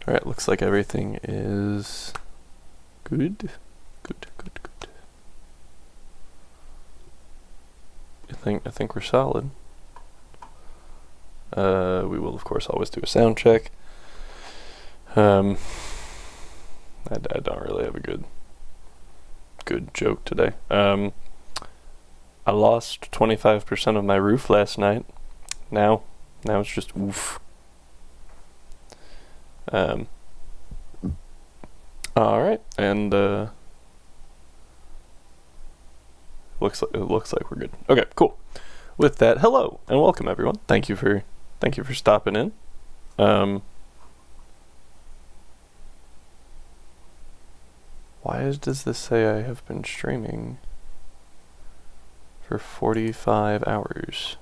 Alright, looks like everything is good. Good. I think we're solid. We will of course always do a sound check. I don't really have a good joke today. I lost 25% of my roof last night. Now it's just oof. Alright, and it looks like we're good. Okay, cool. With that, hello and welcome everyone. Thank you for stopping in. Why does this say I have been streaming for 45 hours?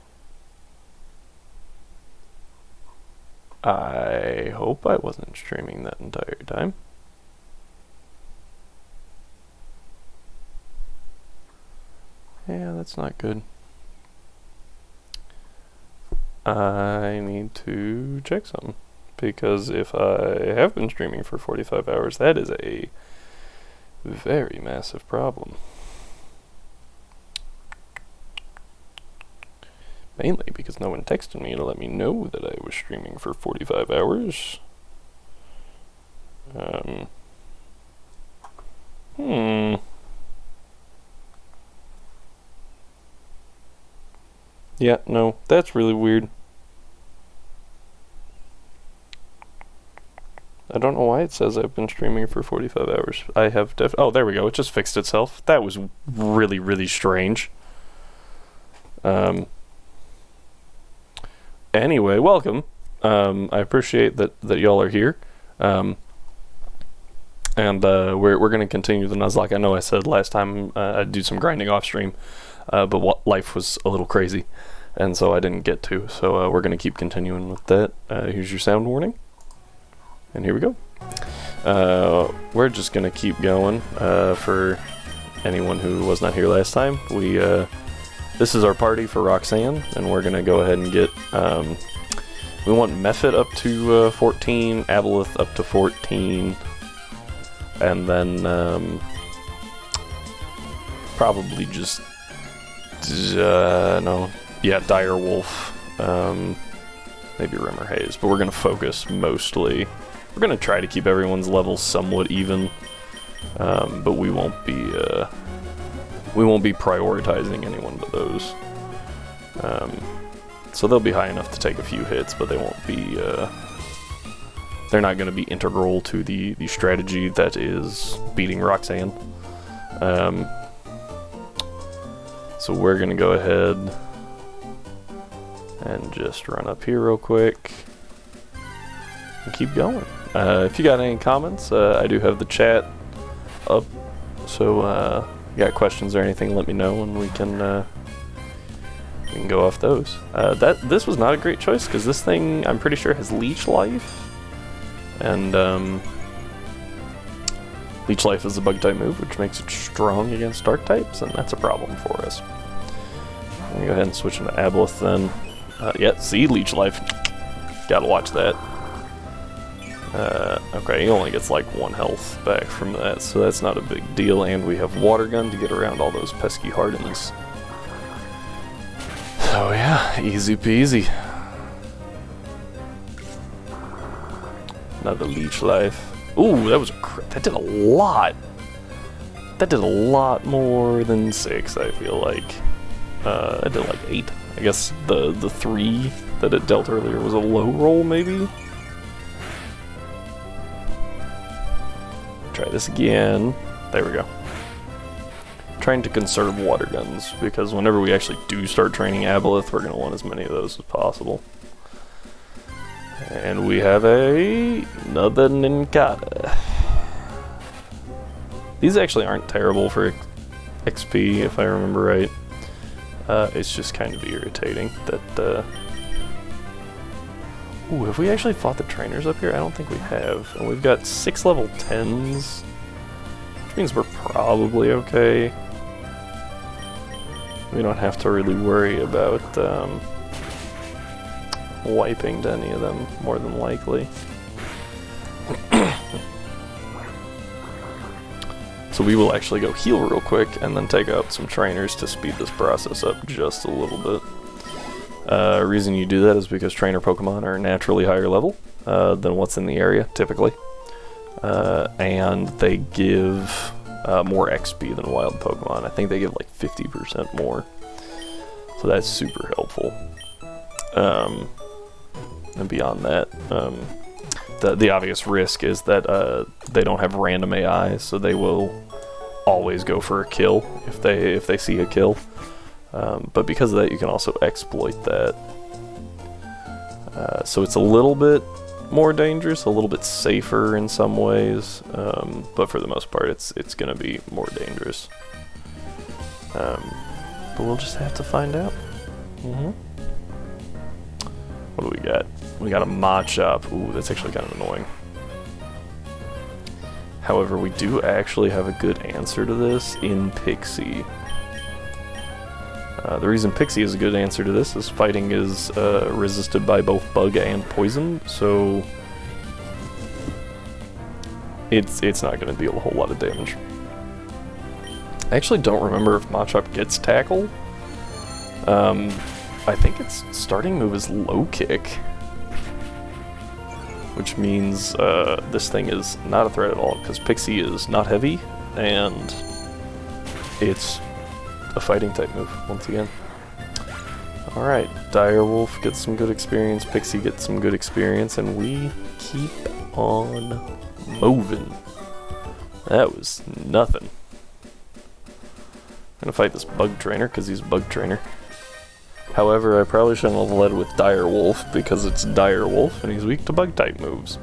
I hope I wasn't streaming that entire time. Yeah, that's not good. I need to check something, because if I have been streaming for 45 hours, that is a very massive problem. Mainly because no one texted me to let me know that I was streaming for 45 hours. Yeah, no, that's really weird. I don't know why it says I've been streaming for 45 hours. I have oh, there we go. It just fixed itself. That was really, really strange. Anyway, welcome. I appreciate that y'all are here. And we're going to continue the Nuzlocke. I know I said last time I'd do some grinding off stream, but life was a little crazy, and so I didn't get to. So we're going to keep continuing with that. Here's your sound warning. And here we go. We're just going to keep going. For anyone who was not here last time, this is our party for Roxanne, and we're going to go ahead and get... we want Mephit up to 14, Aboleth up to 14, and then probably just... Direwolf, maybe Rimmer Haze, but we're going to focus mostly... We're going to try to keep everyone's levels somewhat even, but we won't be prioritizing anyone but those. So they'll be high enough to take a few hits, but they won't be, they're not going to be integral to the strategy that is beating Roxanne. So we're going to go ahead and just run up here real quick and keep going. If you got any comments, I do have the chat up, so if you got questions or anything, let me know and we can go off those. This was not a great choice, because this thing, I'm pretty sure, has Leech Life, and Leech Life is a bug type move, which makes it strong against dark types, and that's a problem for us. I'm gonna go ahead and switch into Aboleth then. Yeah, see, Leech Life. Gotta watch that. Okay, he only gets like 1 health back from that, so that's not a big deal, and we have Water Gun to get around all those pesky hardens. So yeah, easy peasy. Another Leech Life. Ooh, that did a lot. That did a lot more than 6, I feel like. It did like 8. I guess the 3 that it dealt earlier was a low roll, maybe? Try this again. There we go. Trying to conserve water guns, because whenever we actually do start training Aboleth, we're going to want as many of those as possible. And we have another Ninkata. These actually aren't terrible for XP, if I remember right. It's just kind of irritating that... Ooh, have we actually fought the trainers up here? I don't think we have. And we've got 6 level 10s, which means we're probably okay. We don't have to really worry about wiping to any of them, more than likely. So we will actually go heal real quick and then take out some trainers to speed this process up just a little bit. Reason you do that is because trainer Pokemon are naturally higher level than what's in the area, typically. And they give more XP than wild Pokemon. I think they give like 50% more. So that's super helpful. And beyond that, the obvious risk is that they don't have random AI, so they will always go for a kill if they see a kill. But because of that, you can also exploit that. So it's a little bit more dangerous, a little bit safer in some ways, but for the most part, it's going to be more dangerous. But we'll just have to find out. What do we got? We got a Machop. Ooh, that's actually kind of annoying. However, we do actually have a good answer to this in Pixie. The reason Pixie is a good answer to this is fighting is resisted by both bug and poison, so it's not going to deal a whole lot of damage. I actually don't remember if Machop gets Tackle. I think its starting move is Low Kick, which means this thing is not a threat at all, because Pixie is not heavy, and it's a fighting type move, once again. Alright, Direwolf gets some good experience, Pixie gets some good experience, and we keep on moving. That was nothing. I'm gonna fight this Bug Trainer, because he's a Bug Trainer. However, I probably shouldn't have led with Direwolf, because it's Direwolf, and he's weak to Bug-type moves.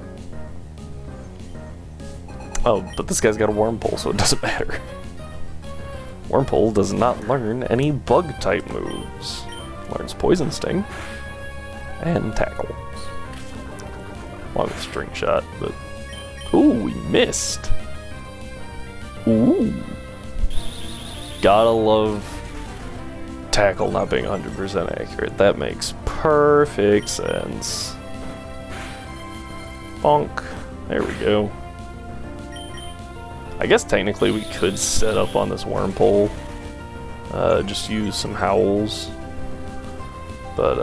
Oh, but this guy's got a Wormpole, so it doesn't matter. Wormpole does not learn any Bug-type moves. Learns Poison Sting and Tackle. Along with String Shot, but... Ooh, we missed! Ooh! Gotta love Tackle not being 100% accurate. That makes perfect sense. Bonk. There we go. I guess technically we could set up on this Wormpole. Just use some Howls. But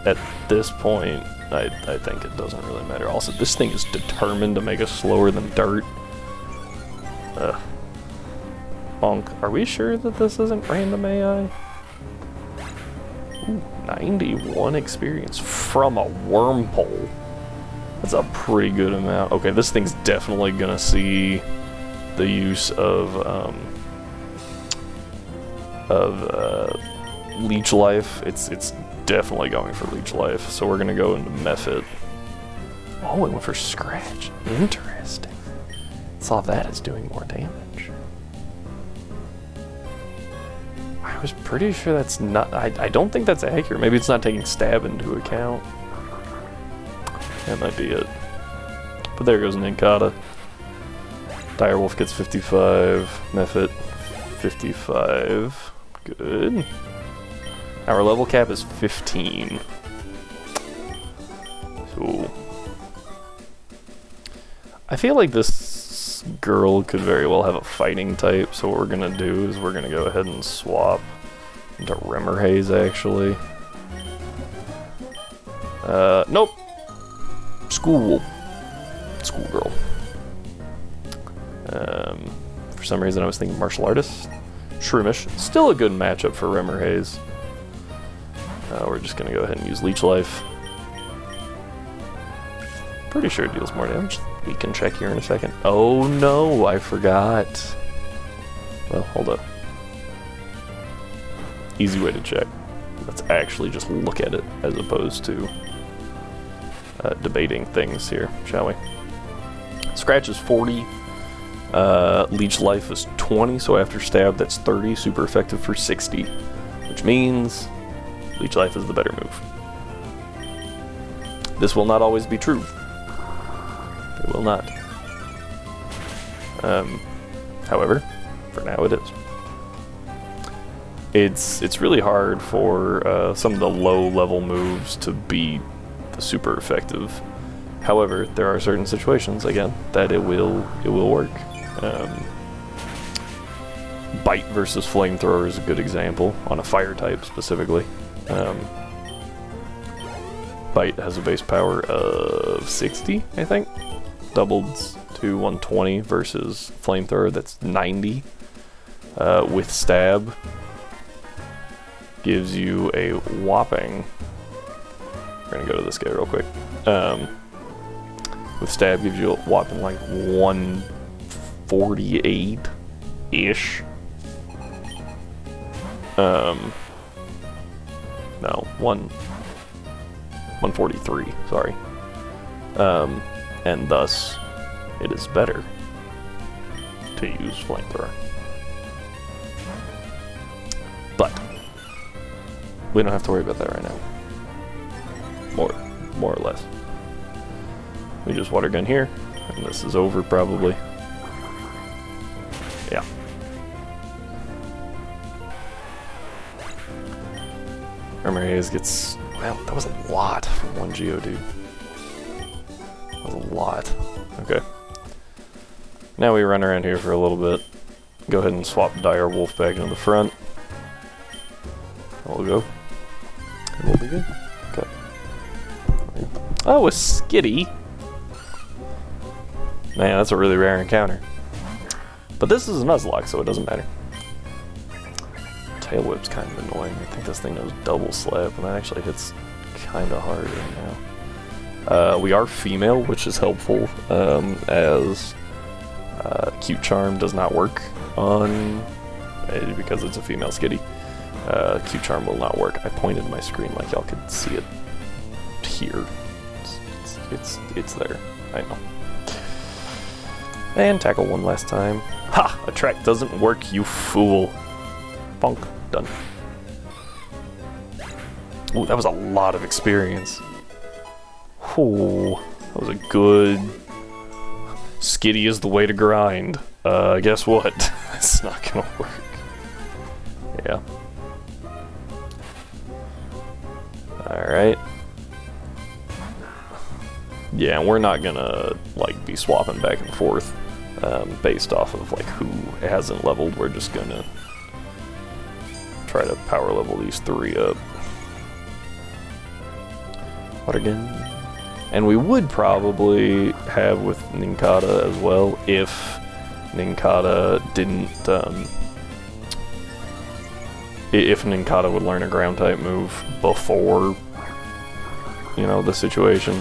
at this point, I think it doesn't really matter. Also, this thing is determined to make us slower than dirt. Bonk. Are we sure that this isn't random AI? Ooh, 91 experience from a Wormpole. That's a pretty good amount. Okay, this thing's definitely gonna see the use of Leech Life. It's definitely going for Leech Life, so we're gonna go into Mephit. Oh, it went for Scratch. Interesting. Saw that as doing more damage. I was pretty sure that's not... I don't think that's accurate. Maybe it's not taking Stab into account. That might be it. But there goes Ninkata. Direwolf gets 55. Mephit, 55. Good. Our level cap is 15. So... I feel like this girl could very well have a fighting type, so what we're gonna do is we're gonna go ahead and swap into Rimmerhaze, actually. Nope. Schoolgirl. For some reason I was thinking Martial Artist. Shroomish. Still a good matchup for Rimmerhaze. We're just gonna go ahead and use Leech Life. Pretty sure it deals more damage. We can check here in a second. Oh no, I forgot. Well, hold up. Easy way to check. Let's actually just look at it as opposed to debating things here, shall we? Scratch is 40. Leech Life is 20, so after Stab that's 30. Super effective for 60. Which means Leech Life is the better move. This will not always be true. It will not. However, for now it is. It's really hard for some of the low-level moves to be super effective. However, there are certain situations, again, that it will work. Bite versus Flamethrower is a good example, on a fire type specifically. Bite has a base power of 60, I think. Doubled to 120 versus Flamethrower, that's 90. With Stab, gives you a whopping... We're gonna go to this guy real quick. With Stab, gives you a whopping like 148-ish. No, 143, sorry. And thus, it is better to use Flamethrower. But, we don't have to worry about that right now. More or less. We just water gun here, and this is over probably. Yeah. Armor Haze gets... Well, that was a lot from one Geodude. That was a lot. Okay. Now we run around here for a little bit. Go ahead and swap Dire Wolf back into the front. We'll go. And we'll be good. Okay. Oh, a Skitty! Man, that's a really rare encounter. But this is a Nuzlocke, so it doesn't matter. Tail Whip's kind of annoying. I think this thing knows Double Slap, and that actually hits kind of hard right now. We are female, which is helpful, as Cute Charm does not work on... because it's a female Skitty. Cute Charm will not work. I pointed my screen like y'all could see it here. It's there. I know. And tackle one last time. Ha! Attract doesn't work, you fool. Bonk. Done. Ooh, that was a lot of experience. Ooh, that was a good... Skitty is the way to grind. Guess what? It's not gonna work. Yeah. Alright. Yeah, we're not gonna, like, be swapping back and forth based off of, like, who hasn't leveled. We're just gonna try to power level these three up. What again? And we would probably have with Nincada as well if Nincada didn't, if Nincada would learn a ground type move before, you know, the situation,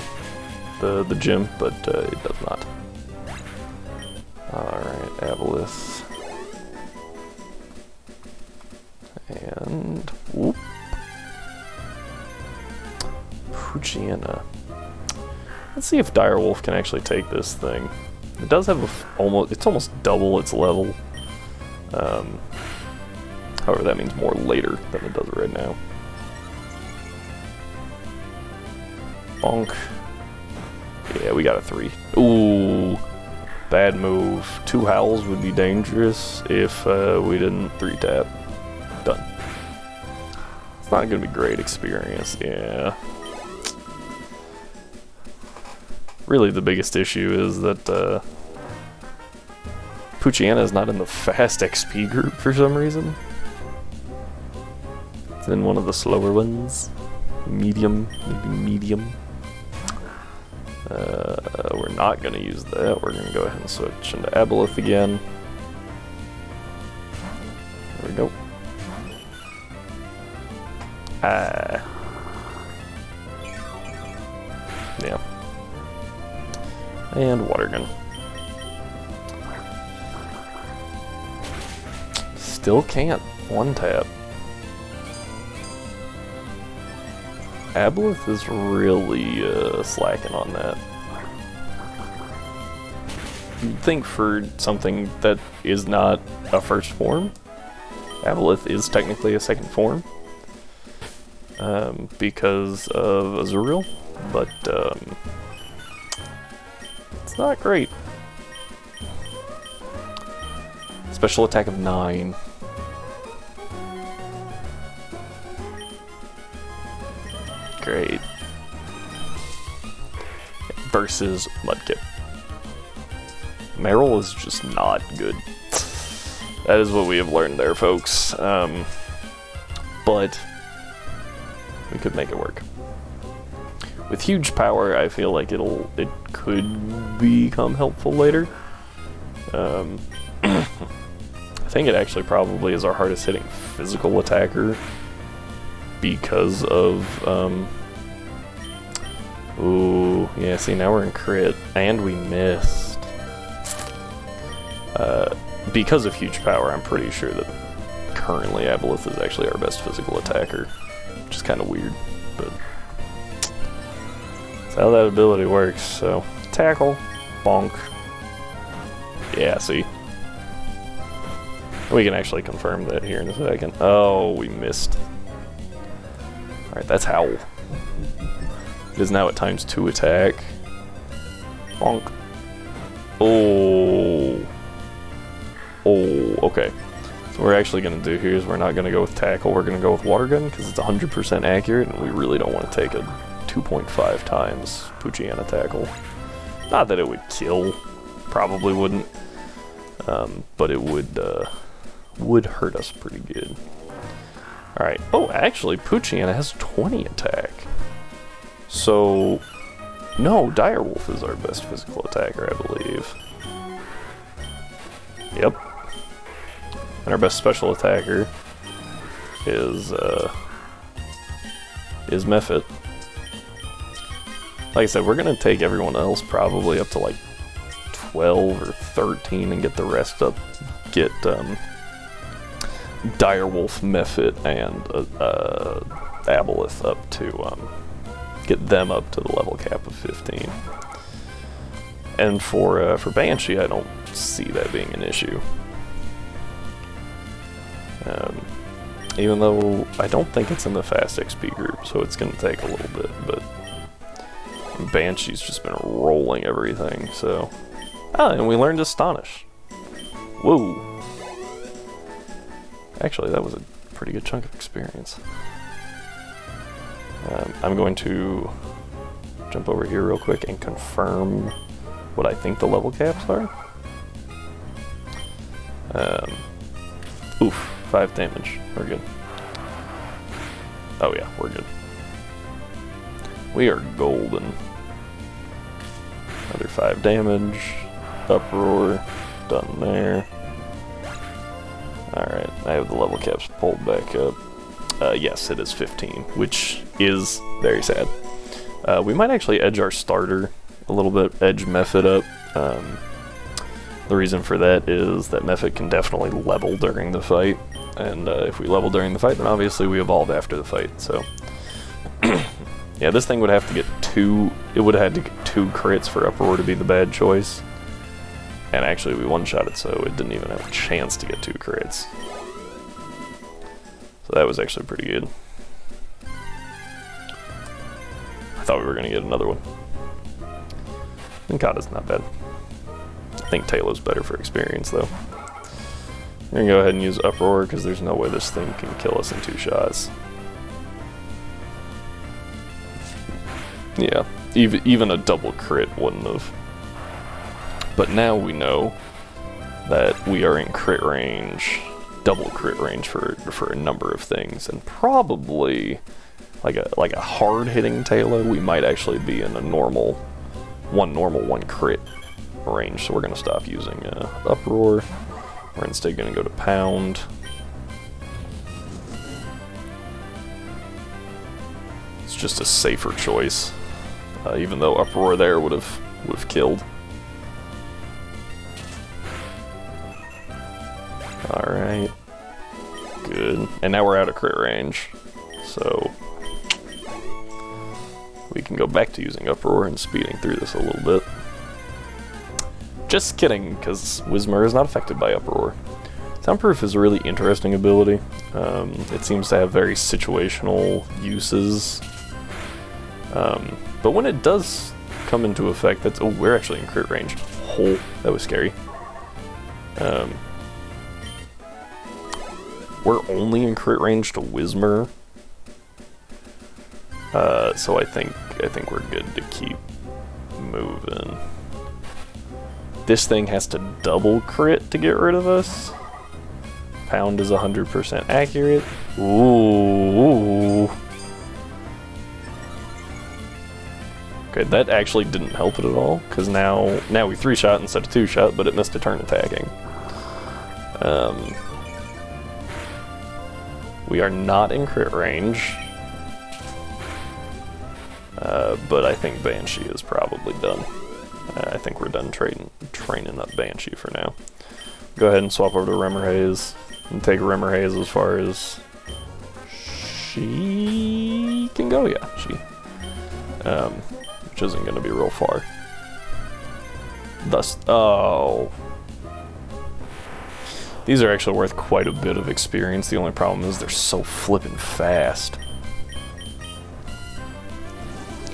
the gym, but it does not. Alright, Aboleth. And whoop. Poochyena. Let's see if Direwolf can actually take this thing. It does have it's almost double its level. However, that means more later than it does right now. Bonk. Yeah, we got a 3. Ooh, bad move. 2 Howls would be dangerous if we didn't 3-tap. Done. It's not gonna be great experience, yeah. Really, the biggest issue is that Poochyena is not in the fast XP group for some reason. It's in one of the slower ones. Medium, maybe medium. We're not going to use that. We're going to go ahead and switch into Aboleth again. There we go. Yeah. And Water Gun. Still can't 1-tap. Aboleth is really slacking on that. You'd think for something that is not a first form, Aboleth is technically a second form because of Azuriel, but it's not great. Special attack of 9. Great. Versus Mudkip. Meryl is just not good. That is what we have learned there, folks. But we could make it work. With huge power, I feel like it could become helpful later. I think it actually probably is our hardest hitting physical attacker because of ooh, yeah, see, now we're in crit and we missed. Because of huge power, I'm pretty sure that currently Aboleth is actually our best physical attacker, which is kind of weird, but that's how that ability works. So tackle, bonk. Yeah, see, we can actually confirm that here in a second. Oh, we missed. All right, that's Howl. It is now at ×2 attack. Bonk. Oh. Oh, okay. So what we're actually going to do here is we're not going to go with tackle, we're going to go with water gun because it's 100% accurate and we really don't want to take a 2.5 times Poochyena tackle. Not that it would kill, probably wouldn't, but it would hurt us pretty good. Alright, oh actually Poochyena has 20 attack. So, no, Direwolf is our best physical attacker, I believe. Yep. And our best special attacker is Mephit. Like I said, we're gonna take everyone else probably up to like 12 or 13 and get the rest up. Get Direwolf, Mephit, and Aboleth up to get them up to the level cap of 15. And for Banshee, I don't see that being an issue. Even though I don't think it's in the fast XP group, so it's going to take a little bit, but Banshee's just been rolling everything, so... Ah, and we learned Astonish. Whoa. Actually, that was a pretty good chunk of experience. I'm going to jump over here real quick and confirm what I think the level caps are. Oof, 5 damage. We're good. Oh yeah, we're good. We are golden. Another 5 damage. Uproar. Done there. Alright, I have the level caps pulled back up. Yes, it is 15, which is very sad. We might actually edge our starter a little bit, edge Mephit up. The reason for that is that Mephit can definitely level during the fight, and if we level during the fight, then obviously we evolve after the fight, so... Yeah, this thing would have to get 2... It would have had to get 2 crits for Uproar to be the bad choice. And actually we one-shot it, so it didn't even have a chance to get 2 crits. So that was actually pretty good. I thought we were going to get another one. Ninkata's not bad. I think Tailow's better for experience, though. We're going to go ahead and use Uproar, because there's no way this thing can kill us in 2 shots. Yeah, even a double crit wouldn't have. But now we know that we are in crit range, double crit range for a number of things, and probably like a hard hitting Taillow, we might actually be in a normal one crit range. So we're gonna stop using Uproar. We're instead gonna go to Pound. It's just a safer choice, even though Uproar there would have killed. Alright. Good. And now we're out of crit range. So we can go back to using Uproar and speeding through this a little bit. Just kidding, because Whismur is not affected by Uproar. Soundproof is a really interesting ability. It seems to have very situational uses. But when it does come into effect, that's... Oh, we're actually in crit range. Oh, that was scary. We're only in crit range to Whismur. So I think we're good to keep moving. This thing has to double crit to get rid of us. pound is 100% accurate. Ooh. Okay, that actually didn't help it at all, because now we 3-shot instead of 2-shot, but it missed a turn attacking. We are not in crit range, but I think Banshee is probably done. I think we're done training up Banshee for now. Go ahead and swap over to Rimmer Haze, and take Rimmer Haze as far as she can go, yeah, which isn't going to be real far. Thus, oh. These are actually worth quite a bit of experience. The only problem is they're so flippin' fast.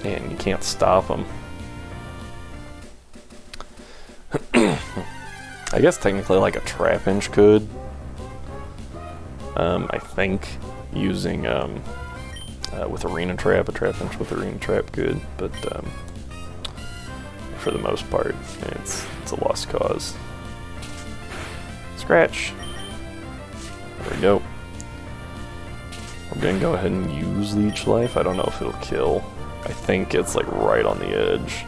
And you can't stop them. I guess technically like a Trapinch could. I think using with Arena Trap, a Trapinch with Arena Trap could, but for the most part, it's a lost cause. Scratch. There we go. We're gonna go ahead and use Leech Life. I don't know if it'll kill. I think it's like right on the edge.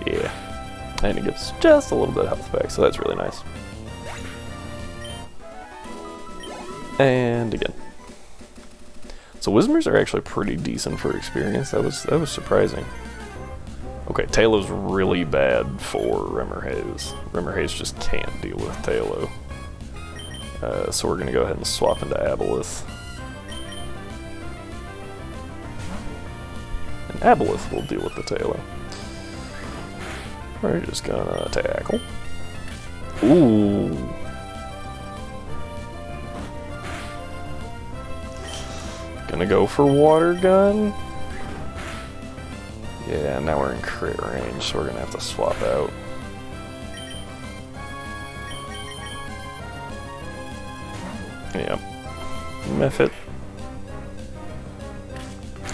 Yeah. And it gives just a little bit of health back, so that's really nice. And again. So Whismers are actually pretty decent for experience. That was surprising. Okay, Tailow's really bad for Rimmer Haze. Rimmer Haze just can't deal with Taillow. So we're gonna go ahead and swap into Aboleth. And Aboleth will deal with the Taillow. We're just gonna tackle. Ooh. Gonna go for Water Gun. Yeah, now we're in crit range, so we're gonna have to swap out. Yeah. Mephit.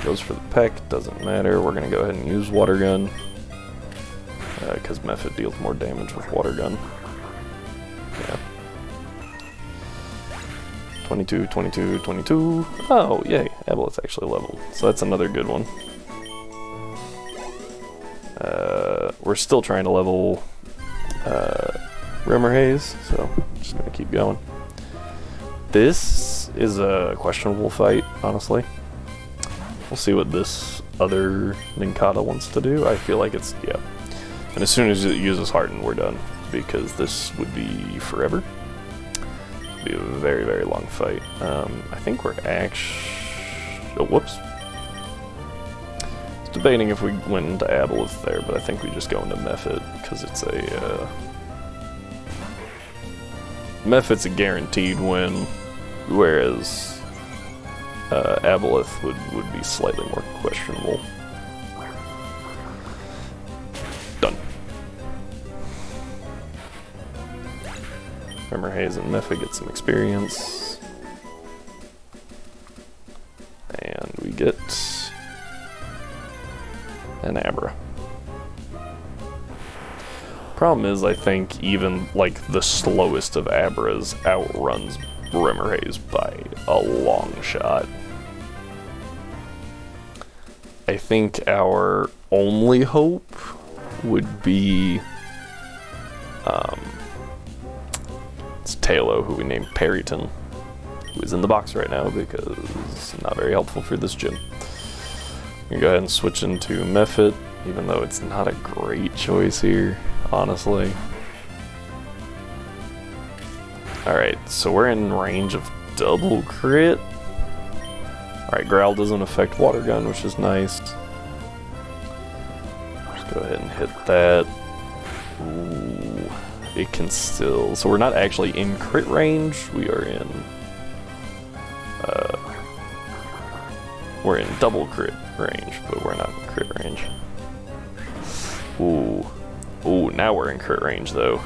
Goes for the peck, doesn't matter. We're gonna go ahead and use Water Gun. Because Mephit deals more damage with Water Gun. Yeah. 22, 22, 22. Oh, yay. Aboleth's actually leveled. So that's another good one. We're still trying to level Rimmer Haze, so I'm just going to keep going. This is a questionable fight, honestly. We'll see what this other Nincada wants to do. I feel like it's, yeah. And as soon as it uses Harden, we're done, because this would be forever. It'd be a very, very long fight. I think we're actually... Oh, whoops. I was debating if we went into Aboleth there, but I think we just go into Mephit, because it's a... Mephit's a guaranteed win, whereas Aboleth would be slightly more questionable. Done. Rimmer Haze and Mephit get some experience. And we get an Abra. Problem is, I think even like the slowest of Abras outruns Rimmer Haze by a long shot. I think our only hope would be it's Taillow, who we named Perryton, who is in the box right now because it's not very helpful for this gym. I'm gonna go ahead and switch into Mephit, even though it's not a great choice here, honestly. Alright, so we're in range of double crit. Alright, Growl doesn't affect Water Gun, which is nice. Just go ahead and hit that. Ooh, it can still... So we're not actually in crit range, we are in... we're in double crit range, but we're not in crit range. Ooh. Ooh, now we're in crit range, though.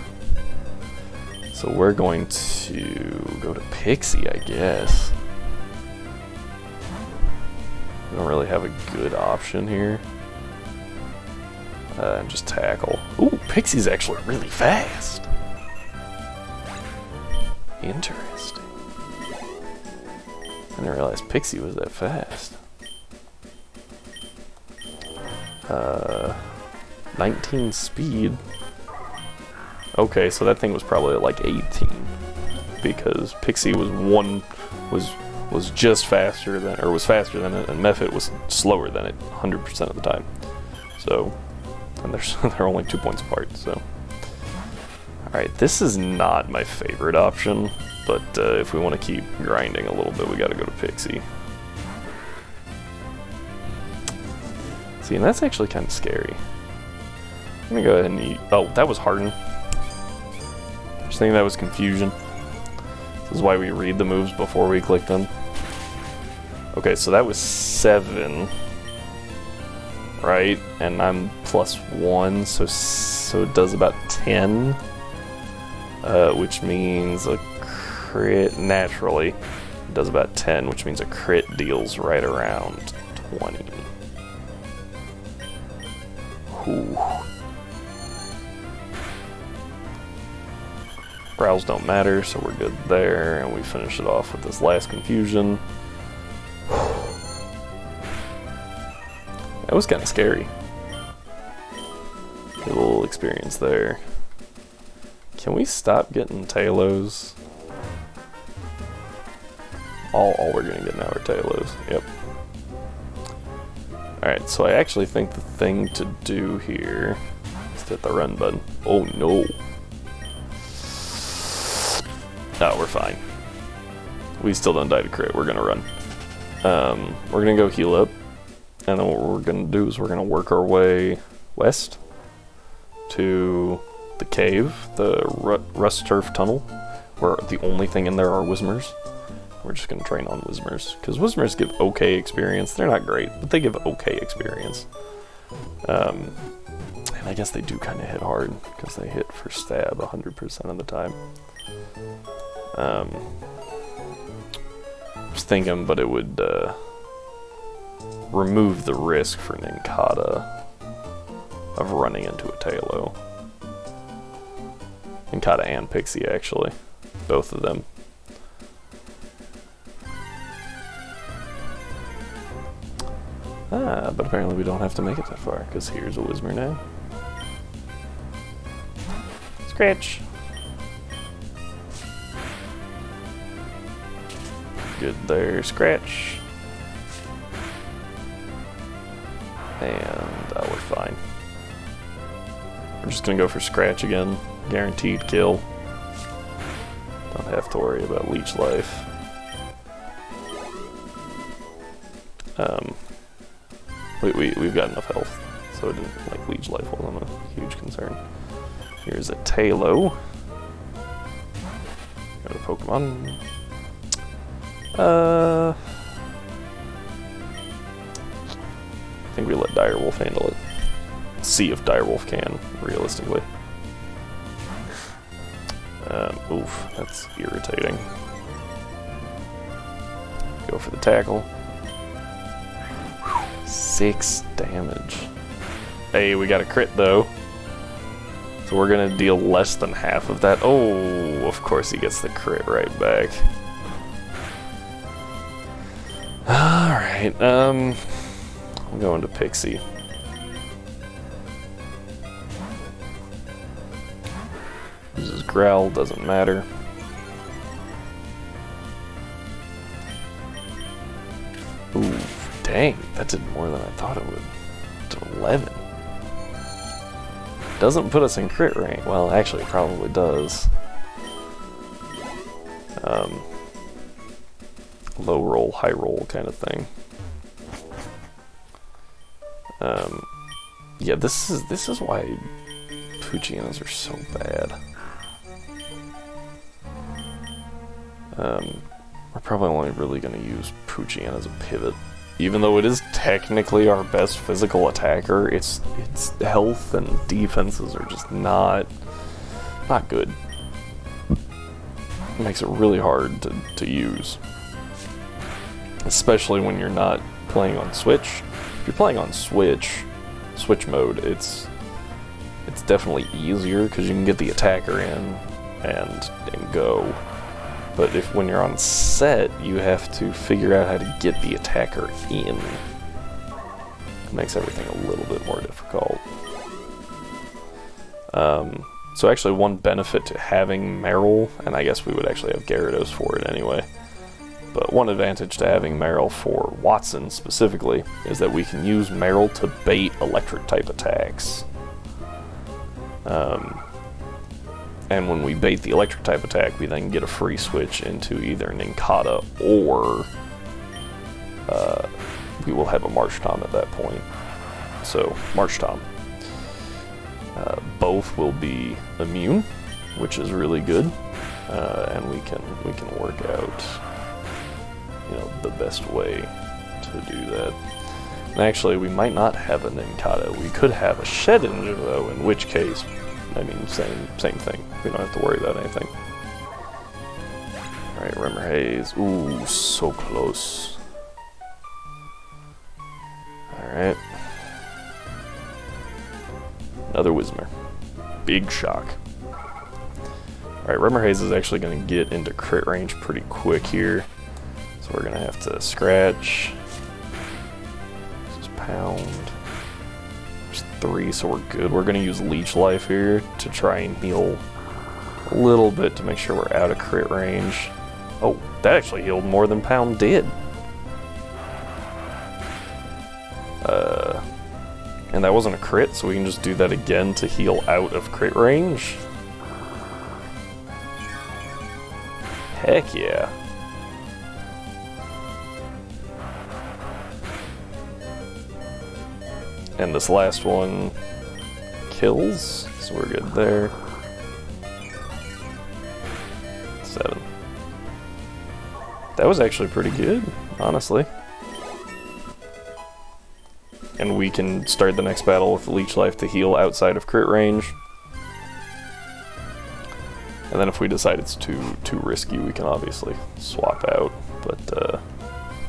So we're going to go to Pixie, I guess. We don't really have a good option here. And just tackle. Ooh, Pixie's actually really fast. Interesting. I didn't realize Pixie was that fast. 19 speed. Okay, so that thing was probably like 18 because Pixie was just faster than, or was faster than it, and Mephit was slower than it 100% of the time. So, and they're only 2 points apart. So, all right, this is not my favorite option, but if we want to keep grinding a little bit, we got to go to Pixie. See, and that's actually kind of scary. I'm gonna go ahead and eat. Oh, that was Harden. Just think that was confusion. This is why we read the moves before we click them. Okay, so that was 7, right? And I'm +1, so it does about 10, which means a crit naturally does about 10, which means a crit deals right around 20. Ooh. Growls don't matter, so we're good there, and we finish it off with this last confusion. That was kind of scary. A little experience there. Can we stop getting Talos? All we're gonna get now are Talos. Yep. Alright, so I actually think the thing to do here is to hit the run button. Oh no. Oh, we're fine. We still don't die to crit. We're gonna run. We're gonna go heal up, and then what we're gonna do is we're gonna work our way west to the cave, the Rust Turf Tunnel, where the only thing in there are Whismers. We're just gonna train on Whismers, because Whismers give okay experience. They're not great, but they give okay experience. And I guess they do kind of hit hard, because they hit for stab 100% of the time. I was thinking, but it would remove the risk for Ninkata of running into a Talo. Ninkata and Pixie, actually. Both of them. But apparently we don't have to make it that far, because here's a Whismer now. Scratch! Good there, Scratch. And we're fine. We're just gonna go for Scratch again. Guaranteed kill. Don't have to worry about leech life. We've got enough health, so it didn't, like, leech life wasn't a huge concern. Here's a Talo. Got a Pokemon. I think we let Direwolf handle it. See if Direwolf can, realistically. Oof, that's irritating. Go for the tackle. 6 damage. Hey, we got a crit though. So we're gonna deal less than half of that. Oh, of course he gets the crit right back. Alright, I'm going to Pixie. Uses Growl, doesn't matter. Ooh, dang, that did more than I thought it would. To 11. Doesn't put us in crit range. Well, actually, it probably does. Low roll, high roll kind of thing. Yeah, this is why Poochyens are so bad. We're probably only really going to use Poochyens as a pivot. Even though it is technically our best physical attacker, its health and defenses are just not good. It makes it really hard to use. Especially when you're not playing on Switch. If you're playing on Switch mode, it's definitely easier because you can get the attacker in and go. But when you're on set, you have to figure out how to get the attacker in. It makes everything a little bit more difficult. So actually one benefit to having Meryl, and I guess we would actually have Gyarados for it anyway, but one advantage to having Meryl for Watson specifically is that we can use Meryl to bait electric type attacks. And when we bait the electric type attack, we then get a free switch into either Nincada or we will have a Marshtomp at that point. So, Marshtomp. Both will be immune, which is really good, and we can work out, you know, the best way to do that. And actually, we might not have a Nincada. We could have a Shedinja though, in which case, I mean, same thing. We don't have to worry about anything. All right, Remmer Haze. Ooh, so close. All right. Another Whismur. Big shock. Alright, Remmer Haze is actually going to get into crit range pretty quick here. So we're going to have to scratch. This is pound. There's 3, so we're good. We're going to use Leech Life here to try and heal a little bit to make sure we're out of crit range. Oh, that actually healed more than pound did. And that wasn't a crit, so we can just do that again to heal out of crit range. Heck yeah. And this last one kills, so we're good there. 7. That was actually pretty good, honestly. And we can start the next battle with Leech Life to heal outside of crit range. And then if we decide it's too risky, we can obviously swap out. But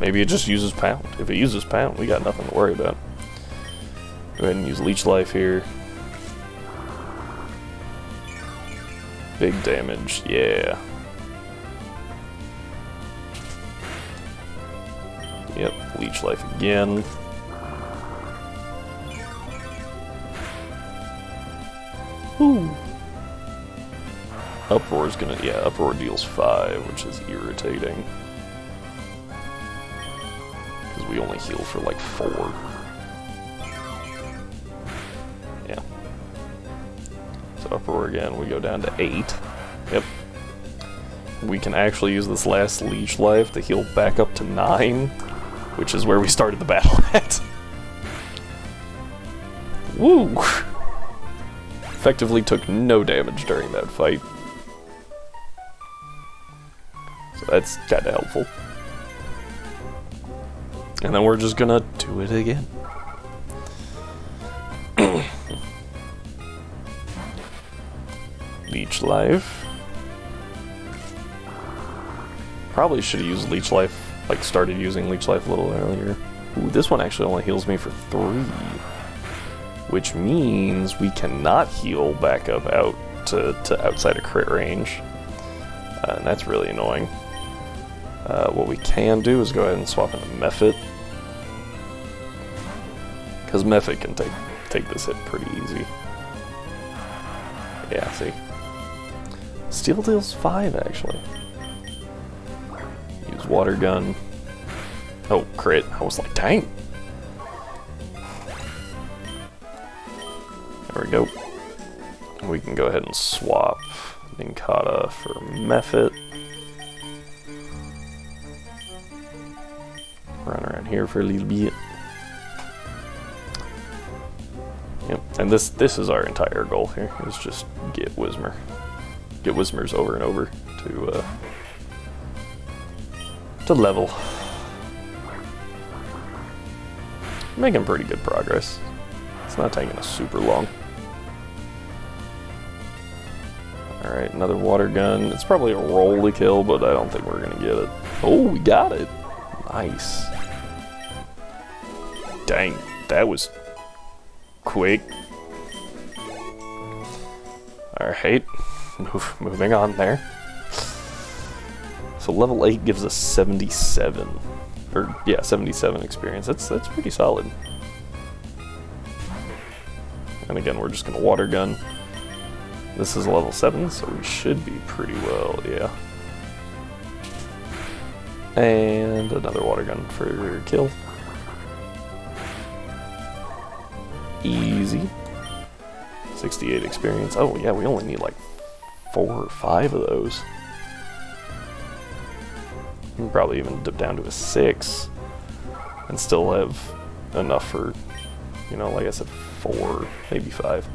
maybe it just uses pound. If it uses pound, we got nothing to worry about. Go ahead and use Leech Life here. Big damage, yeah. Yep, Leech Life again. Ooh. Uproar's gonna, yeah, Uproar deals 5, which is irritating. Because we only heal for like 4. Yeah. So Uproar again, we go down to 8. Yep. We can actually use this last Leech Life to heal back up to 9, which is where we started the battle at. Woo! Effectively took no damage during that fight. So that's kinda helpful. And then we're just gonna do it again. Leech Life. Probably should have used Leech Life, like started using Leech Life a little earlier. Ooh, this one actually only heals me for 3. Which means we cannot heal back up out to outside of crit range. And that's really annoying. What we can do is go ahead and swap into Mephit. Because Mephit can take this hit pretty easy. Yeah, see? Steel deals 5, actually. Use Water Gun. Oh, crit. I was like, dang! There we go. We can go ahead and swap Nincada for Mephit. Run around here for a little bit. Yep, and this is our entire goal here, is just get Whismur. Get Whismurs over and over to level. Making pretty good progress. It's not taking us super long. Alright, another Water Gun. It's probably a roll to kill, but I don't think we're gonna get it. Oh, we got it! Nice. Dang, that was quick. Alright, moving on there. So level 8 gives us 77. Or, yeah, 77 experience. That's pretty solid. And again, we're just going to water gun. This is level 7, so we should be pretty well, yeah. And another water gun for kill. Easy. 68 experience. Oh yeah, we only need like 4 or 5 of those. We can probably even dip down to a 6 and still have enough for, you know, like I said, 4, maybe 5.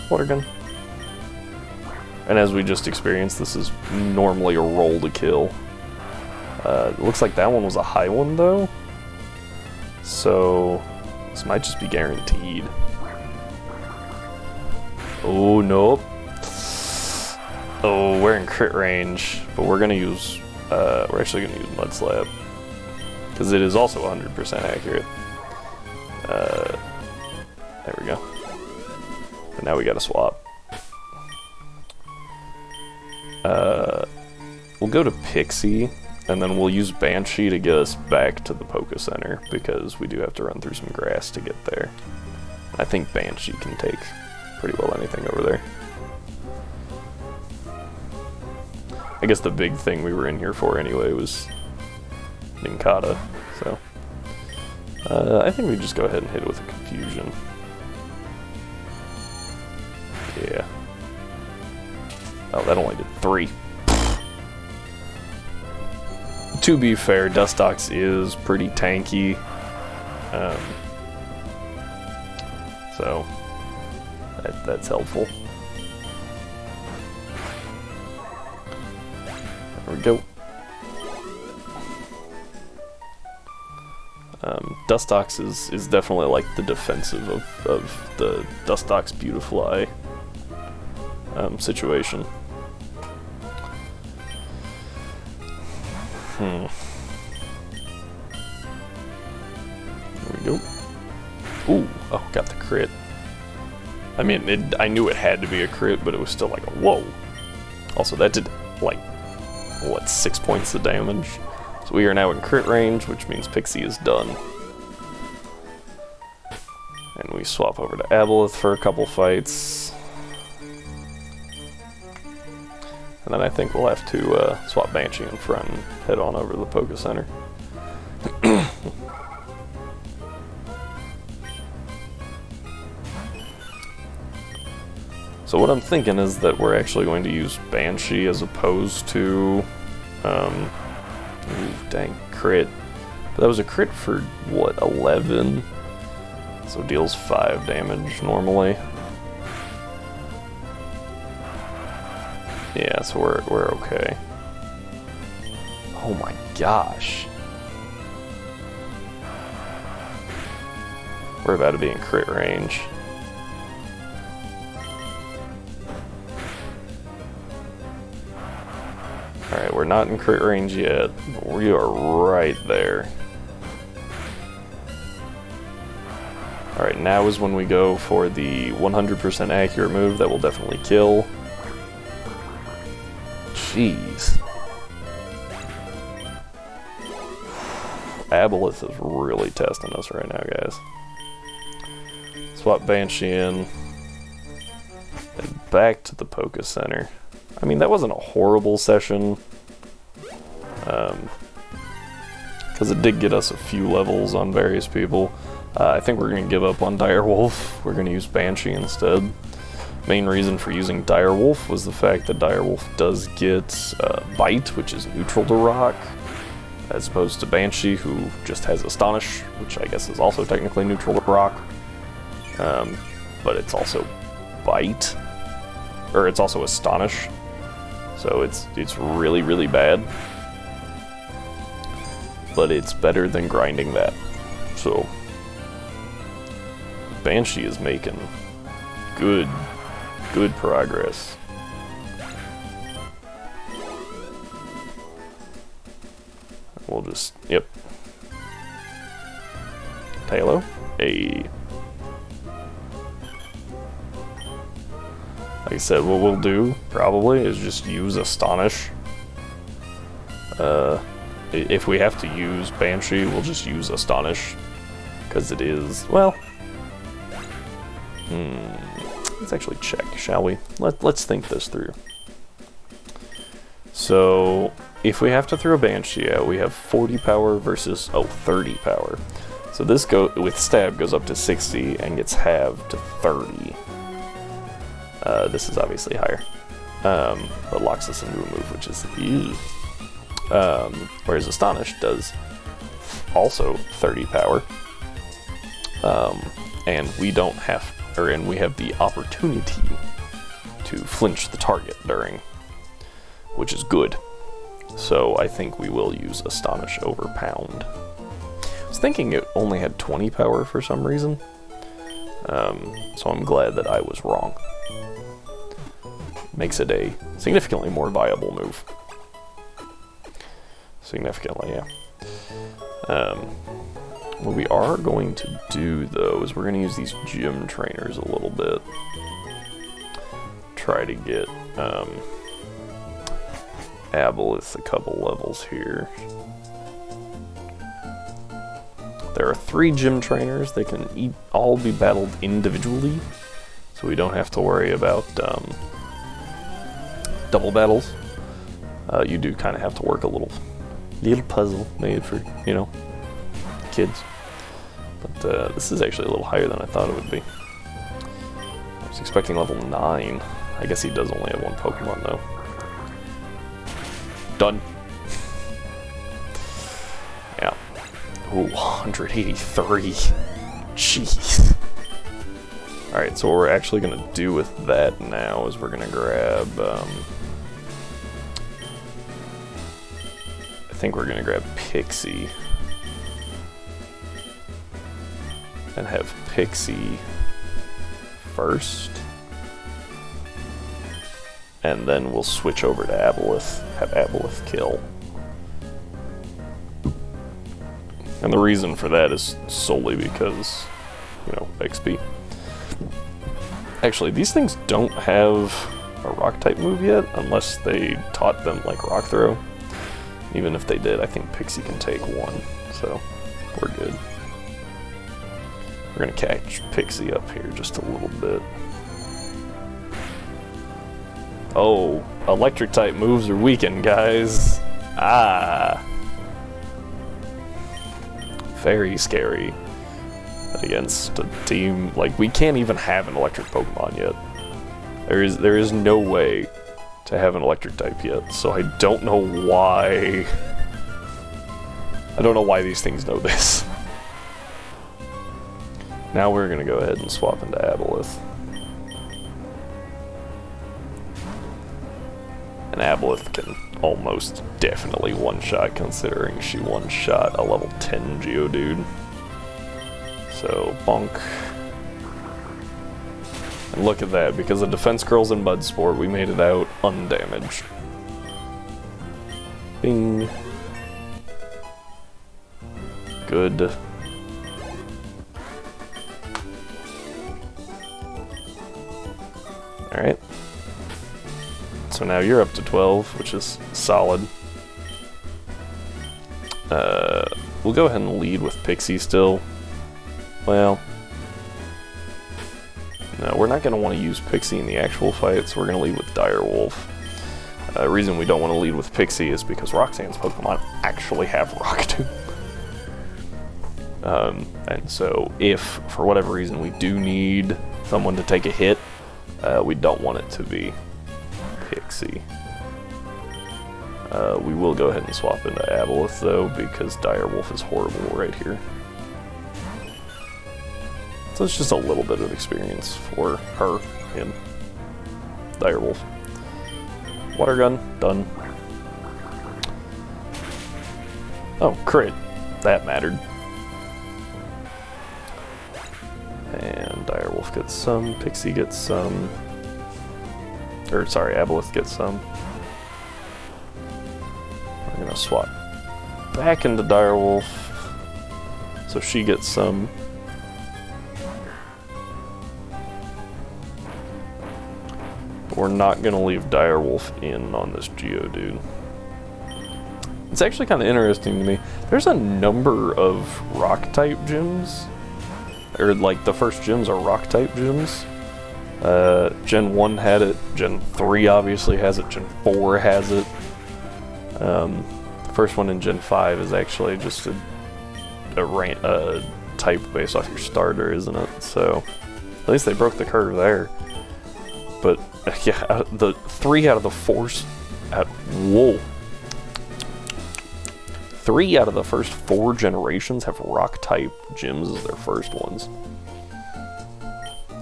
Water gun. And as we just experienced, this is normally a roll to kill. It looks like that one was a high one though, so this might just be guaranteed. Oh, nope. Oh, we're in crit range, but we're gonna use, we're actually gonna use Mud Slab, because it is also 100% accurate. There we go. But now we gotta swap. We'll go to Pixie, and then we'll use Banshee to get us back to the Poké Center, because we do have to run through some grass to get there. I think Banshee can take pretty well anything over there. I guess the big thing we were in here for anyway was Ninkata, so I think we just go ahead and hit it with a Confusion. Yeah. Oh, that only did 3. To be fair, Dustox is pretty tanky, so that's helpful. There we go. Dustox is definitely like the defensive of the Dustox Beautifly situation. There we go. Ooh, oh, got the crit. I mean, I knew it had to be a crit, but it was still like a whoa. Also, that did like, what, 6 points of damage? So we are now in crit range, which means Pixie is done. And we swap over to Aboleth for a couple fights. And then I think we'll have to swap Banshee in front and head on over to the Poké Center. So what I'm thinking is that we're actually going to use Banshee as opposed to... ooh, dang, crit. But that was a crit for, what, 11? So deals 5 damage normally. Yeah, so we're okay. Oh my gosh. We're about to be in crit range. Alright, we're not in crit range yet, but we are right there. Alright, now is when we go for the 100% accurate move that will definitely kill. Jeez. Aboleth is really testing us right now, guys. Swap Banshee in. And back to the Poké Center. I mean, that wasn't a horrible session. Because it did get us a few levels on various people. I think we're going to give up on Direwolf. We're going to use Banshee instead. Main reason for using Direwolf was the fact that Direwolf does get Bite, which is neutral to Rock, as opposed to Banshee, who just has Astonish, which I guess is also technically neutral to Rock. But it's also Bite, or it's also Astonish, so it's really, really bad. But it's better than grinding that. So Banshee is making good progress. We'll just, yep. Halo. Like I said, what we'll do, probably, is just use Astonish. If we have to use Banshee, we'll just use Astonish. Because it is, well... let's actually check, shall we? Let's think this through. So, if we have to throw Banshee out, we have 40 power versus, 30 power. So this with Stab goes up to 60 and gets halved to 30. This is obviously higher. But locks us into a move, which is ew. Whereas Astonish does also 30 power. And we don't have, and we have the opportunity to flinch the target during, which is good. So I think we will use Astonish over Pound. I was thinking it only had 20 power for some reason. So I'm glad that I was wrong. Makes it a significantly more viable move. Significantly, yeah. What we are going to do, though, is we're going to use these gym trainers a little bit. Try to get Aboleth a couple levels here. There are 3 gym trainers. They can all be battled individually, so we don't have to worry about double battles. You do kind of have to work a little puzzle made for, you know, kids. But this is actually a little higher than I thought it would be. I was expecting level 9. I guess he does only have 1 Pokemon, though. Done. Yeah. Ooh, 183. Jeez. Alright, so what we're actually going to do with that now is we're going to grab... I think we're going to grab Pixie. And have Pixie first. And then we'll switch over to Aboleth. Have Aboleth kill. And the reason for that is solely because, you know, XP. Actually, these things don't have a Rock-type move yet, unless they taught them, like, Rock Throw. Even if they did, I think Pixie can take 1, so we're good. We're gonna catch Pixie up here just a little bit. Oh, Electric-type moves are weakened, guys. Ah. Very scary against a team. Like, we can't even have an electric Pokemon yet. There is no way to have an electric type yet, so I don't know why. I don't know why these things know this. Now we're gonna go ahead and swap into Aboleth. And Aboleth can almost definitely one-shot, considering she one-shot a level 10 Geodude. So, bonk. And look at that, because of Defense Curls and Mud Sport, we made it out undamaged. Bing. Good. Alright. So now you're up to 12, which is solid. We'll go ahead and lead with Pixie still. Well, no, we're not going to want to use Pixie in the actual fight, so we're going to lead with Direwolf. The reason we don't want to lead with Pixie is because Roxanne's Pokemon actually have Rock Tomb. And so if, for whatever reason, we do need someone to take a hit, we don't want it to be Pixie. We will go ahead and swap into Aboleth, though, because Direwolf is horrible right here. So it's just a little bit of experience for her, him. Direwolf. Water Gun, done. Oh, crit. That mattered. And Direwolf gets some, Pixie gets some. Or, sorry, Aboleth gets some. We're gonna swap back into Direwolf, so she gets some. But we're not gonna leave Direwolf in on this Geodude. It's actually kind of interesting to me. There's a number of rock-type gyms. Or, like, the first gyms are rock-type gyms. Gen 1 had it. Gen 3 obviously has it. Gen 4 has it. The first one in Gen 5 is actually just a type based off your starter, isn't it? So, at least they broke the curve there. But, yeah, the 3 out of the 4... Whoa. 3 out of the first 4 generations have rock-type gyms as their first ones.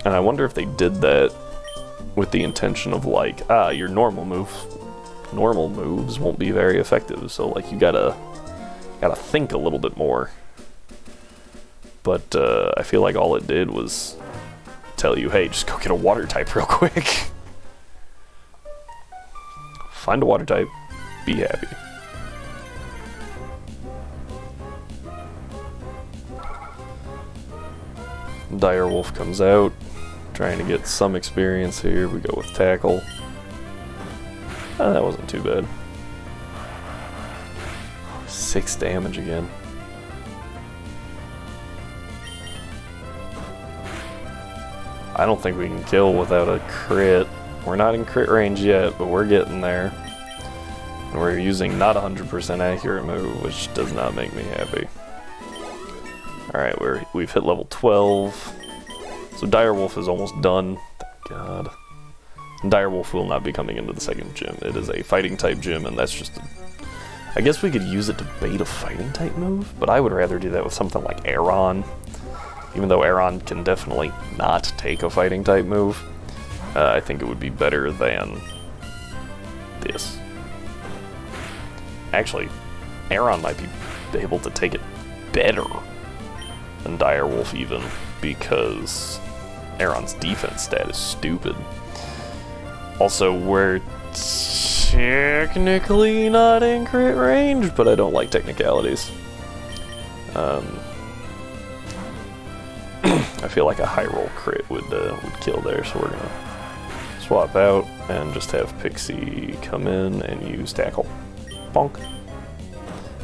And I wonder if they did that with the intention of, like, your normal moves won't be very effective, so, like, you gotta think a little bit more. But, I feel like all it did was tell you, hey, just go get a water type real quick. Find a water type, be happy. Direwolf comes out, trying to get some experience here. We go with tackle. That wasn't too bad. 6 damage again. I don't think we can kill without a crit. We're not in crit range yet, but we're getting there. And we're using not 100% accurate move, which does not make me happy. Alright, we've hit level 12. So Direwolf is almost done. Thank God. And Direwolf will not be coming into the second gym. It is a fighting type gym, and that's just I guess we could use it to bait a fighting type move, but I would rather do that with something like Aeron. Even though Aeron can definitely not take a fighting type move, I think it would be better than this. Actually, Aeron might be able to take it better than Direwolf even, because Aeron's defense stat is stupid. Also, we're technically not in crit range, but I don't like technicalities. I feel like a high roll crit would kill there, so we're gonna swap out and just have Pixie come in and use tackle. Bonk.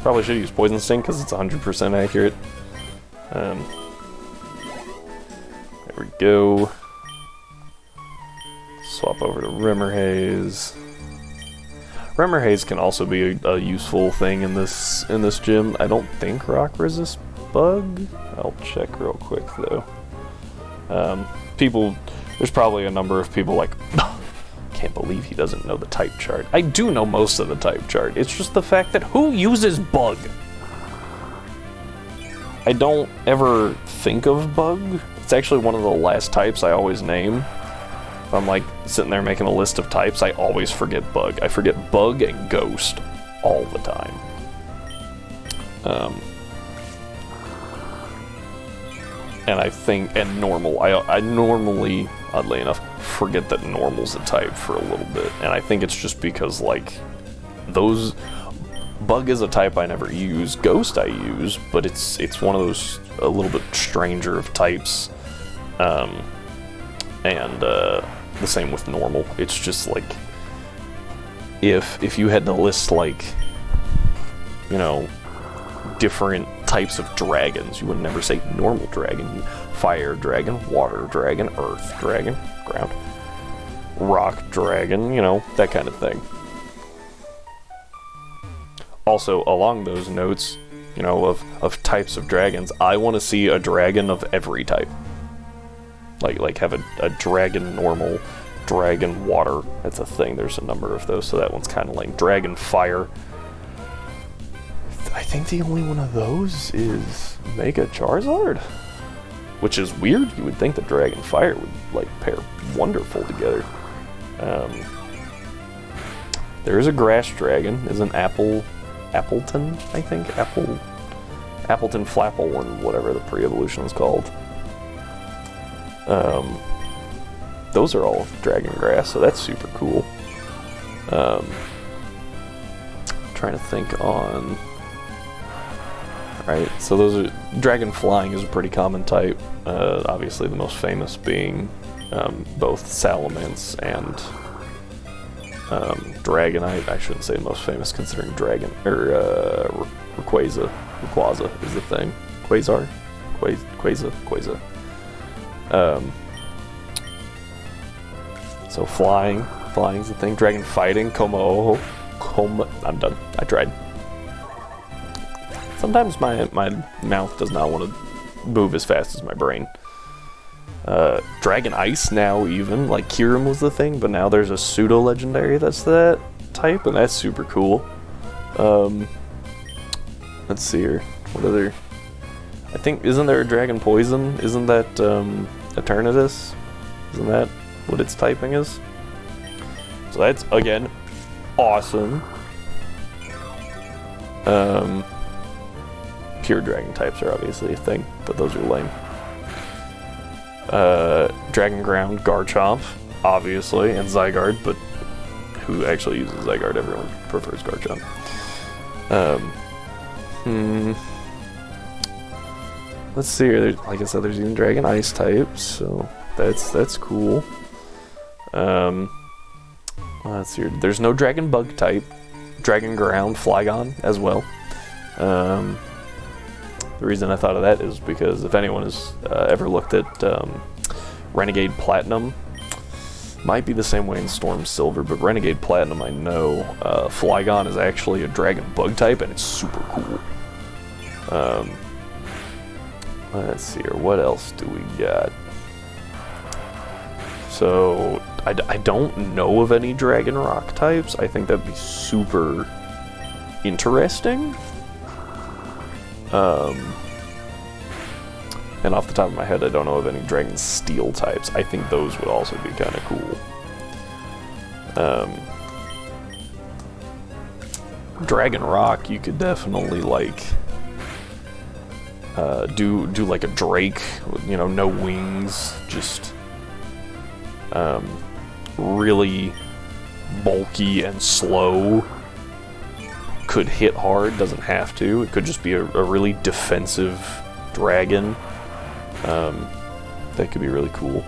Probably should use Poison Sting because it's 100% accurate. There we go. Swap over to Rimmer Haze. Rimmer Haze can also be a useful thing in this gym. I don't think rock resist bug. I'll check real quick though. There's probably a number of people like, can't believe he doesn't know the type chart. I do know most of the type chart. It's just the fact that who uses bug? I don't ever think of bug. It's actually one of the last types I always name. If I'm like sitting there making a list of types, I always forget bug. I forget bug and ghost all the time. And I think, and normal, I normally, oddly enough, forget that normal's a type for a little bit. And I think it's just because, like, bug is a type I never use, ghost I use, but it's one of those a little bit stranger of types. And the same with normal. It's just like, if you had to list, like, you know, different types of dragons, you would never say normal dragon. Fire dragon, water dragon, earth dragon, ground, rock dragon, you know, that kind of thing. Also, along those notes, you know, of types of dragons, I want to see a dragon of every type. Like have a dragon normal, dragon water. That's a thing. There's a number of those, so that one's kind of like dragon fire. I think the only one of those is Mega Charizard, which is weird. You would think the Dragon Fire would like pair wonderful together. There is a Grass Dragon. Is an Appleton, I think, Appleton Flapple, or whatever the pre-evolution is called. Those are all Dragon Grass, so that's super cool. Trying to think on. Right, so those are Dragon Flying is a pretty common type. Obviously, the most famous being both Salamence and Dragonite, I shouldn't say most famous considering Dragon, or Rayquaza is the thing. Quasar? Quasar. So flying's the thing. Dragon fighting, I'm done. I tried. Sometimes my mouth does not want to move as fast as my brain. Dragon Ice now even, like Kyurem was the thing, but now there's a pseudo-legendary that's that type, and that's super cool. Let's see here. What other... I think, isn't there a Dragon Poison? Isn't that, Eternatus? Isn't that what its typing is? So that's, again, awesome. Pure Dragon types are obviously a thing, but those are lame. Dragon Ground, Garchomp, obviously, and Zygarde, but who actually uses Zygarde? Everyone prefers Garchomp. Let's see here. Like I said, there's even Dragon Ice types, so that's cool. Let's see here. There's no Dragon Bug type. Dragon Ground, Flygon as well. The reason I thought of that is because if anyone has ever looked at Renegade Platinum, might be the same way in Storm Silver, but Renegade Platinum, I know Flygon is actually a Dragon Bug type, and it's super cool. Let's see here, what else do we got? So, I don't know of any Dragon Rock types. I think that'd be super interesting. And off the top of my head, I don't know of any Dragon Steel types. I think those would also be kind of cool. Dragon Rock, you could definitely like do like a Drake, you know, no wings, just really bulky and slow. Could hit hard, doesn't have to. It could just be a really defensive dragon. That could be really cool.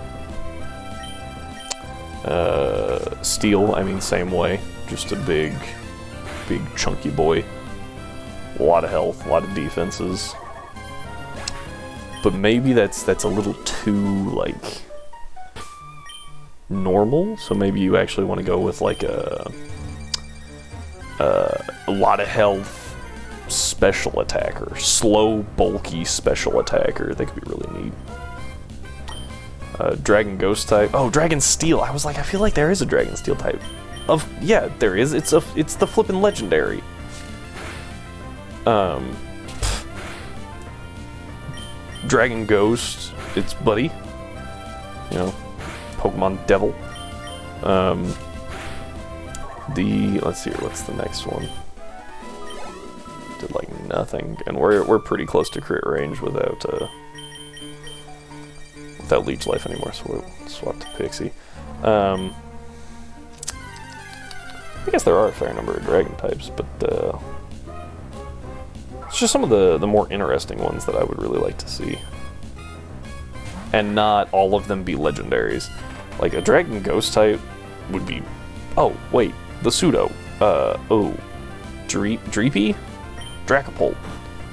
Steel, I mean, same way. Just a big chunky boy. A lot of health, a lot of defenses. But maybe that's a little too, like, normal. So maybe you actually want to go with, like, a lot of health special attacker. Slow, bulky special attacker. That could be really neat. Dragon Ghost type. Oh, Dragon Steel. I was like, I feel like there is a Dragon Steel type. Yeah, there is. It's the flippin' legendary. Dragon Ghost. It's Buddy. You know, Pokemon Devil. Let's see here, what's the next one? Did like nothing, and we're pretty close to crit range without Leech Life anymore, so we'll swap to Pixie. I guess there are a fair number of Dragon types, but it's just some of the more interesting ones that I would really like to see. And not all of them be legendaries. Like a Dragon Ghost type would be... Oh, wait. The pseudo. Dreepy? Dracopult.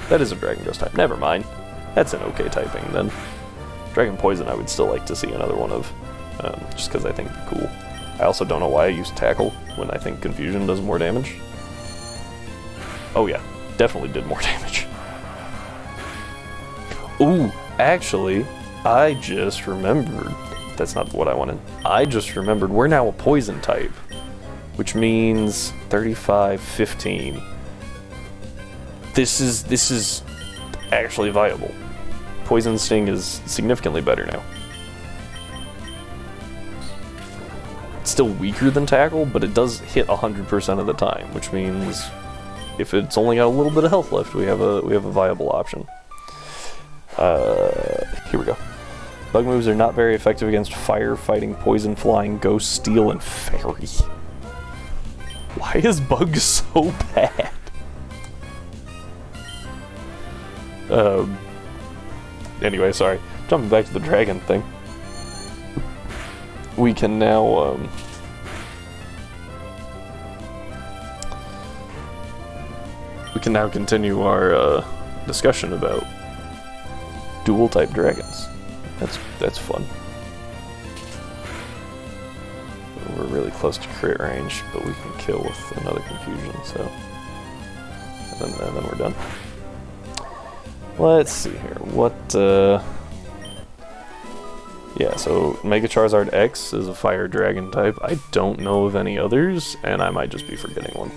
That is a Dragon Ghost type. Never mind. That's an okay typing then. Dragon Poison I would still like to see another one of. Just because I think it'd be cool. I also don't know why I use Tackle when I think Confusion does more damage. Oh yeah. Definitely did more damage. Ooh, actually, I just remembered. That's not what I wanted. I just remembered we're now a Poison type. Which means 35, 15. This is actually viable. Poison Sting is significantly better now. It's still weaker than Tackle, but it does hit 100% of the time, which means if it's only got a little bit of health left, we have a viable option. Here we go. Bug moves are not very effective against Fire, Fighting, Poison, Flying, Ghost, Steel, and Fairy. Why is Bug so bad? Anyway, sorry. Jumping back to the dragon thing. We can now, we can now continue our discussion about dual type dragons. That's fun. We're really close to crit range, but we can kill with another confusion. So, and then we're done. Let's see here. What? Yeah. So Mega Charizard X is a fire dragon type. I don't know of any others, and I might just be forgetting one.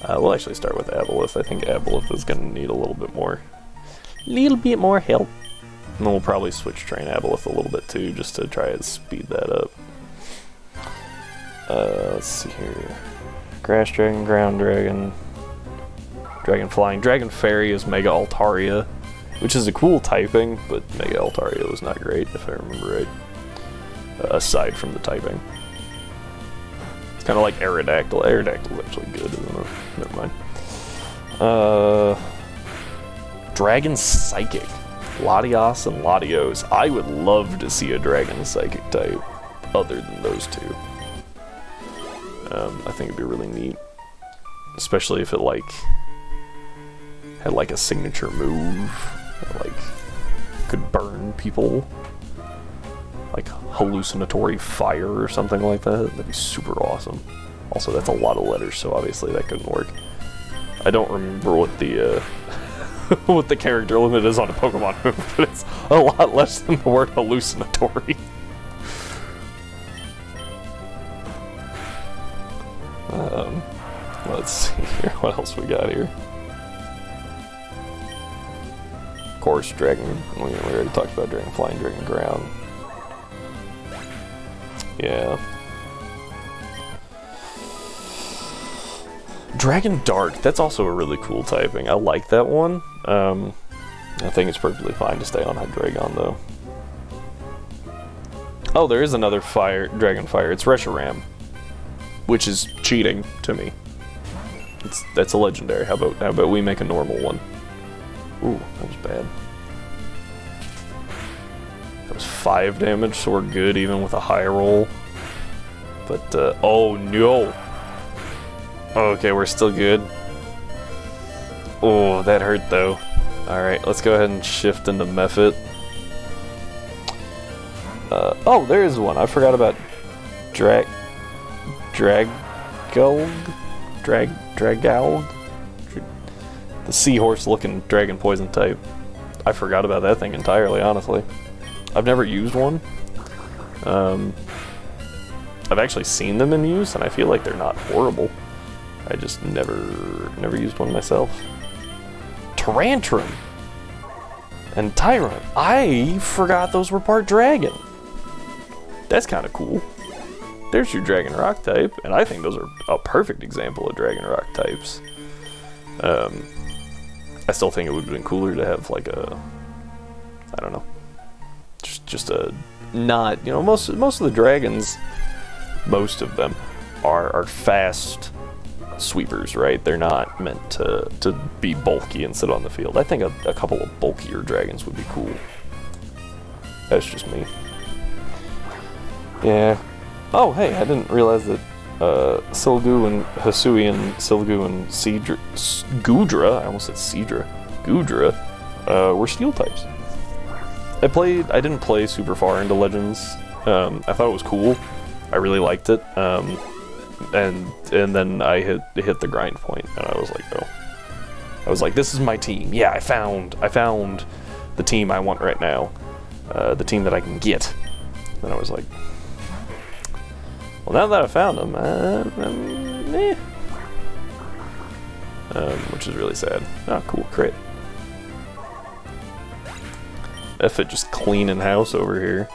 We'll actually start with Aboleth. I think Aboleth is going to need a little bit more help. And then we'll probably switch train Aboleth a little bit too, just to try and speed that up. Let's see here. Grass Dragon, Ground Dragon, Dragon Flying. Dragon Fairy is Mega Altaria, which is a cool typing, but Mega Altaria was not great, if I remember right. Aside from the typing. It's kind of like Aerodactyl. Aerodactyl is actually good, isn't it? Never mind. Dragon Psychic. Latios and Latios. I would love to see a Dragon Psychic type other than those two. I think it'd be really neat. Especially if it, like, had, like, a signature move. Or, like, could burn people. Like, hallucinatory fire or something like that. That'd be super awesome. Also, that's a lot of letters, so obviously that couldn't work. I don't remember what the, what the character limit is on a Pokemon move, but it's a lot less than the word hallucinatory. Let's see here, what else we got here? Of course, Dragon, we already talked about Dragon Flying, Dragon Ground. Yeah. Dragon Dark, that's also a really cool typing. I like that one. I think it's perfectly fine to stay on Hydreigon though. Oh, there is another Dragon Fire. It's Reshiram, which is cheating to me. That's a legendary. How about we make a normal one? Ooh, that was bad. That was 5 damage, so we're good even with a high roll. But oh no. Okay, we're still good. Oh, that hurt though. Alright, let's go ahead and shift into Mephit. Oh, there is one. I forgot about Dragald? The seahorse looking dragon poison type. I forgot about that thing entirely, honestly. I've never used one. I've actually seen them in use, and I feel like they're not horrible. I just never used one myself. Tyrantrum and Tyrant. I forgot those were part dragon. That's kind of cool. There's your Dragon Rock type, and I think those are a perfect example of Dragon Rock types. I still think it would have been cooler to have like a, I don't know, just a not, you know, most of the dragons, most of them are fast sweepers, right? They're not meant to be bulky and sit on the field. I think a couple of bulkier dragons would be cool. That's just me. Yeah. Oh, hey, I didn't realize that Silgu and Hisui and Silgu and Gudra, I almost said Seadra, Gudra, were steel types. I didn't play super far into Legends. I thought it was cool. I really liked it. And then I hit the grind point, and I was like, oh. I was like, this is my team. Yeah, I found the team I want right now. The team that I can get. And I was like, well, now that I found them, which is really sad. Oh, cool, crit. Effort just cleaning house over here.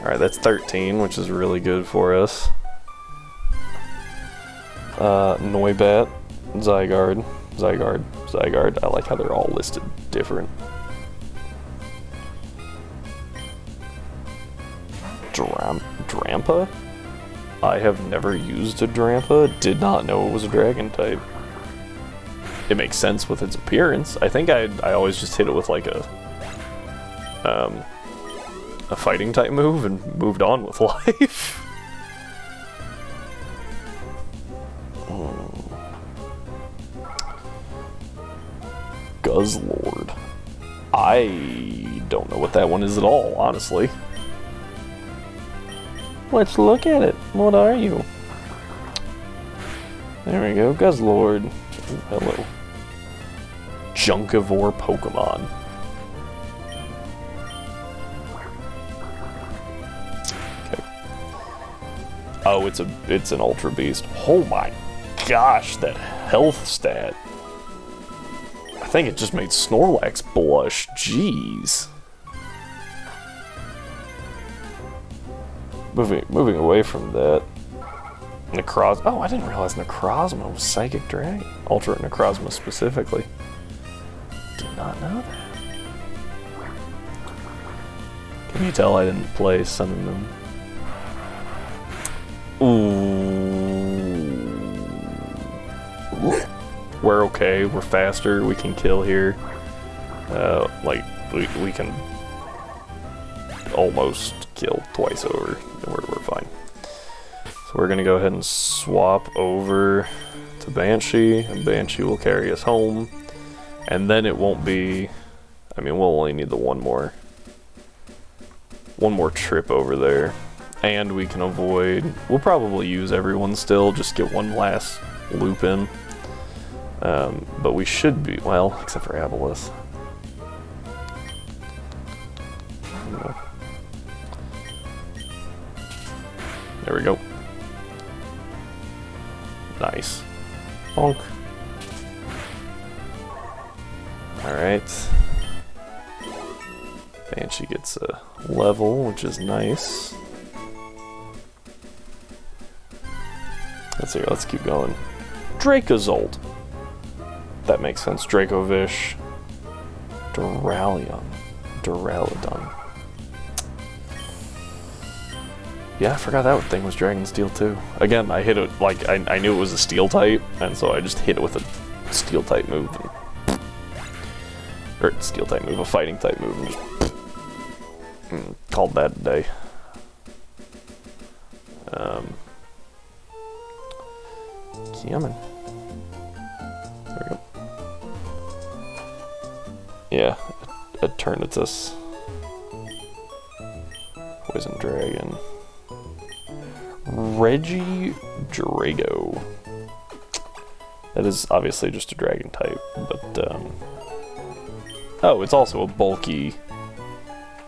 Alright, that's 13, which is really good for us. Noibat, Zygarde. I like how they're all listed different. Drampa? I have never used a Drampa. Did not know it was a dragon type. It makes sense with its appearance. I think I always just hit it with like a fighting type move and moved on with life. Guzzlord. I don't know what that one is at all, honestly. Let's look at it. What are you? There we go, Guzzlord. Ooh, hello. Junkivore Pokemon. Okay. Oh, it's an Ultra Beast. Oh my gosh, that health stat. I think it just made Snorlax blush. Jeez. Moving away from that. Oh, I didn't realize Necrozma was Psychic Dragon. Ultra Necrozma specifically. Did not know that. Can you tell I didn't play Sun and Moon? Ooh. We're okay. We're faster. We can kill here. Like we can almost kill twice over. We're fine. So we're gonna go ahead and swap over to Banshee, and Banshee will carry us home. And then it won't be. I mean, we'll only need the one more trip over there, and we can avoid. We'll probably use everyone still. Just get one last loop in. But we should be, well, except for Aboleth. There we go. Nice. Bonk. Alright. Banshee gets a level, which is nice. Let's keep going. Dracozolt. That makes sense. Dracovish. Duraludon. Yeah, I forgot that thing was Dragon Steel too. Again, I hit it like I knew it was a Steel type, and so I just hit it with a Steel type move. Or Steel type move, a Fighting type move, and just called that a day. Yaman. There we go. Yeah, Eternatus. Poison Dragon. Regidrago. That is obviously just a dragon type, but oh, it's also a bulky.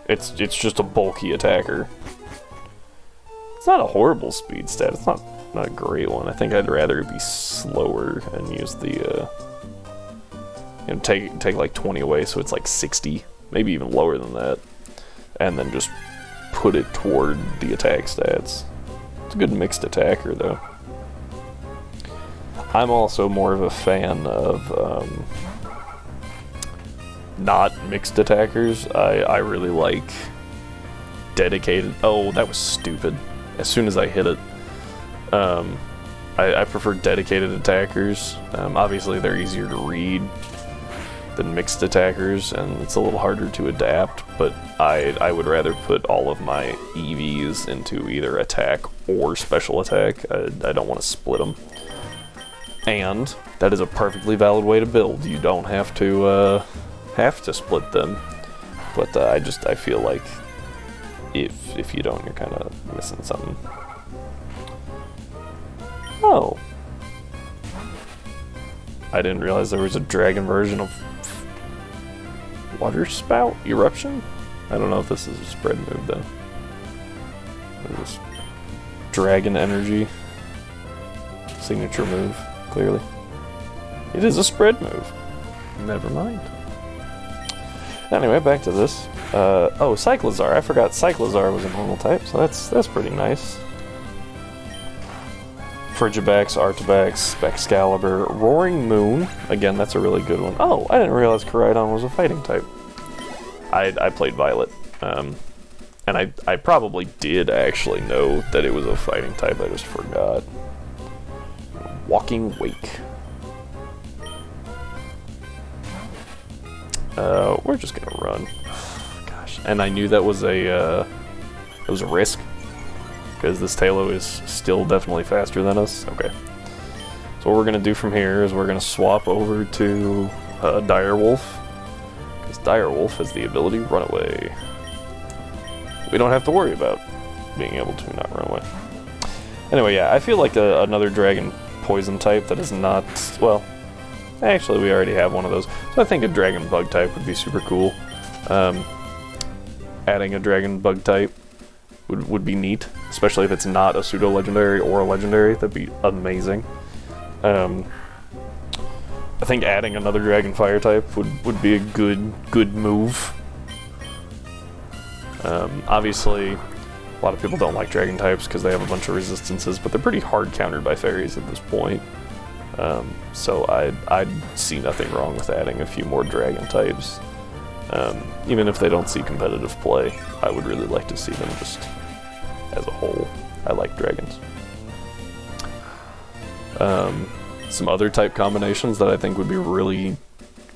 It's just a bulky attacker. It's not a horrible speed stat. It's not a great one. I think I'd rather it be slower and use the take like 20 away, so it's like 60, maybe even lower than that, and then just put it toward the attack stats. It's a good mixed attacker, though. I'm also more of a fan of not mixed attackers. I really like dedicated. Oh, that was stupid. As soon as I hit it, I prefer dedicated attackers. Obviously, they're easier to read than mixed attackers, and it's a little harder to adapt, but I would rather put all of my EVs into either attack or special attack. I don't want to split them. And that is a perfectly valid way to build. You don't have to split them, but I feel like if you don't, you're kind of missing something. Oh, I didn't realize there was a dragon version of Water Spout Eruption. I don't know if this is a spread move though. Just dragon energy signature move. Clearly, it is a spread move. Never mind. Anyway, back to this. Oh, Cyclizar. I forgot Cyclizar was a normal type, so that's pretty nice. Frigibax, Artibax, Excalibur, Roaring Moon. Again, that's a really good one. Oh, I didn't realize Koraidon was a fighting type. I played Violet, and I probably did actually know that it was a fighting type. I just forgot. Walking Wake. We're just gonna run. Gosh, and I knew that was a risk, because this Tailo is still definitely faster than us. Okay. So what we're gonna do from here is we're gonna swap over to Direwolf, because Direwolf has the ability Run Away. We don't have to worry about being able to not run away. Anyway, yeah, I feel like another dragon poison type that is not, well, actually we already have one of those, so I think a dragon bug type would be super cool. Adding a dragon bug type would be neat, especially if it's not a pseudo-legendary or a legendary. That'd be amazing. I think adding another dragon fire type would be a good move. Obviously, a lot of people don't like dragon types because they have a bunch of resistances, but they're pretty hard countered by fairies at this point. So I'd see nothing wrong with adding a few more dragon types. Even if they don't see competitive play, I would really like to see them just as a whole. I like dragons. Some other type combinations that I think would be really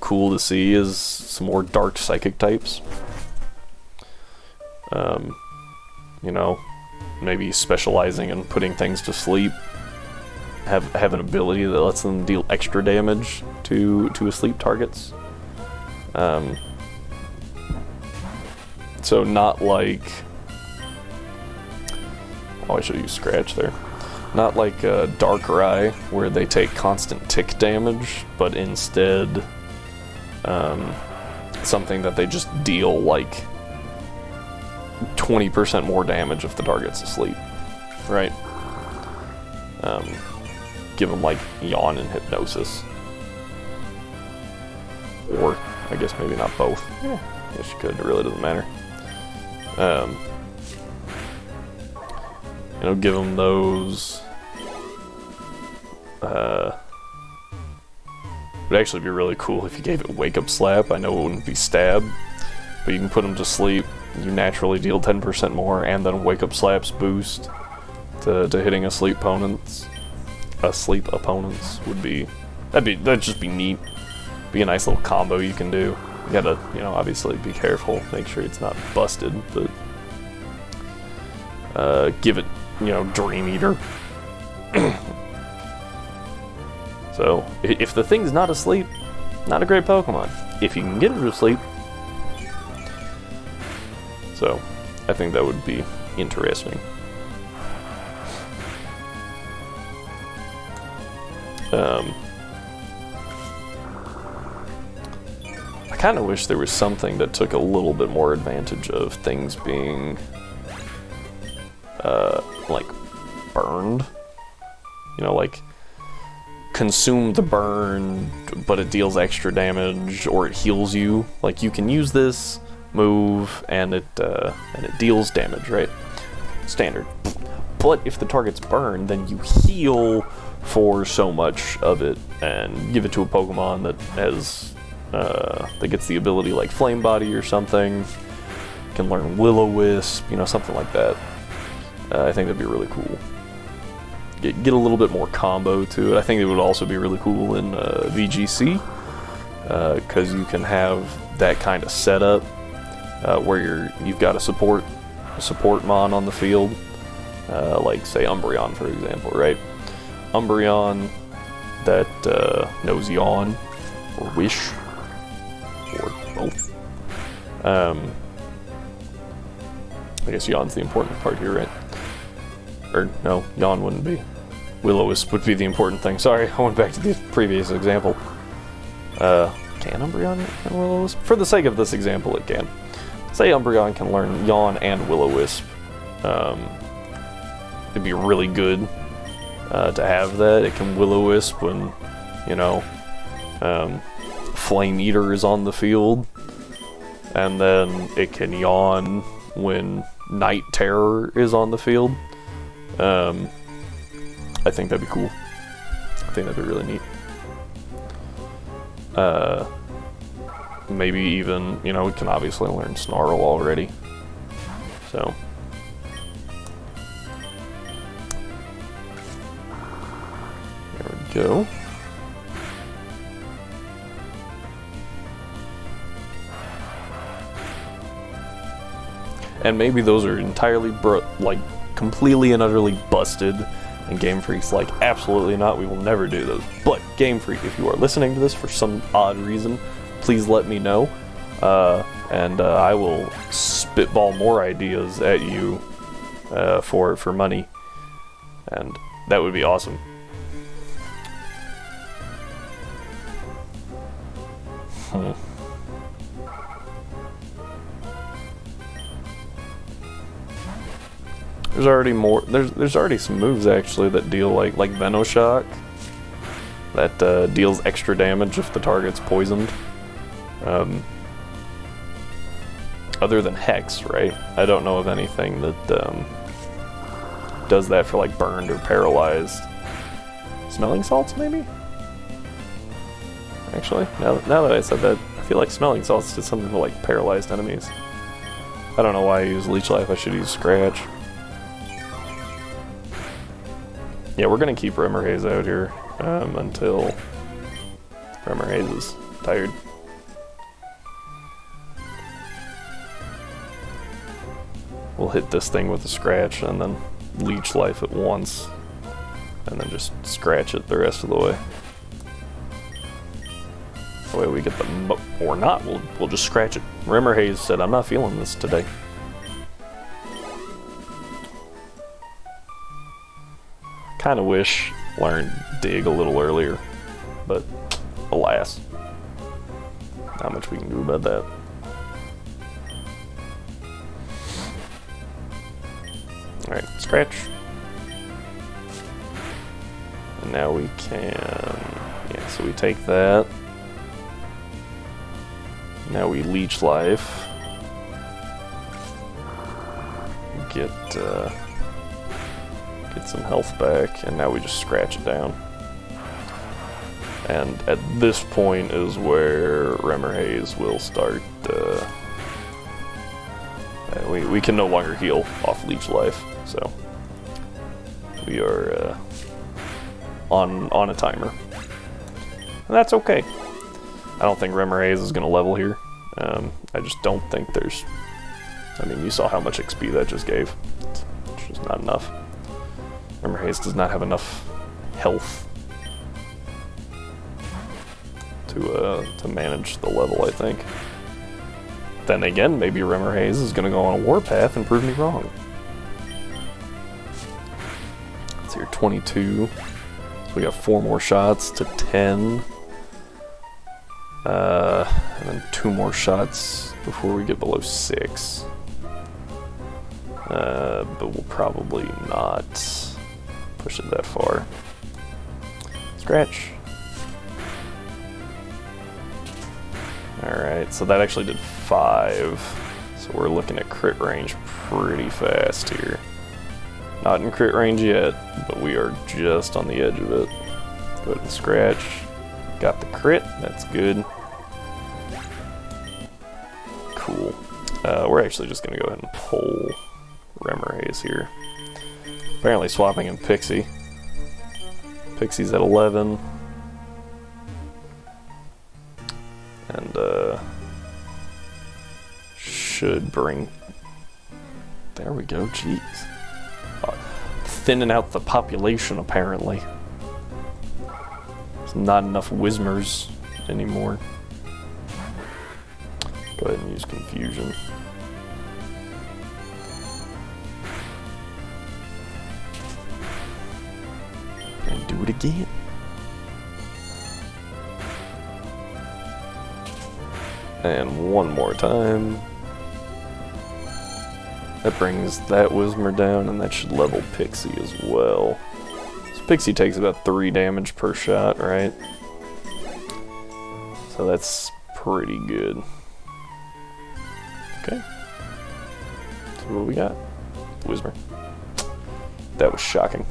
cool to see is some more dark psychic types. You know, maybe specializing in putting things to sleep. Have an ability that lets them deal extra damage to asleep targets. So not like... Oh, I should use Scratch there. Not like Darkrai, where they take constant tick damage, but instead something that they just deal like 20% more damage if the target's asleep, right? Give them like Yawn and Hypnosis. Or, I guess maybe not both. Yeah, I guess you could, it really doesn't matter. You know, give them those. It would actually be really cool if you gave it Wake Up Slap. I know it wouldn't be Stab, but you can put them to sleep. You naturally deal 10% more, and then Wake Up Slap's boost to hitting asleep opponents. Would be that'd just be neat. Be a nice little combo you can do. You gotta, you know, obviously be careful, make sure it's not busted, but give it, you know, Dream Eater. So, if the thing's not asleep, not a great Pokemon. If you can get it to sleep. So, I think that would be interesting. I kind of wish there was something that took a little bit more advantage of things being, like, burned. You know, like, consume the burn, but it deals extra damage, or it heals you. Like, you can use this move, and it deals damage, right? Standard. But if the target's burned, then you heal for so much of it, and give it to a Pokemon that has, that gets the ability like Flame Body or something, can learn Will-O-Wisp, you know, something like that. I think that'd be really cool. Get a little bit more combo to it. I think it would also be really cool in VGC, because you can have that kind of setup where you've got a support mon on the field, like say Umbreon, for example, right? Umbreon that knows Yawn or Wish or both. I guess Yawn's the important part here, right? Or no, Yawn wouldn't be. Will-O-Wisp would be the important thing. Sorry, I went back to the previous example. Can Umbreon and Will-O-Wisp? For the sake of this example, it can. Say Umbreon can learn Yawn and Will-O-Wisp. It'd be really good to have that. It can Will-O-Wisp when, you know, Flame Eater is on the field. And then it can Yawn when Night Terror is on the field. I think that'd be cool. I think that'd be really neat. Maybe even, you know, we can obviously learn Snarl already. So. There we go. And maybe those are entirely, like, completely and utterly busted, and Game Freak's like, absolutely not, we will never do those. But Game Freak, if you are listening to this for some odd reason, please let me know, and I will spitball more ideas at you for money, and that would be awesome. There's already more. There's already some moves actually that deal like Venoshock, that deals extra damage if the target's poisoned. Other than Hex, right? I don't know of anything that does that for like burned or paralyzed. Smelling salts, maybe? Actually, now that I said that, I feel like smelling salts did something to like paralyzed enemies. I don't know why I use Leech Life. I should use Scratch. Yeah, we're gonna keep Remmerhaze out here until Remmerhaze is tired. We'll hit this thing with a Scratch and then Leech Life at once, and then just scratch it the rest of the way. That way we get the or not. We'll just scratch it. Remmerhaze said, "I'm not feeling this today." Kind of wish learned Dig a little earlier, but alas, not much we can do about that. Alright, scratch. And now we can, yeah, so we take that. Now we Leech Life. Get some health back, and now we just scratch it down. And at this point is where Remmerhaze will start. We can no longer heal off Leech Life, so we are on a timer, and that's okay. I don't think Remmerhaze is going to level here. I just don't think there's. I mean, you saw how much XP that just gave. It's just not enough. Remmerhaze does not have enough health to manage the level, I think. Then again, maybe Remmerhaze is going to go on a warpath and prove me wrong. Let's see here, 22. So we got 4 more shots to 10. And then 2 more shots before we get below 6. But we'll probably not push it that far. Scratch. Alright, so that actually did 5. So we're looking at crit range pretty fast here. Not in crit range yet, but we are just on the edge of it. Go ahead and scratch. Got the crit, that's good. Cool. We're actually just going to go ahead and pull Remmerhaze here. Apparently swapping in Pixie. Pixie's at 11. And should bring... There we go, jeez. Thinning out the population, apparently. There's not enough Whismers anymore. Go ahead and use Confusion. And do it again. And one more time. That brings that Whismer down, and that should level Pixie as well. So Pixie takes about 3 damage per shot, right? So that's pretty good. Okay. So what we got? Whismer. That was shocking.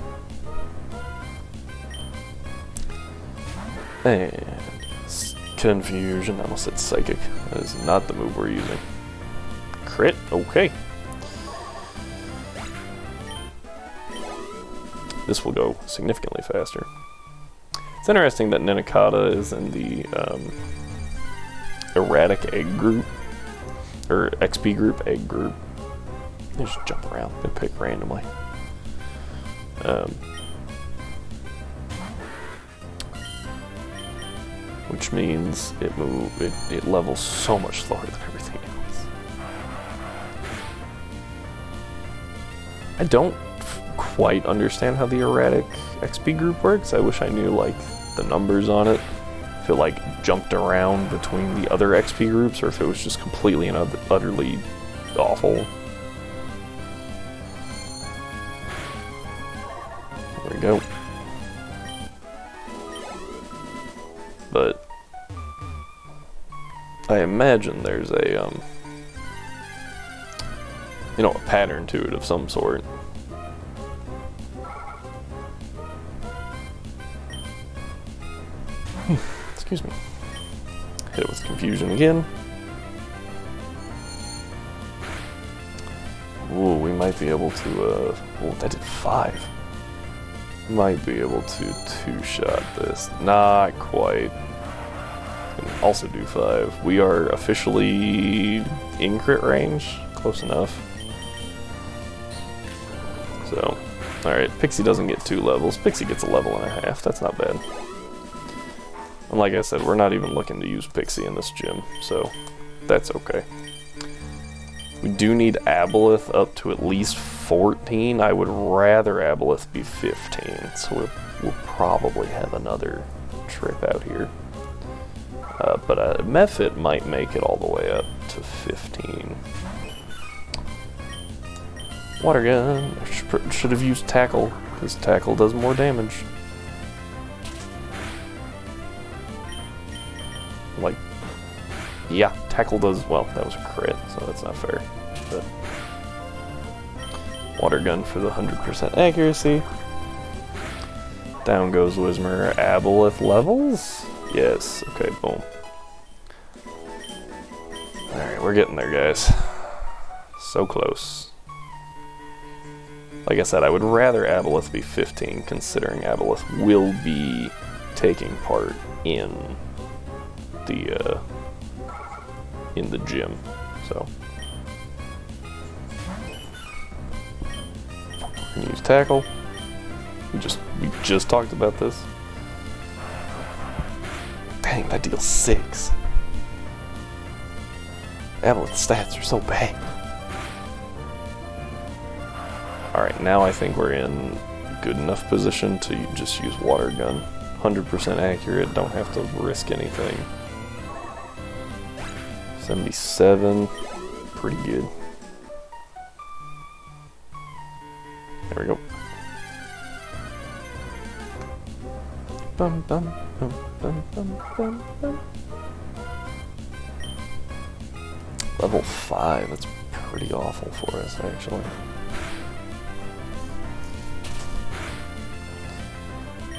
And Confusion. I almost said Psychic. That is not the move we're using. Crit. Okay. This will go significantly faster. It's interesting that Ninokata is in the erratic egg group, or XP group, egg group. They just jump around, they pick randomly. which means it levels so much slower than everything else. I don't quite understand how the erratic XP group works. I wish I knew like the numbers on it. If it like jumped around between the other XP groups, or if it was just completely and utterly awful. There we go. But I imagine there's a you know, a pattern to it of some sort. Excuse me. Hit it with confusion again. Ooh, we might be able to, oh, that did 5. Might be able to two-shot this. Not quite. Can also do 5. We are officially in crit range. Close enough. So, alright, Pixie doesn't get 2 levels. Pixie gets a level and a half. That's not bad. And like I said, we're not even looking to use Pixie in this gym, so that's okay. We do need Aboleth up to at least 14. I would rather Aboleth be 15, so we'll probably have another trip out here. But Mephit might make it all the way up to 15. Water gun. I should have used Tackle, because Tackle does more damage. Like, yeah, Tackle does, well, that was a crit, so that's not fair. But Water gun for the 100% accuracy. Down goes Whismer. Aboleth levels? Yes, okay, boom. Alright, we're getting there, guys. So close. Like I said, I would rather Aboleth be 15, considering Aboleth will be taking part in the gym, so we're gonna use Tackle. We just talked about this. Dang, that deals 6. Aboleth's stats are so bad. Alright, now I think we're in good enough position to just use Water gun. 100% accurate, don't have to risk anything. 77, pretty good. There we go. Bum, bum, bum, bum, bum, bum, bum. Level 5, that's pretty awful for us, actually.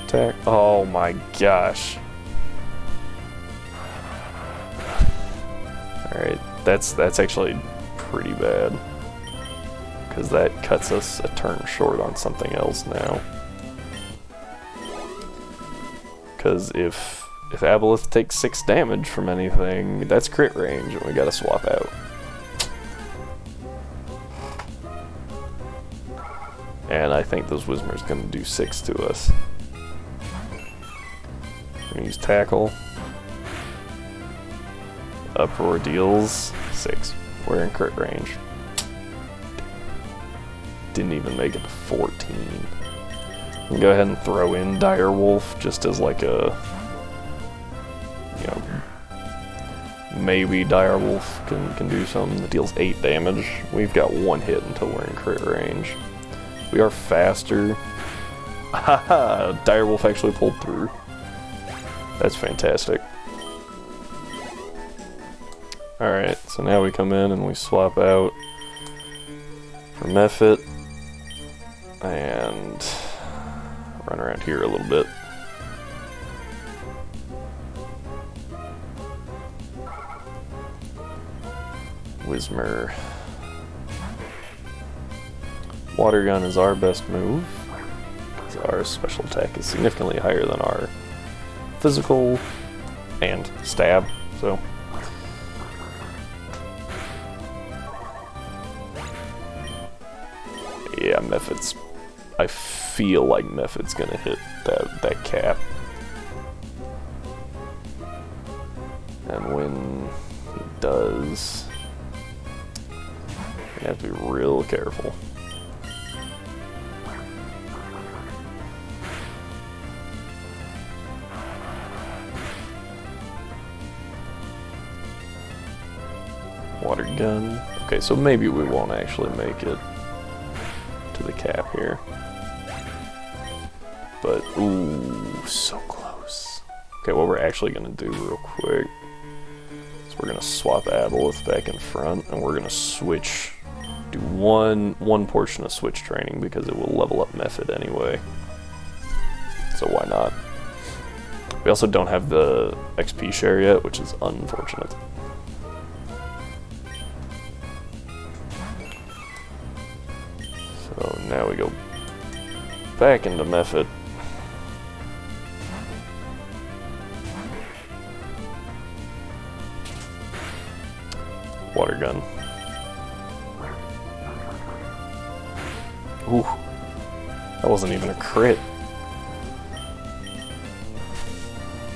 Attack. Oh my gosh. Alright, that's actually pretty bad. Because that cuts us a turn short on something else now. Because if Aboleth takes 6 damage from anything, that's crit range, and we gotta swap out. And I think those Whismer's gonna do 6 to us. We're gonna use Tackle. Uproar deals 6. We're in crit range. Didn't even make it to 14. We can go ahead and throw in Direwolf just as like a, you know, maybe Direwolf can do something that deals 8 damage. We've got 1 hit until we're in crit range. We are faster. Haha, Direwolf actually pulled through. That's fantastic. Alright, so now we come in and we swap out for Mephit and run around here a little bit. Whismer. Water gun is our best move, because our special attack is significantly higher than our physical and stab, so. Yeah, Mephit's, I feel like Mephit's gonna hit that cap. And when he does, you have to be real careful. Water gun. Okay, so maybe we won't actually make it to the cap here. But, ooh, so close. Okay, what we're actually going to do real quick is we're going to swap Aboleth back in front, and we're going to switch, do one portion of switch training because it will level up Method anyway. So why not? We also don't have the XP share yet, which is unfortunate. So now we go back into Method. Water gun. Ooh, that wasn't even a crit.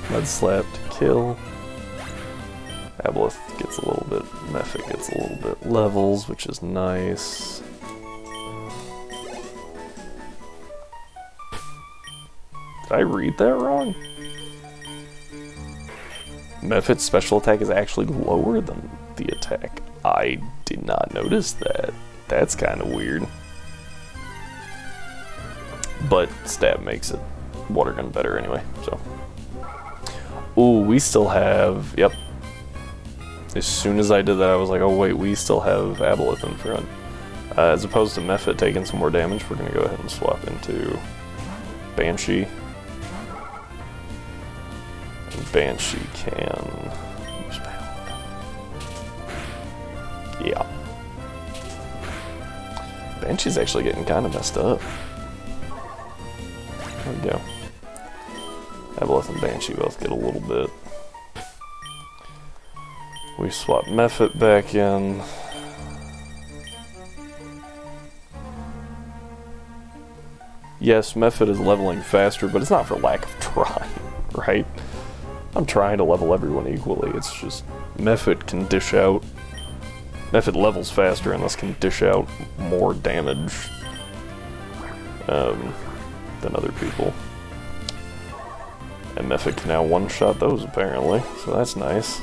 Mud slap to kill. Aboleth gets a little bit, Method gets a little bit levels, which is nice. Did I read that wrong? Mephit's special attack is actually lower than the attack. I did not notice that. That's kind of weird. But stab makes it water gun better anyway, so. Ooh, we still have, yep. As soon as I did that, I was like, oh wait, we still have Aboleth in front. As opposed to Mephit taking some more damage, we're gonna go ahead and swap into Banshee. And Banshee can use pound. Yeah. Banshee's actually getting kind of messed up. There we go. Aboleth and Banshee both get a little bit. We swap Mephit back in. Yes, Mephit is leveling faster, but it's not for lack of trying, right? I'm trying to level everyone equally. It's just Mephit can dish out. Mephit levels faster and thus can dish out more damage than other people. And Mephit can now one-shot those apparently, so that's nice.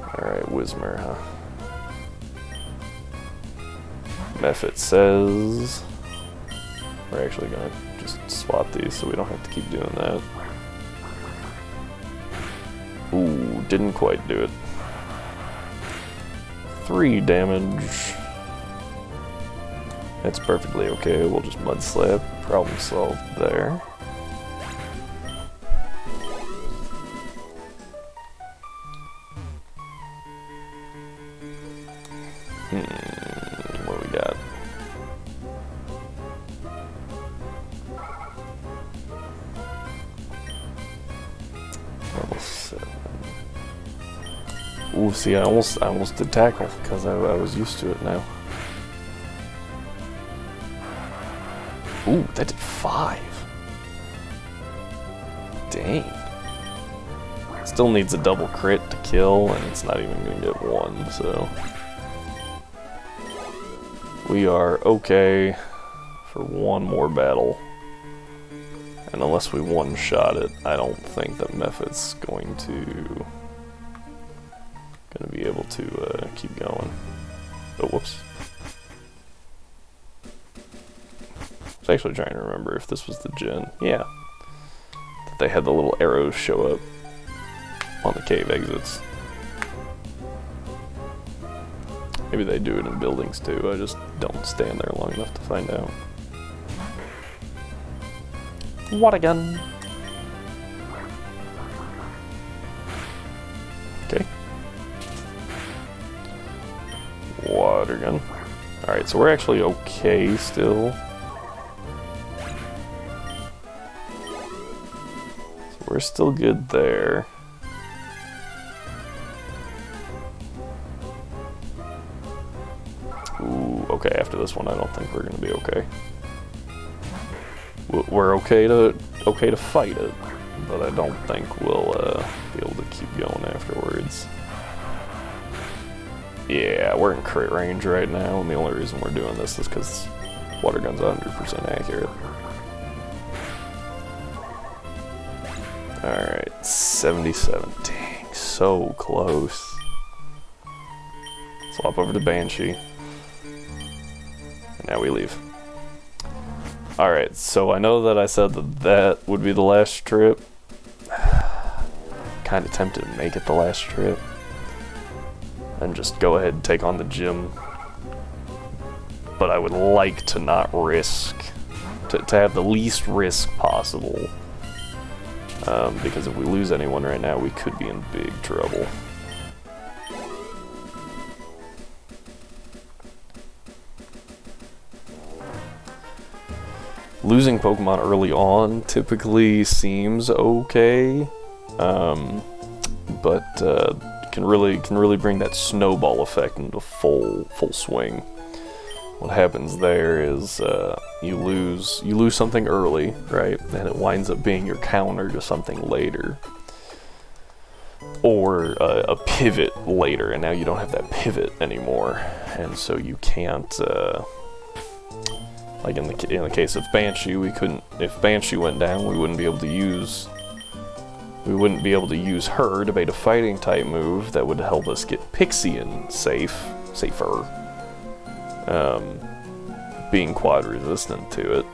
Alright, Whismer, huh? Mephit says... We're actually gonna just swap these so we don't have to keep doing that. Ooh, didn't quite do it. 3 damage. That's perfectly okay, we'll just mud slap. Problem solved there. What we got? Level 7. Ooh, see, I almost did tackle because I was used to it now. Ooh, that did 5. Dang. Still needs a double crit to kill, and it's not even gonna get 1, so. We are okay for one more battle. And unless we one-shot it, I don't think that Mephit's going to be able to keep going. Oh, whoops. I was actually trying to remember if this was the gen. Yeah. That they had the little arrows show up on the cave exits. Maybe they do it in buildings too, I just don't stand there long enough to find out. What again? Okay. Water gun. Alright, so we're actually okay still. So we're still good there. Ooh, okay, after this one I don't think we're gonna be okay. we're okay to fight it, but I don't think we'll be able to keep going afterwards. Yeah, we're in crit range right now, and the only reason we're doing this is because water gun's 100% accurate. Alright, 77. Dang, so close. Swap over to Banshee. And now we leave. Alright, so I know that I said that would be the last trip. Kind of tempted to make it the last trip. And just go ahead and take on the gym. But I would like to not risk, to have the least risk possible. Because if we lose anyone right now, we could be in big trouble. Losing Pokemon early on typically seems okay, but can really bring that snowball effect into full swing. What happens there is you lose something early, right, and it winds up being your counter to something later, or a pivot later, and now you don't have that pivot anymore, and so you can't. Like in the case of Banshee, we couldn't. If Banshee went down, we wouldn't be able to use. We wouldn't be able to use her to bait a fighting type move that would help us get Pixian safer. Being quad resistant to it.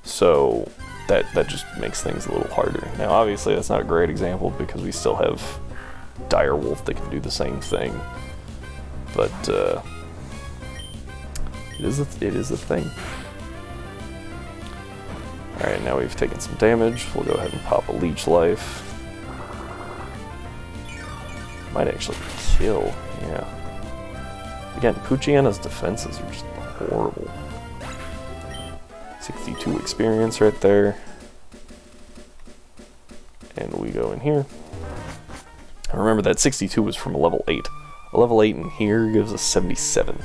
So that just makes things a little harder. Now, obviously, that's not a great example because we still have Direwolf that can do the same thing. But it is a thing. Alright, now we've taken some damage. We'll go ahead and pop a Leech Life. Might actually kill, yeah. Again, Poochyana's defenses are just horrible. 62 experience right there. And we go in here. And remember that 62 was from a level 8. A level 8 in here gives us 77.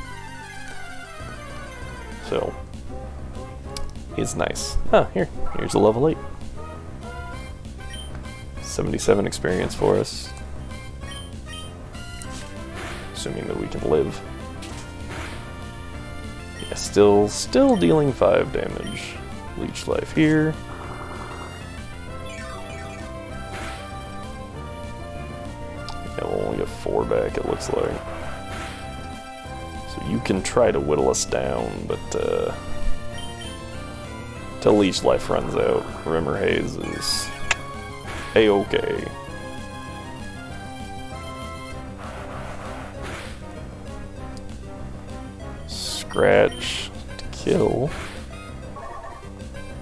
So, it's nice. Ah, here's a level 8. 77 experience for us. Assuming that we can live. Yeah, still dealing 5 damage. Leech Life here. Yeah, we'll only get 4 back, it looks like. So you can try to whittle us down, but till Leech Life runs out, Rimmer Haze is A-okay. Scratch to kill.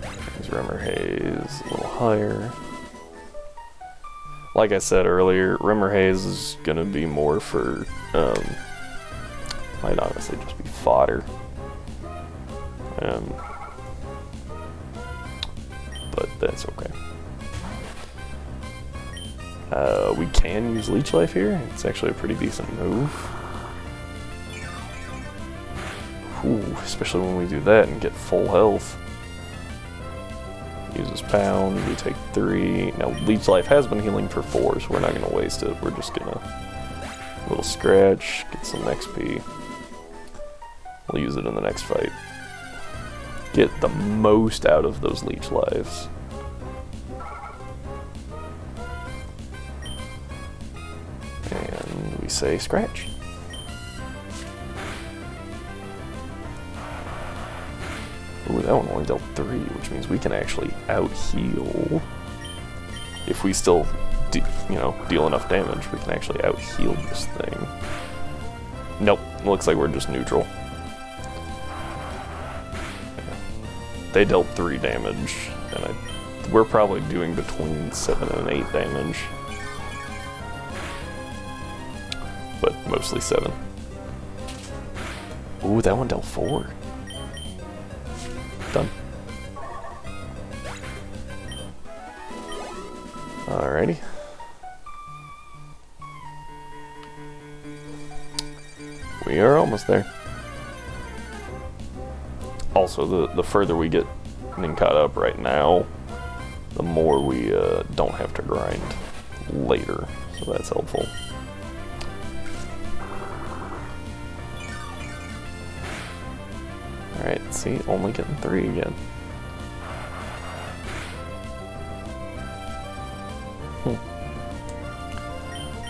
There's Rimmer Haze, a little higher. Like I said earlier, Rimmer Haze is gonna be more for, might honestly just be fodder. But that's okay. We can use Leech Life here. It's actually a pretty decent move. Ooh, especially when we do that and get full health. Uses Pound, we take 3. Now, Leech Life has been healing for 4, so we're not going to waste it. We're just going to... little scratch, get some XP. We'll use it in the next fight. Get the most out of those Leech Lives. And we say scratch. Ooh, that one only dealt 3, which means we can actually out-heal. If we still, deal enough damage, we can actually out-heal this thing. Nope, looks like we're just neutral. They dealt 3 damage, and we're probably doing between 7 and 8 damage. But mostly 7. Ooh, that one dealt 4. Done. Alrighty. We are almost there. Also, the further we get Ninkata up right now, the more we don't have to grind later, so that's helpful. Alright, see, only getting 3 again.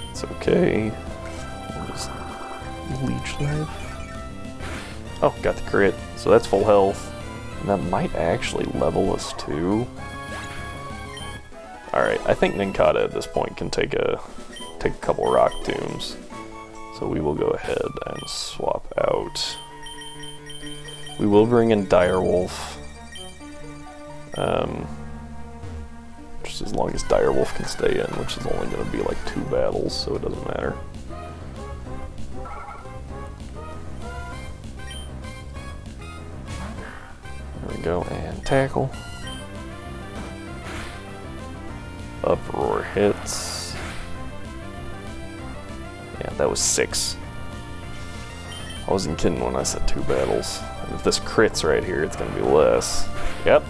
It's okay. We'll just leech life. Oh, got the crit, so that's full health. And that might actually level us too. Alright, I think Ninkata at this point can take a couple rock tombs. So we will go ahead and swap out. We will bring in Direwolf. Just as long as Direwolf can stay in, which is only going to be like 2 battles, so it doesn't matter. There we go, and tackle. Uproar hits. Yeah, that was 6. I wasn't kidding when I said 2 battles. And if this crits right here, it's gonna be less. Yep.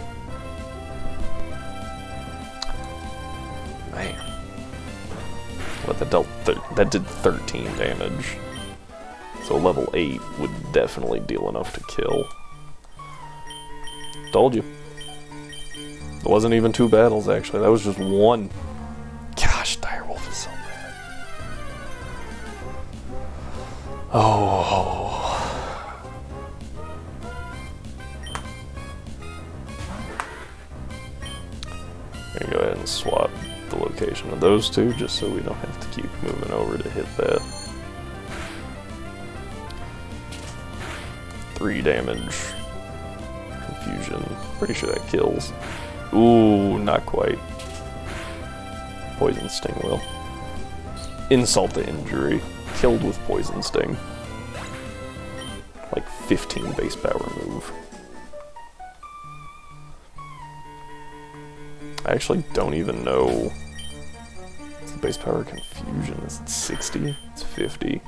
Man. What, that did 13 damage. So level 8 would definitely deal enough to kill. Told you. It wasn't even 2 battles, actually. That was just 1. Gosh, Direwolf is so bad. Oh. I'm gonna go ahead and swap the location of those 2, just so we don't have to keep moving over to hit that. 3 damage. Confusion. Pretty sure that kills. Ooh, not quite. Poison Sting will. Insult to injury. Killed with Poison Sting. Like 15 base power move. I actually don't even know. What's the base power confusion? Is it 60? It's 50.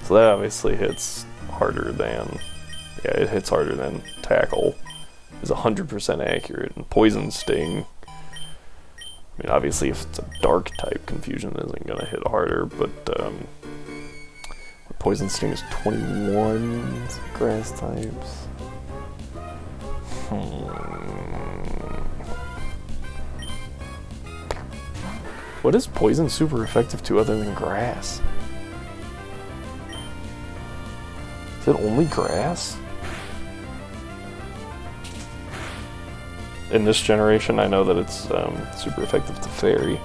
So that obviously hits harder than... Yeah, it hits harder than Tackle. Is 100% accurate, and Poison Sting, I mean, obviously if it's a dark type, Confusion isn't going to hit harder, but Poison Sting is 21 grass types. What is Poison super effective to other than grass? Is it only grass? In this generation, I know that it's super effective to Fairy.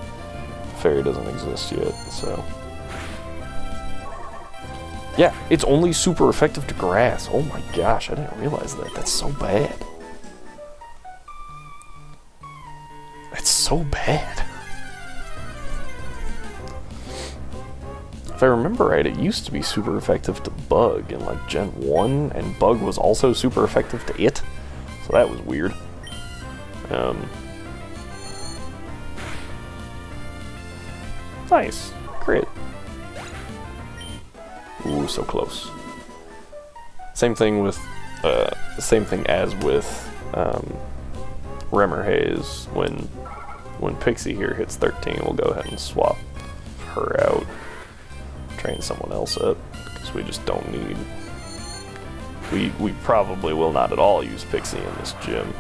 Fairy doesn't exist yet, so... Yeah, it's only super effective to grass. Oh my gosh, I didn't realize that. That's so bad. That's so bad. If I remember right, it used to be super effective to Bug in like Gen 1, and Bug was also super effective to it. So that was weird. Nice. Crit. Ooh, so close. Same thing with, same thing as with, Remmerhaze. When Pixie here hits 13, we'll go ahead and swap her out. Train someone else up, because we just don't need... We probably will not at all use Pixie in this gym.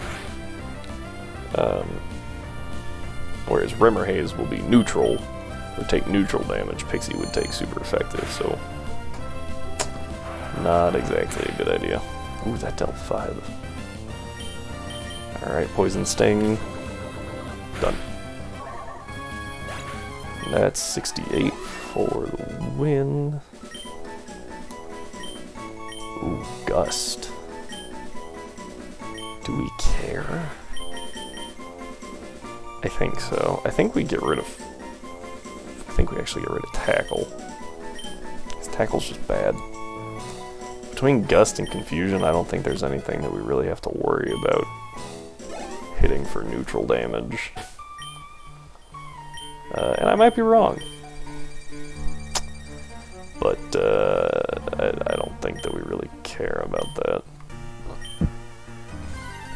Whereas Remmerhaze will be neutral, would take neutral damage. Pixie would take super effective, so not exactly a good idea. Ooh, that dealt 5. Alright, Poison Sting. Done. And that's 68 for the win. Ooh, Gust. Do we care? I think so. I think we get rid of... I think we actually get rid of Tackle. Because Tackle's just bad. Between Gust and Confusion, I don't think there's anything that we really have to worry about hitting for neutral damage. And I might be wrong. But I don't think that we really care about that.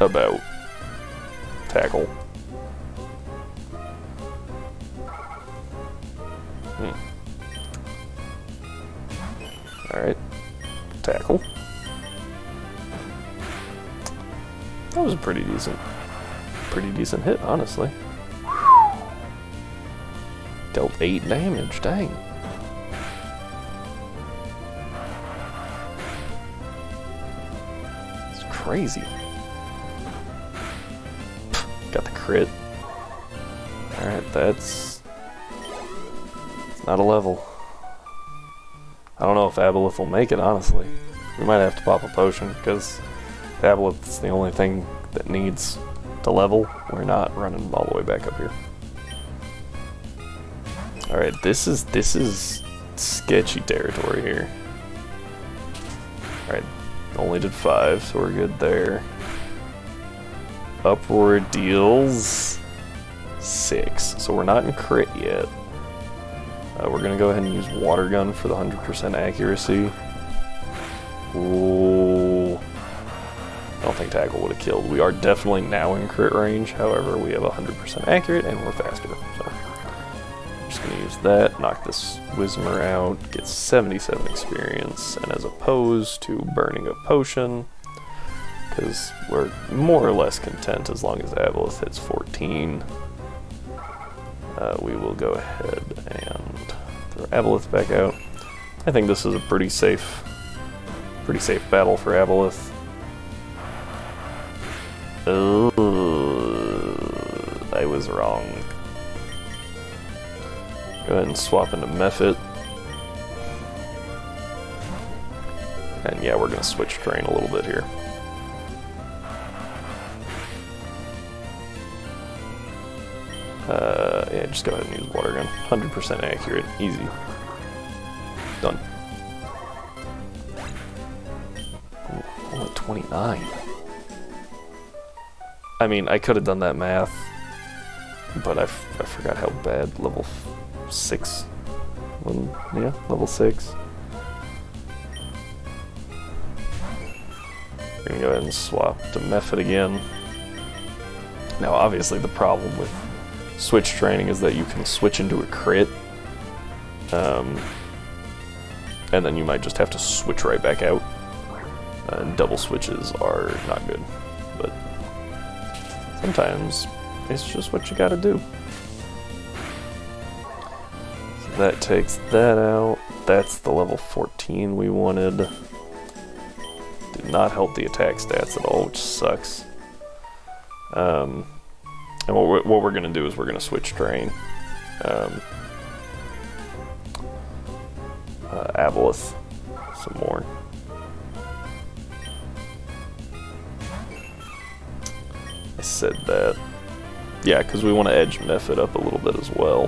about tackle. Alright. Tackle. That was a pretty decent hit, honestly. Dealt 8 damage, dang. It's crazy. Got the crit. Alright, that's not a level. I don't know if Aboleth will make it, honestly. We might have to pop a potion, because Aboleth's the only thing that needs to level. We're not running all the way back up here. Alright, this is sketchy territory here. Alright, only did 5, so we're good there. Uproar deals 6, so we're not in crit yet. We're gonna go ahead and use Water Gun for the 100% accuracy. Ooh. I don't think Tackle would have killed. We are definitely now in crit range, however, we have 100% accurate and we're faster. So I'm just gonna use that, knock this Whismer out, get 77 experience, and as opposed to burning a potion, because we're more or less content as long as Aboleth hits 14. We will go ahead and throw Aboleth back out. I think this is a pretty safe battle for Aboleth. I was wrong. Go ahead and swap into Mephit. And yeah, we're gonna switch terrain a little bit here. Yeah, just go ahead and use Water Gun. 100% accurate, easy. Done. Ooh, only 29. I mean, I could have done that math, but I forgot how bad level 6. Yeah, level 6. We're gonna go ahead and swap to Mephit again. Now, obviously, the problem with switch training is that you can switch into a crit, and then you might just have to switch right back out. And double switches are not good, but sometimes it's just what you gotta do. So that takes that out. That's the level 14 we wanted. Did not help the attack stats at all, which sucks. And what we're going to do is we're going to switch terrain. Aboleth some more. I said that. Yeah, because we want to edge Mephit up a little bit as well.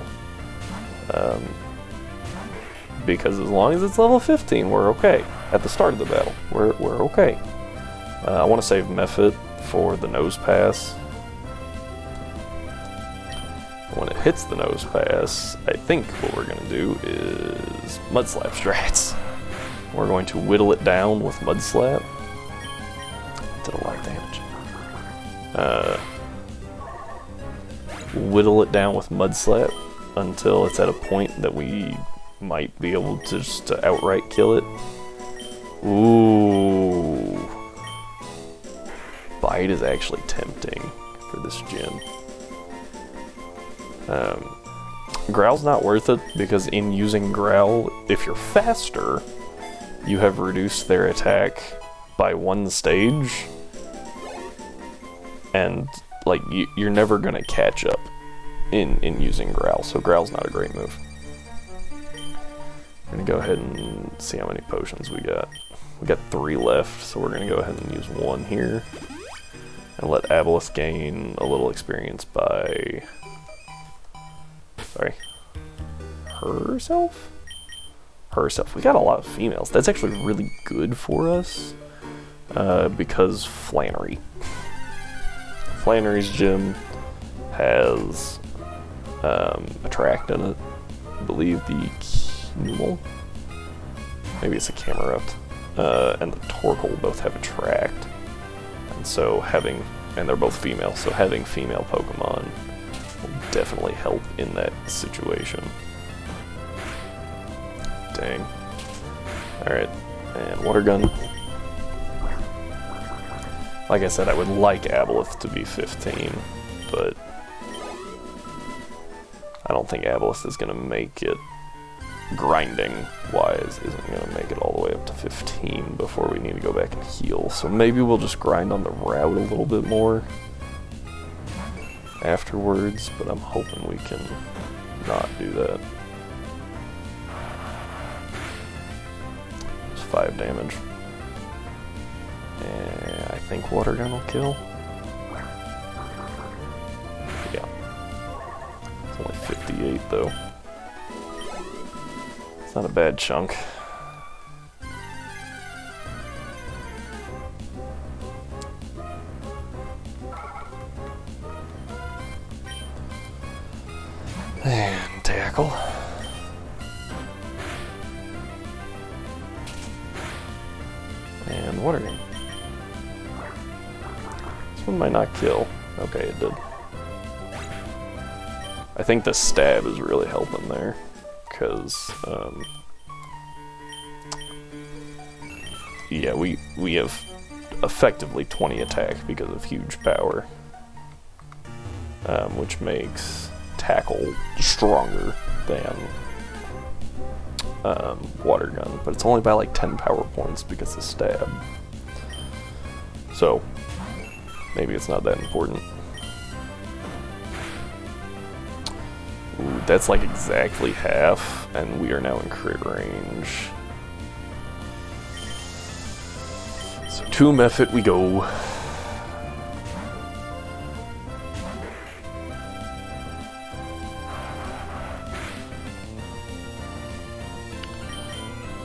Because as long as it's level 15, we're okay. At the start of the battle, we're okay. I want to save Mephit for the nose pass. When it hits the nose pass, I think what we're going to do is Mud Slap strats. We're going to whittle it down with Mud Slap. Did a lot of damage. Whittle it down with Mud Slap until it's at a point that we might be able to just outright kill it. Ooh. Bite is actually tempting for this gym. Growl's not worth it, because in using Growl, if you're faster, you have reduced their attack by 1 stage, and like you're never gonna catch up in using Growl, so Growl's not a great move. I'm gonna go ahead and see how many potions we got. We got 3 left, so we're gonna go ahead and use 1 here, and let Aboleth gain a little experience by... Sorry. Herself? Herself. We got a lot of females. That's actually really good for us, because Flannery. Flannery's gym has Attract in it. I believe the Numel. Maybe it's a Camerupt. And the Torkoal both have Attract. And so having and they're both female, so having female Pokemon will definitely help in that situation. Dang. Alright, and Water Gun. Like I said, I would like Aboleth to be 15, but I don't think Aboleth is going to make it, grinding-wise, isn't going to make it all the way up to 15 before we need to go back and heal. So maybe we'll just grind on the route a little bit more afterwards, but I'm hoping we can not do that. It's 5 damage. And I think Water Gun will kill. Yeah. It's only 58 though. It's not a bad chunk. And tackle. And Water Gun. This one might not kill. Okay, it did. I think the stab is really helping there, because yeah, we have effectively 20 attack because of huge power, which makes tackle stronger than Water Gun, but it's only by like 10 power points because of stab. So maybe it's not that important. Ooh, that's like exactly half, and we are now in crit range. So to Mephit we go.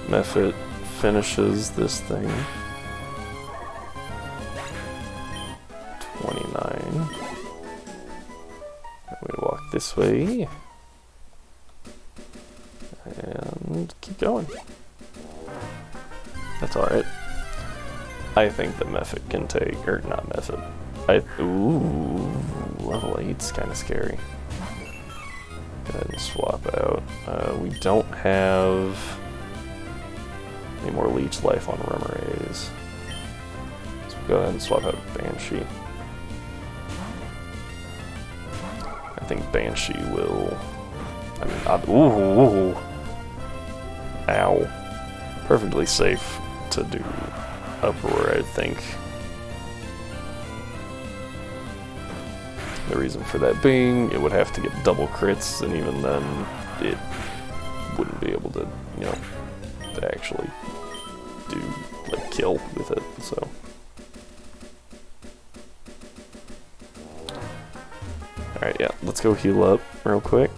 Mephit finishes this thing. 29. We walk this way. And keep going. That's alright. I think that Mephit can take, or not Mephit. Ooh, level 8's kind of scary. Go ahead and swap out. We don't have any more leech life on Remerays. So we'll go ahead and swap out Banshee. I think Banshee will. I mean, ooh, ow. Perfectly safe to do Uproar, I think. The reason for that being, it would have to get double crits, and even then, it wouldn't be able to, you know, to actually do, like, kill with it, so. Alright, yeah, let's go heal up real quick.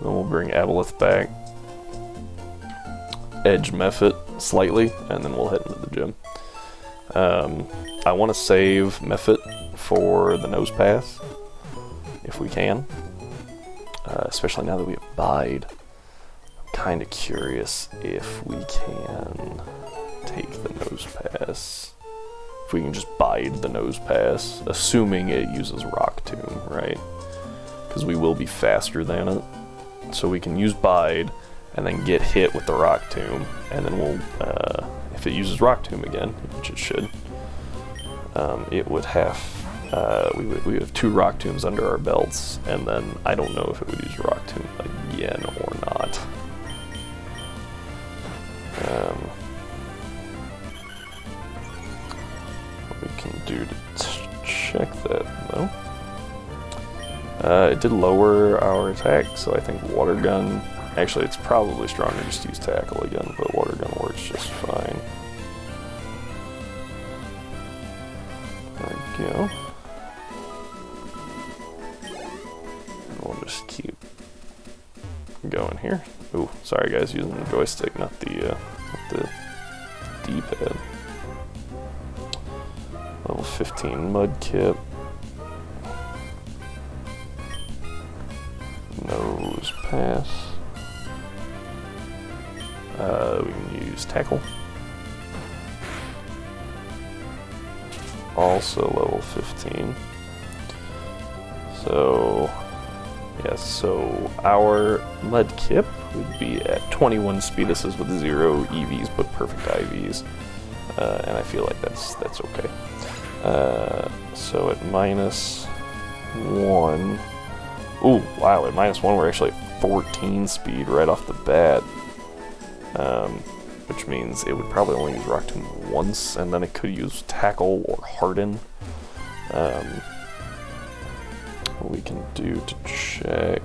Then we'll bring Aboleth back. Edge Mephit slightly, and then we'll head into the gym. I want to save Mephit for the Nose Pass, if we can. Especially now that we have Bide. I'm kind of curious if we can take the Nose Pass. If we can just Bide the Nose Pass, assuming it uses Rock Tomb, right? Because we will be faster than it. So we can use Bide, and then get hit with the Rock Tomb, and then we'll, if it uses Rock Tomb again, which it should, it would have, we would have 2 Rock Tombs under our belts, and then I don't know if it would use Rock Tomb again or not. What we can do to check that, though. It did lower our attack, so I think Water Gun. Actually, it's probably stronger just to use Tackle again, but Water Gun works just fine. There we go. And we'll just keep going here. Ooh, sorry guys, using the joystick, not the D-pad. Level 15 Mudkip. Nose Pass. We can use Tackle. also level 15. So, yes, so our Mudkip would be at 21 speed. This is with 0 EVs, but perfect IVs. And I feel like that's okay. So at -1... Ooh, wow, at -1 we're actually at 14 speed right off the bat. Which means it would probably only use Rock Tomb once, and then it could use Tackle or Harden. What we can do to check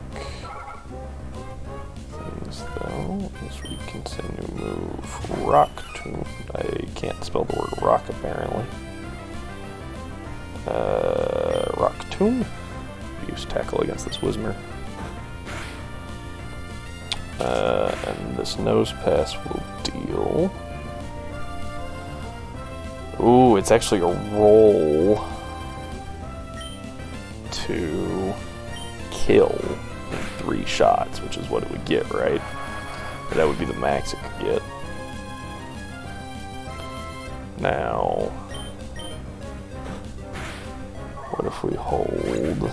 things though is we continue to move Rock Tomb. I can't spell the word rock apparently. Rock Tomb. Use Tackle against this Whismer. And this Nose Pass will deal. Ooh, it's actually a roll to kill in 3 shots, which is what it would get, right? But that would be the max it could get. Now, what if we hold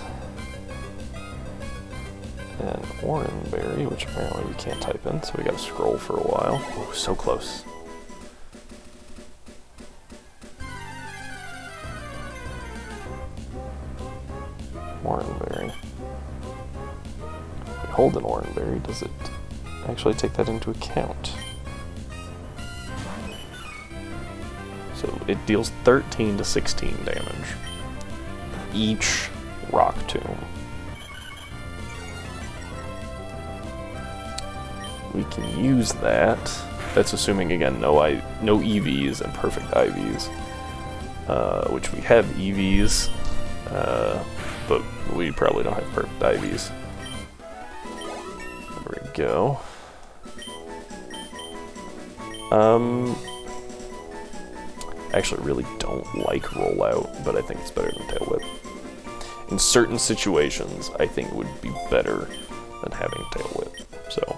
an Oranberry, which apparently we can't type in, so we gotta scroll for a while. Oh, so close. Oranberry. If we hold an Oranberry, does it actually take that into account? So it deals 13 to 16 damage. Each Rock Tomb. We can use that. That's assuming, again, no EVs and perfect IVs. Which we have EVs, but we probably don't have perfect IVs. There we go. Actually really don't like Rollout, but I think it's better than Tail Whip. In certain situations, I think it would be better than having Tail Whip, so.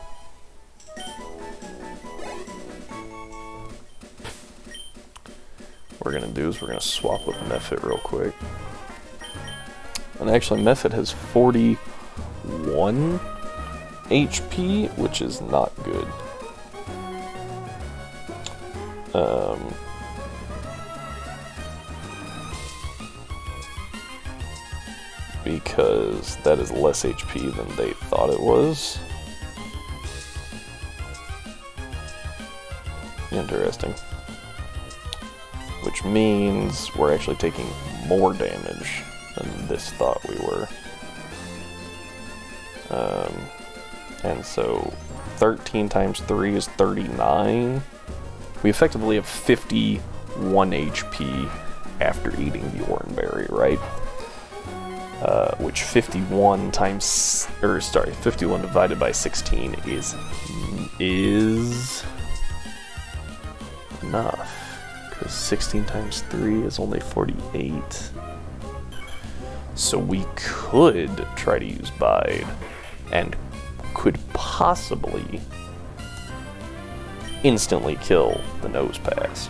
What we're gonna do is we're gonna swap with Mephit real quick. And actually Mephit has 41 HP, which is not good. Because that is less HP than they thought it was. Interesting. Which means we're actually taking more damage than this thought we were. And so 13 times 3 is 39. We effectively have 51 HP after eating the Oranberry, right? Which 51 divided by 16 is enough. Because 16 times 3 is only 48. So we could try to use Bide, and could possibly instantly kill the Nose Pass.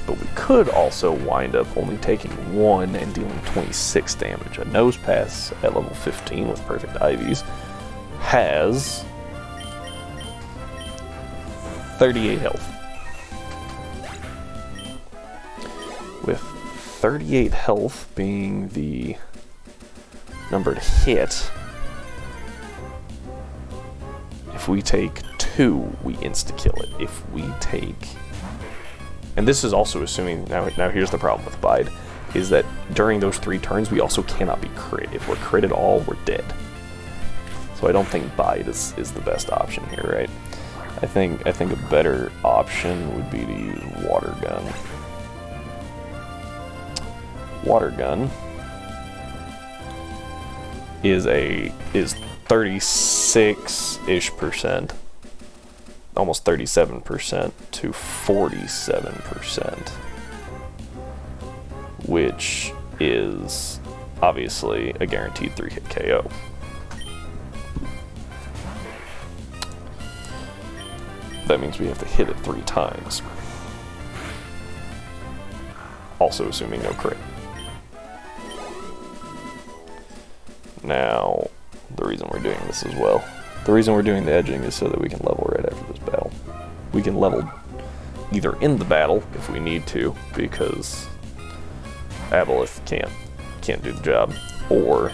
But we could also wind up only taking 1 and dealing 26 damage. A Nose Pass at level 15 with perfect IVs has 38 health. With 38 health being the number to hit, if we take 2, we insta-kill it. If we take... And this is also assuming, now here's the problem with Bide, is that during those 3 turns, we also cannot be crit. If we're crit at all, we're dead. So I don't think Bide is the best option here, right? I think a better option would be to use Water Gun. Water Gun is 36-ish%, almost 37% to 47%, which is obviously a guaranteed 3-hit KO. That means we have to hit it 3 times. Also assuming no crit. Now, the reason we're doing this as well. The reason we're doing the edging is so that we can level right after this battle. We can level either in the battle if we need to, because Aboleth can't do the job, or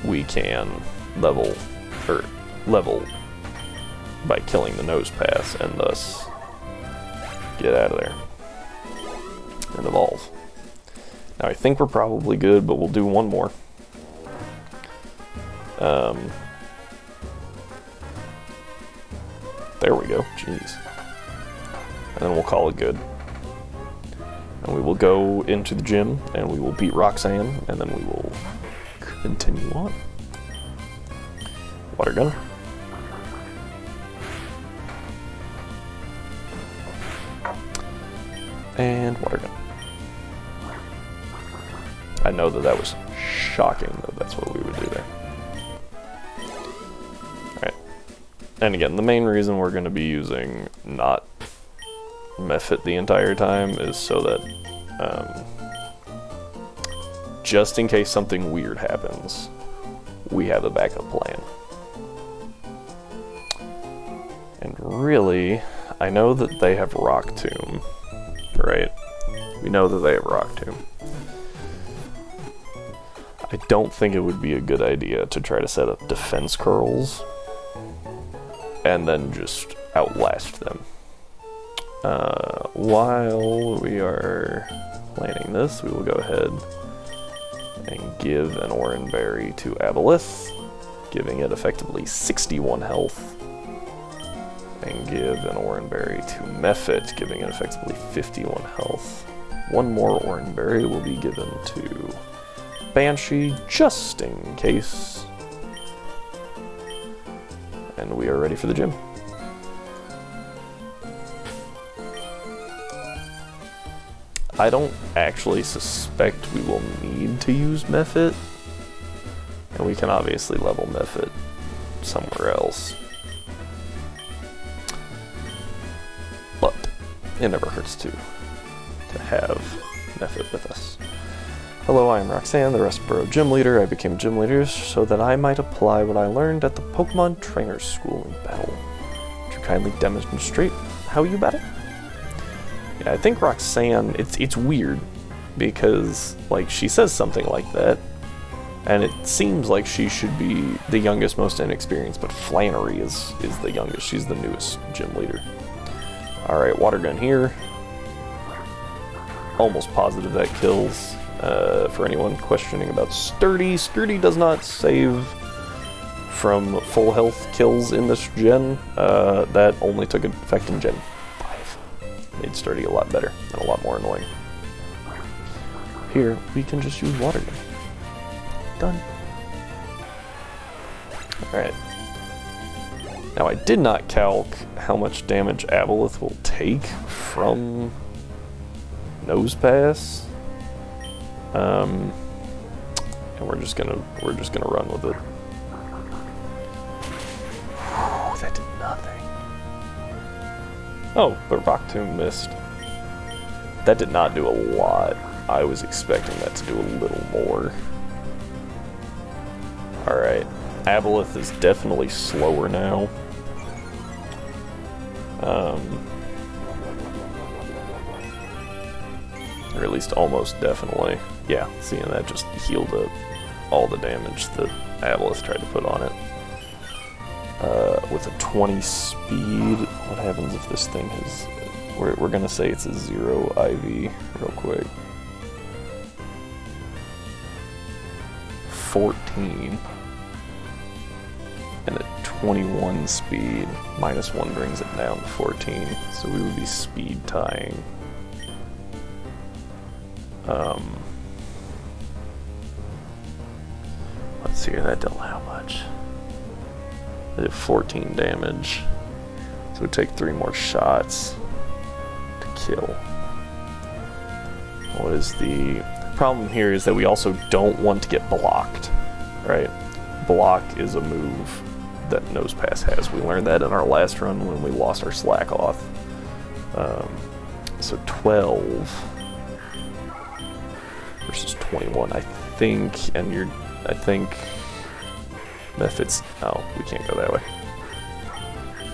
we can level by killing the nose pass and thus get out of there and evolve. Now I think we're probably good, but we'll do one more. There we go. Jeez. And then we'll call it good. And we will go into the gym, and we will beat Roxanne, and then we will continue on. Water gun. And water gun. I know that was shocking that that's what we would do there. Alright. And again, the main reason we're going to be using not Mephit the entire time is so that just in case something weird happens, we have a backup plan. And really, I know that they have Rock Tomb, right? We know that they have Rock Tomb. I don't think it would be a good idea to try to set up defense curls and then just outlast them. While we are planning this, we will go ahead and give an Oran Berry to Aboleth, giving it effectively 61 health, and give an Oran Berry to Mephit, giving it effectively 51 health. One more Oran Berry will be given to Banshee, just in case. And we are ready for the gym. I don't actually suspect we will need to use Mephit, and we can obviously level Mephit somewhere else. But it never hurts to have Mephit with us. Hello, I am Roxanne, the Rustboro Gym Leader. I became Gym Leader so that I might apply what I learned at the Pokemon Trainer School in battle. Would you kindly demonstrate how you battle? Yeah, I think Roxanne, it's weird, because, like, she says something like that, and it seems like she should be the youngest, most inexperienced, but Flannery is the youngest. She's the newest Gym Leader. Alright, Water Gun here. Almost positive that kills. For anyone questioning about Sturdy, Sturdy does not save from full health kills in this gen. That only took effect in Gen 5. Made Sturdy a lot better and a lot more annoying. Here, we can just use Water Gun. Done. Alright. Now I did not calc how much damage Aboleth will take from Nose Pass. And we're just gonna run with it. Whew, that did nothing. Oh, but Rock Tomb missed. That did not do a lot. I was expecting that to do a little more. Alright. Aboleth is definitely slower now. Or at least almost definitely. Yeah, seeing that just healed up all the damage that Aboleth tried to put on it. With a 20 speed, what happens if this thing is... We're gonna say it's a 0 IV real quick. 14. And at 21 speed, -1 brings it down to 14. So we would be speed tying. Let's see here, that dealt how much? It did 14 damage. So it would take 3 more shots to kill. What is the problem here is that we also don't want to get blocked, right? Block is a move that Nose Pass has. We learned that in our last run when we lost our Slack off. So 12 versus 21, I think, and I think Mephit's, oh, we can't go that way.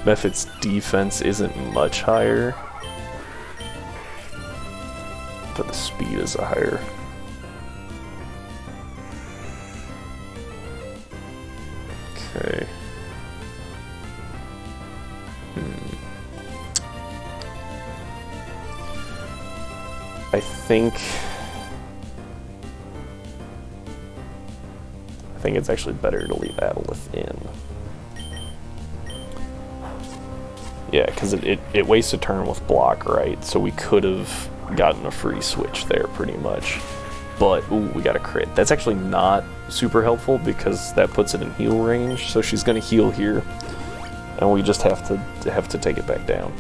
Mephit's defense isn't much higher, but the speed is a higher. Okay. I think it's actually better to leave Aboleth in. Yeah, because it wastes a turn with block, right? So we could have gotten a free switch there pretty much. But, ooh, we got a crit. That's actually not super helpful because that puts it in heal range. So she's going to heal here. And we just have to take it back down.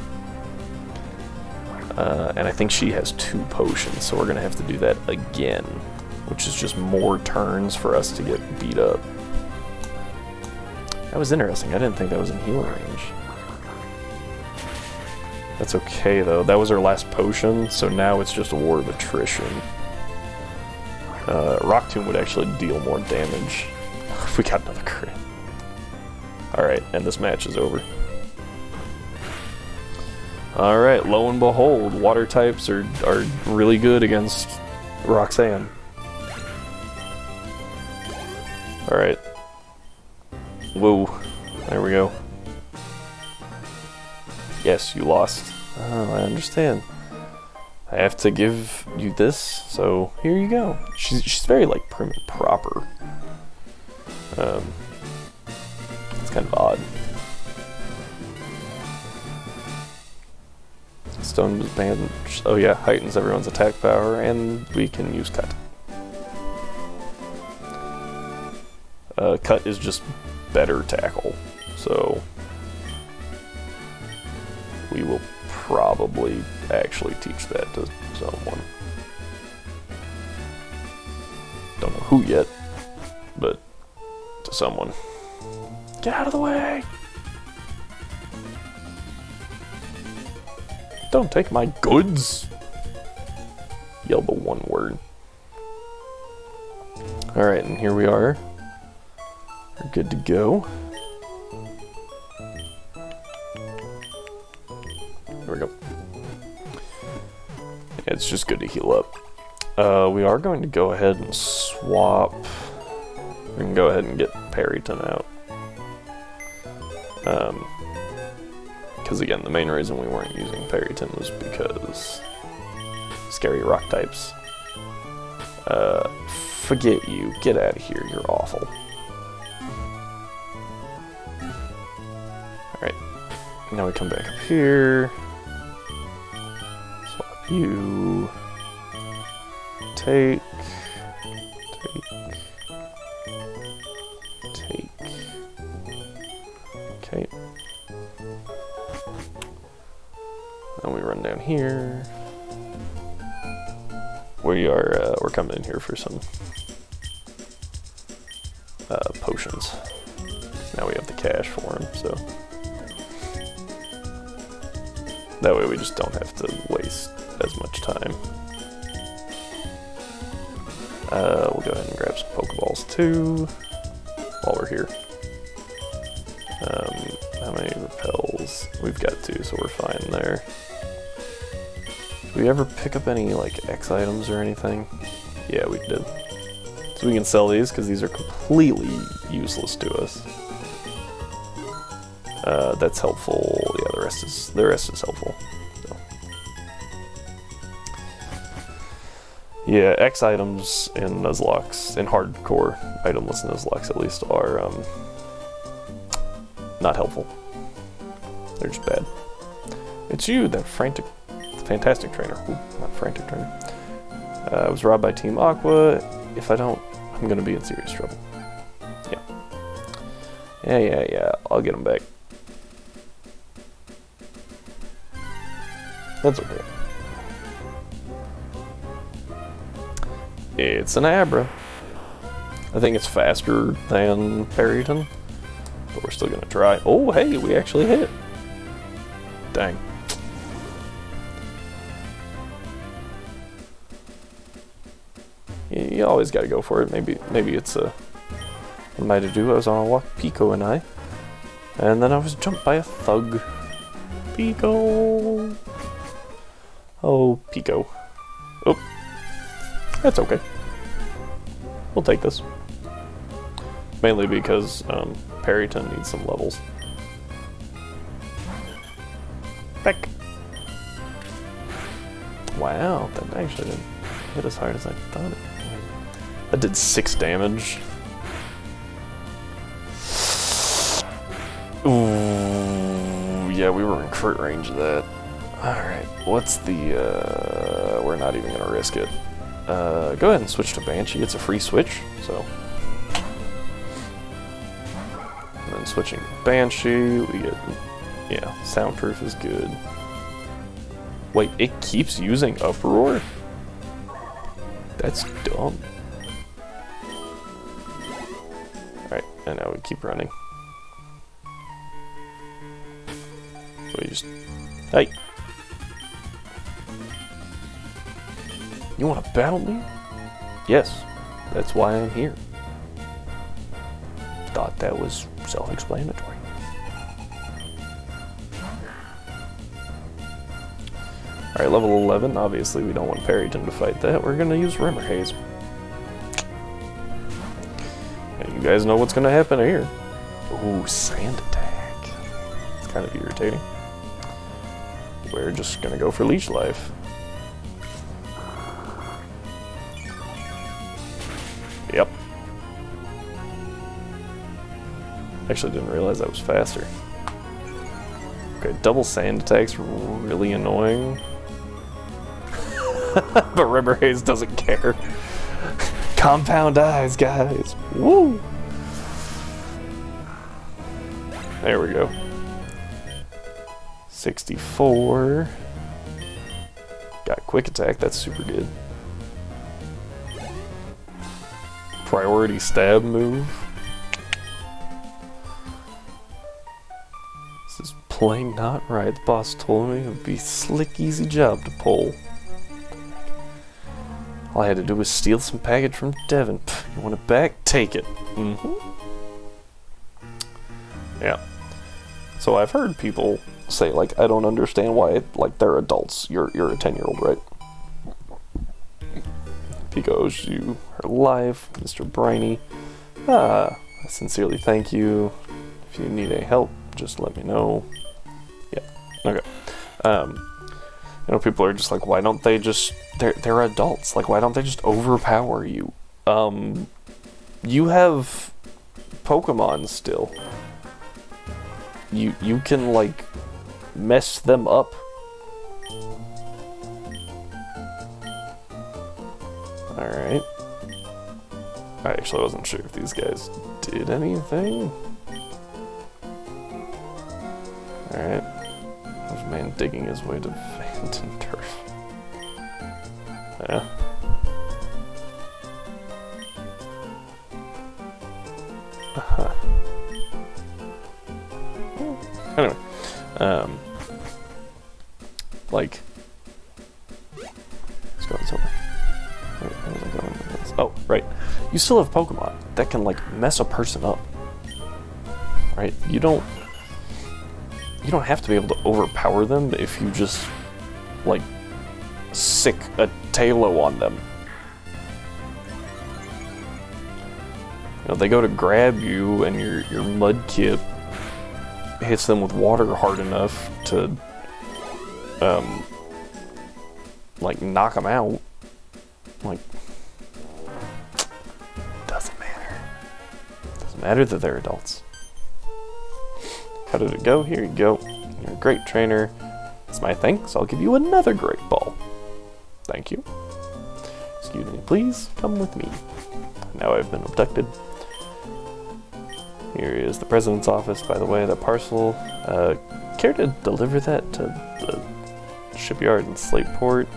And I think she has 2 potions, so we're going to have to do that again. Which is just more turns for us to get beat up. That was interesting. I didn't think that was in heal range. That's okay, though. That was our last potion, so now it's just a war of attrition. Rock Tomb would actually deal more damage if we got another crit. Alright, and this match is over. Alright, lo and behold, water types are really good against Roxanne. Alright. Whoa. There we go. Yes, you lost. Oh, I understand. I have to give you this, so here you go. She's very, like, prim and proper. It's kind of odd. Stone band. Oh yeah, heightens everyone's attack power, and we can use cut. Cut is just better tackle, so we will probably actually teach that to someone. Don't know who yet, but to someone. Get out of the way! Don't take my goods! Yell the one word. Alright, and here we are. We're good to go. There we go. It's just good to heal up. We are going to go ahead and swap. We can go ahead and get Perryton out. Because again, the main reason we weren't using Perryton was because scary rock types. Forget you. Get out of here. You're awful. Alright. Now we come back up here. Swap you. Take. Okay. Then we run down here. We're coming in here for some potions. Now we have the cash for them, so that way we just don't have to waste as much time. We'll go ahead and grab some Pokeballs too while we're here. How many repels? We've got 2, so we're fine there. Did we ever pick up any, like, X items or anything? Yeah, we did. So we can sell these, because these are completely useless to us. That's helpful. Yeah, the rest is helpful. So. Yeah, X items in Nuzlocke, in hardcore itemless Nuzlocke at least, are, not helpful. They're just bad. It's you, that fantastic trainer. Ooh, not frantic trainer. I was robbed by Team Aqua. If I don't, I'm gonna be in serious trouble. Yeah. I'll get them back. That's okay. It's an Abra. I think it's faster than Perryton, but we're still gonna try. Oh, hey, we actually hit. Dang. You always gotta go for it. Maybe it's a... What am I to do? I was on a walk, Pico and I. And then I was jumped by a thug. Pico! Oh, Pico. Oh. That's okay. We'll take this. Mainly because Perryton needs some levels. Back. Wow, that actually didn't hit as hard as I thought it would. That did 6 damage. Ooh, yeah, we were in crit range of that. Alright, what's the, we're not even gonna risk it. Go ahead and switch to Banshee, it's a free switch, so. And then switching to Banshee, we get, yeah, soundproof is good. Wait, it keeps using Uproar? That's dumb. Alright, and now we keep running. We just... Hey! You want to battle me? Yes, that's why I'm here. Thought that was self-explanatory. Alright, level 11. Obviously, we don't want Perryton to fight that. We're gonna use Rimmer Haze. And you guys know what's gonna happen here. Ooh, Sand Attack. It's kind of irritating. We're just gonna go for Leech Life. Yep. Actually didn't realize that was faster. Okay, double Sand Attack's really annoying. But Rimmer Haze doesn't care. Compound eyes, guys. Woo! There we go. 64. Got quick attack, that's super good. Priority stab move. This is plain not right. The boss told me it would be a slick, easy job to pull. All I had to do was steal some package from Devin. Pff, you want it back? Take it. Yeah. So I've heard people say, like, I don't understand why, like, they're adults. You're a 10-year-old, right? Pico's you are alive, Mr. Briny. I sincerely thank you. If you need any help, just let me know. Yeah. Okay. You know, people are just like, why don't they just... They're adults. Like, why don't they just overpower you? You have Pokemon still. You can, like, mess them up. Alright. I actually wasn't sure if these guys did anything. Alright. There's a man digging his way to Phantom Turf. Yeah. Anyway. Like... Let's go somewhere. Where was I going with this? Oh, right. You still have Pokemon that can, like, mess a person up. Right? You don't have to be able to overpower them if you just, like, sick a Tailo on them. You know, they go to grab you and your Mudkip hits them with water hard enough to, like, knock them out. Like, doesn't matter. Doesn't matter that they're adults. How did it go? Here you go. You're a great trainer. That's my thanks. I'll give you another great ball. Thank you. Excuse me, please. Come with me. Now I've been abducted. Here is the president's office, by the way, that parcel. Care to deliver that to the shipyard in Slateport?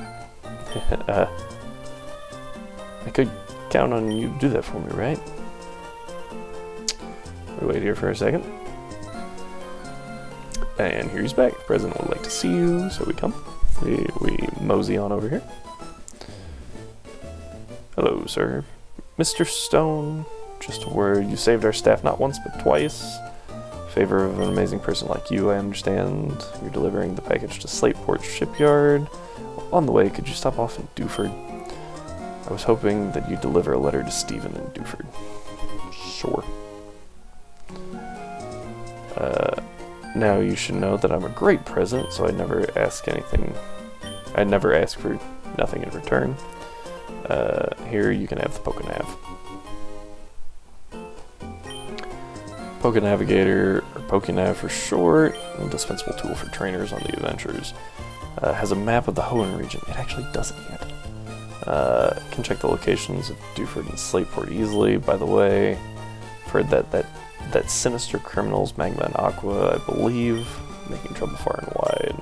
I could count on you to do that for me, right? We wait here for a second. And here he's back. The president would like to see you, so we come. We mosey on over here. Hello, sir. Mr. Stone, just a word. You saved our staff not once, but twice. In favor of an amazing person like you, I understand. You're delivering the package to Slateport Shipyard. On the way, could you stop off in Dewford? I was hoping that you'd deliver a letter to Stephen in Dewford. Sure. Now you should know that I'm a great present, so I'd never ask for nothing in return. Here you can have the Pokenav. Pokenavigator, or Pokenav for short, an indispensable tool for trainers on the adventures. Has a map of the Hoenn region. It actually doesn't yet. Can check the locations of Dewford and Slateport easily. By the way, I've heard that sinister criminals, Magma and Aqua, I believe, making trouble far and wide.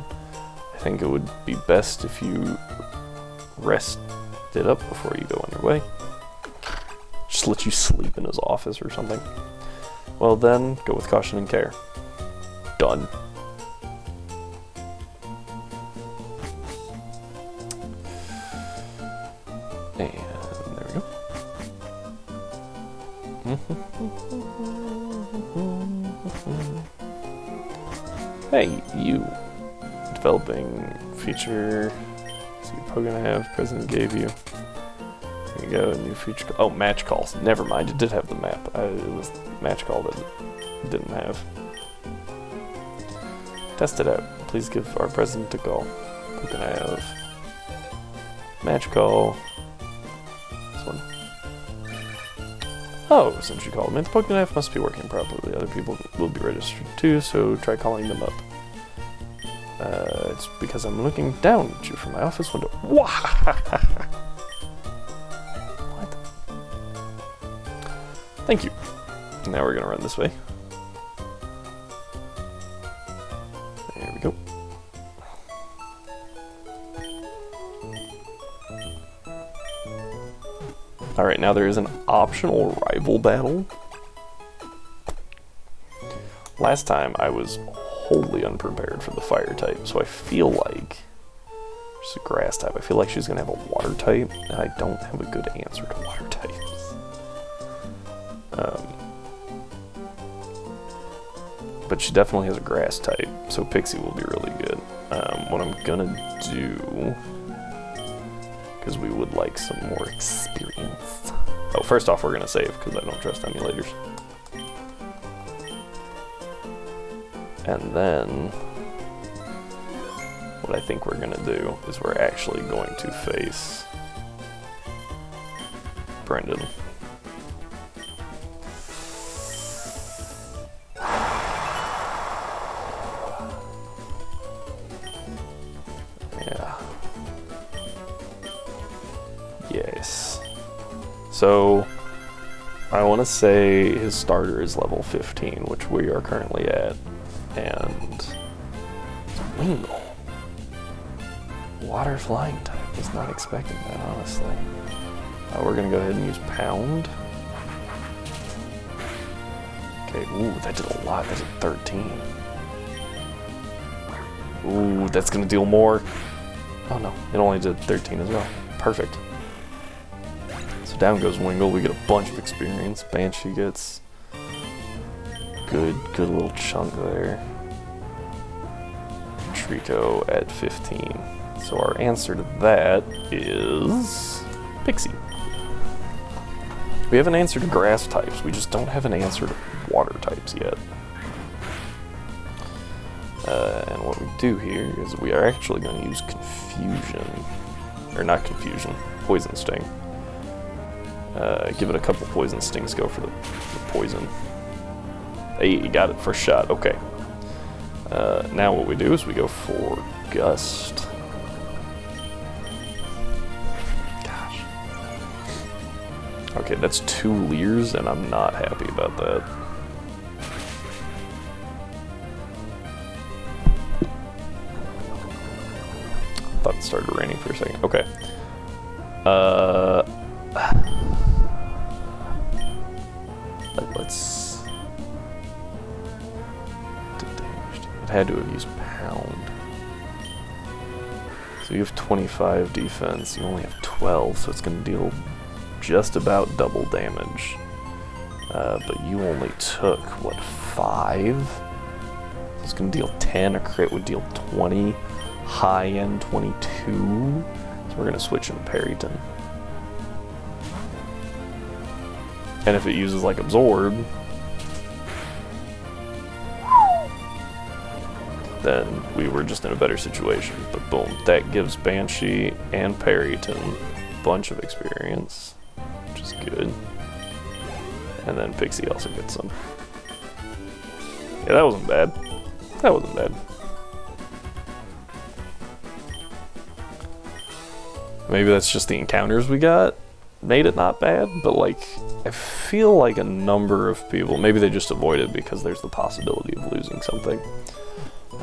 I think it would be best if you rest it up before you go on your way. Just let you sleep in his office or something. Well then, go with caution and care. Done. And there we go. Hey, you. Developing feature. See, Pokenav President gave you. There you go, a new feature. Oh, match calls. Never mind, it did have the map. It was match call that it didn't have. Test it out. Please give our president a call. Pokenav. Match call. This one. Oh, since you called me, the Pokenav must be working properly. Other people will be registered too, so try calling them up. It's because I'm looking down at you from my office window. What? Thank you. Now we're gonna run this way. There we go. Alright, now there is an optional rival battle. Last time I was wholly unprepared for the fire type, so I feel like she's a grass type. I feel like she's gonna have a water type, and I don't have a good answer to water types. But she definitely has a grass type, so Pixie will be really good. What I'm gonna do, because we would like some more experience. Oh, first off, we're gonna save, because I don't trust emulators. And then, what I think we're gonna do is we're actually going to face Brendan. Yeah. Yes. So, I want to say his starter is level 15, which we are currently at. And Wingull. Water flying type. Was not expecting that, honestly. We're gonna go ahead and use Pound. Okay, ooh, that did a lot. That did 13. Ooh, that's gonna deal more. Oh no, it only did 13 as well. Perfect. So down goes Wingull. We get a bunch of experience. Banshee gets good little chunk there. Trico at 15. So our answer to that is Pixie. We have an answer to grass types, we just don't have an answer to water types yet. And what we do here is we are actually going to use Confusion. Or not Confusion, Poison Sting. Give it a couple Poison Stings, go for the poison. Hey, you got it, first shot, okay. Now what we do is we go for Gust. Gosh. Okay, that's 2 Leers, and I'm not happy about that. Thought it started raining for a second. Okay. Let's... It had to have used Pound. So you have 25 defense, you only have 12, so it's going to deal just about double damage. But you only took, what, 5? It's gonna deal 10, a crit would deal 20, high end 22. So we're gonna switch into Parryton. And if it uses like Absorb, then we were just in a better situation. But boom, that gives Banshee and Parryton a bunch of experience, which is good. And then Pixie also gets some. Yeah, that wasn't bad. That wasn't bad. Maybe that's just the encounters we got made it not bad, but like, I feel like a number of people, maybe they just avoid it because there's the possibility of losing something.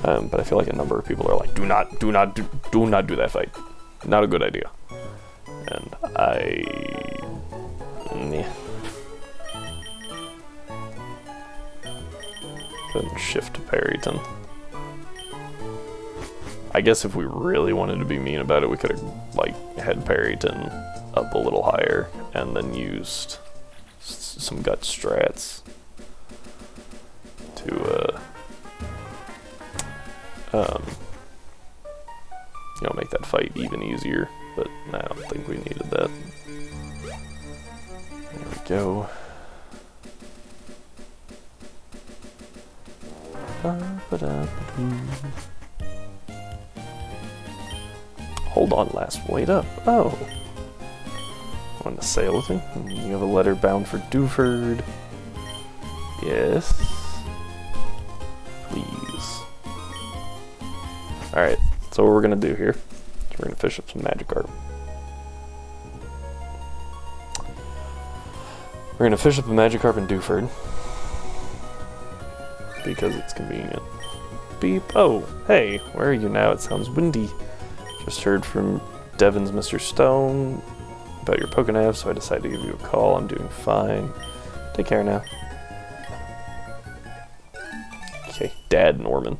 But I feel like a number of people are like, do not do that fight. Not a good idea. And yeah. Couldn't shift to Parryton. I guess if we really wanted to be mean about it, we could have like had Parryton up a little higher and then used some gut strats to you know, make that fight even easier, but I don't think we needed that. There we go. Hold on, lass, wait up. Oh. Want to sail with me? You have a letter bound for Dewford. Yes. Please. Alright, so what we're gonna do here is we're gonna fish up some Magikarp. We're gonna fish up a Magikarp in Dewford because it's convenient. Beep. Oh, hey, where are you now? It sounds windy. Just heard from Devon's Mr. Stone about your Pokénav, so I decided to give you a call. I'm doing fine. Take care now. Okay, Dad Norman.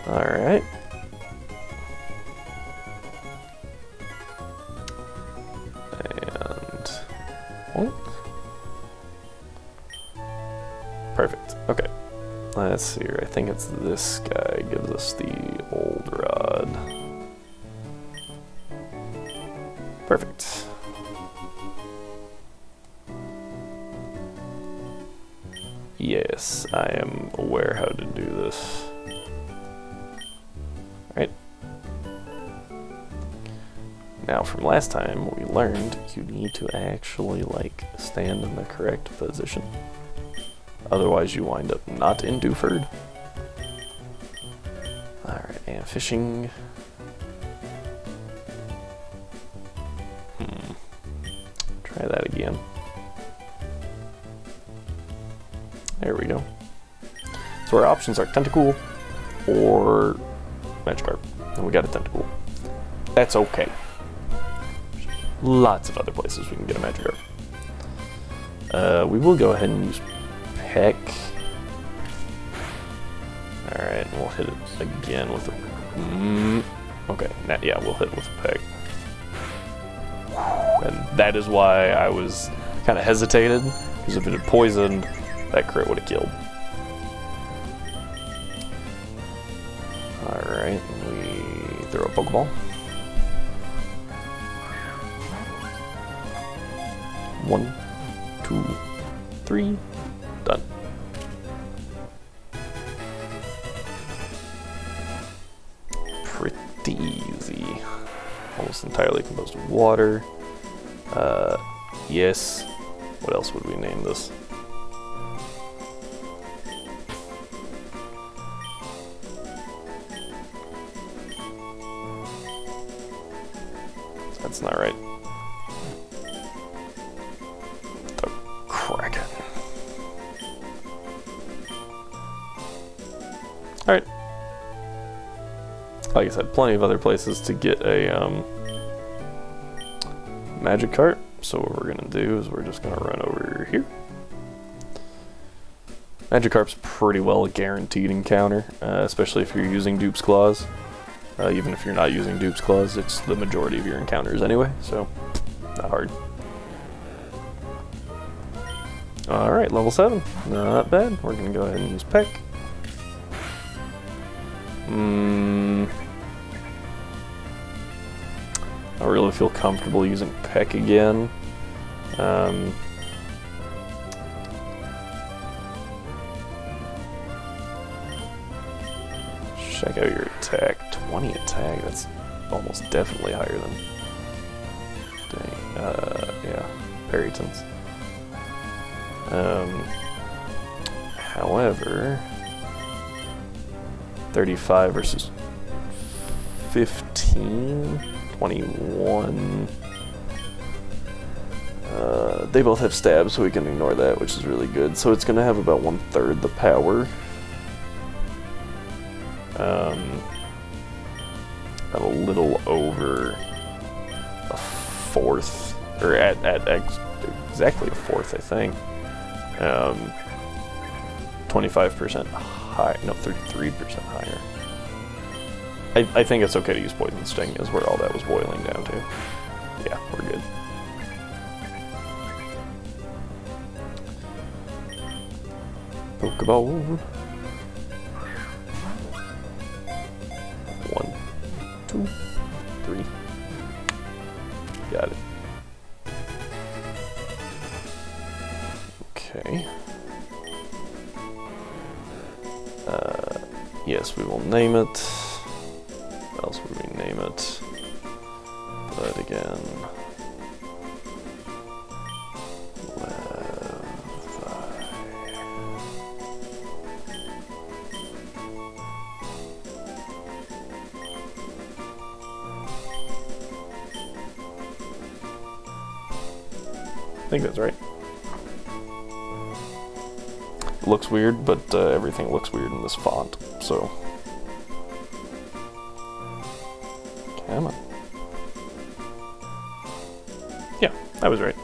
Alright. And... oh. Perfect. Okay. Let's see here. I think it's this guy gives us the old rod. Perfect. Yes, I am aware how to do this. Right. Now, from last time, we learned you need to actually, like, stand in the correct position. Otherwise, you wind up not in Dewford. Alright, and fishing. Try that again. There we go. So our options are Tentacool or Magikarp. And we got a Tentacool. That's okay. Lots of other places we can get a Magikarp. We will go ahead and use Peck. Alright, and we'll hit it again with a... okay, yeah, we'll hit it with a Peck. And that is why I was kind of hesitated, because if it had poisoned, that crit would have killed. Alright, we throw a Pokeball. One, 2, 3, done. Pretty easy. Almost entirely composed of water. Yes. What else would we name this? That's not right. The Kraken. Alright. Like I said, plenty of other places to get a Magikarp. So what we're gonna do is we're just gonna run over here. Magikarp's pretty well a guaranteed encounter, especially if you're using Dupe's Claws. Even if you're not using Dupe's Claws, it's the majority of your encounters anyway, so not hard. Alright, level 7. Not bad. We're going to go ahead and use Peck. I really feel comfortable using Peck again. Check out your attack. 20 attack, that's almost definitely higher than... Dang, yeah, Perryton's. However, 35 versus 15, 21. They both have stabs, so we can ignore that, which is really good. So it's going to have about 1/3 the power. At a little over a fourth, or at exactly a fourth, I think. 25% high, no, 33% higher. I think it's okay to use Poison Sting, is where all that was boiling down to. Yeah, we're good. Pokeball. 1, 2, 3. Got it. Okay. Yes, we will name it. What else would we name it? But again. I think that's right. It looks weird, but everything looks weird in this font, so. Come on. Yeah, I was right.